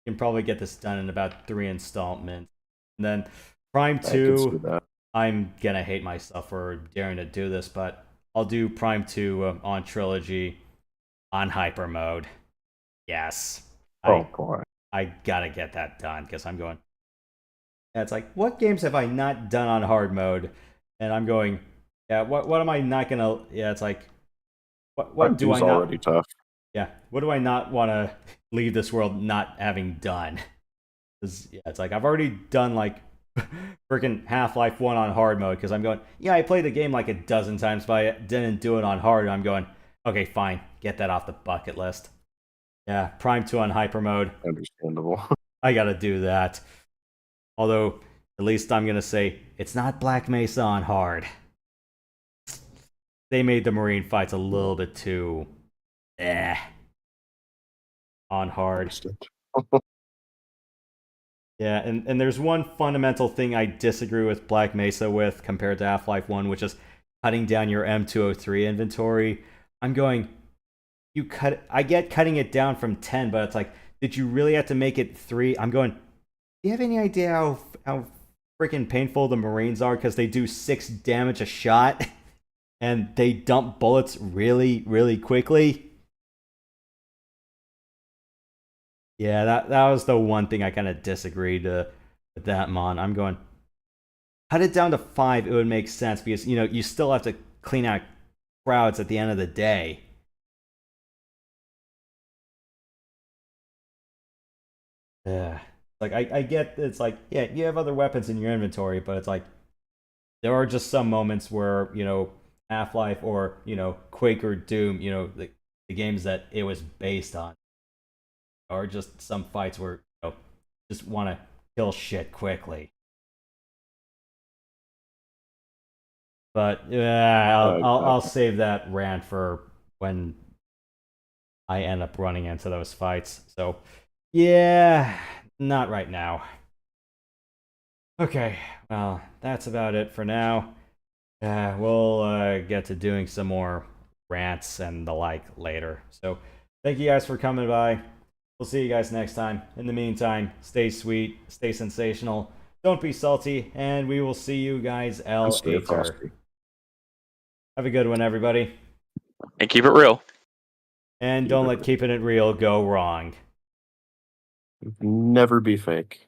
Can probably get this done in about 3 installments. And then Prime 2, I'm gonna hate myself for daring to do this, but I'll do Prime 2 on Trilogy on hyper mode. Yes. Boy. I gotta get that done because I'm going. Yeah, it's like, what games have I not done on hard mode? And I'm going, yeah, what am I not gonna? Yeah, it's like, what do I not? Already tough. Yeah, what do I not want to leave this world not having done? Yeah, it's like I've already done like freaking Half-Life 1 on hard mode because I'm going, yeah, I played the game like a dozen times, but I didn't do it on hard. I'm going, okay, fine, get that off the bucket list. Yeah, Prime 2 on hyper mode. Understandable. I gotta do that. Although, at least I'm gonna say it's not Black Mesa on hard. They made the Marine fights a little bit too on hard. Yeah, and there's one fundamental thing I disagree with Black Mesa with compared to Half-Life 1, which is cutting down your M203 inventory. I'm going, I get cutting it down from 10, but it's like, did you really have to make it 3? I'm going, do you have any idea how freaking painful the Marines are? Because they do 6 damage a shot, and they dump bullets really, really quickly. Yeah, that was the one thing I kind of disagreed with that mon. I'm going, cut it down to 5, it would make sense because, you still have to clean out crowds at the end of the day. Yeah. Like, I get it's like, yeah, you have other weapons in your inventory, but it's like, there are just some moments where, Half-Life or, Quake or Doom, the games that it was based on, or just some fights where just want to kill shit quickly. But I'll save that rant for when I end up running into those fights. So yeah, not right now. Okay, well, that's about it for now. We'll get to doing some more rants and the like later. So thank you guys for coming by. We'll see you guys next time. In the meantime, stay sweet, stay sensational, don't be salty, and we will see you guys later. Have a good one, everybody. And keep it real. And don't let keeping it real go wrong. Never be fake.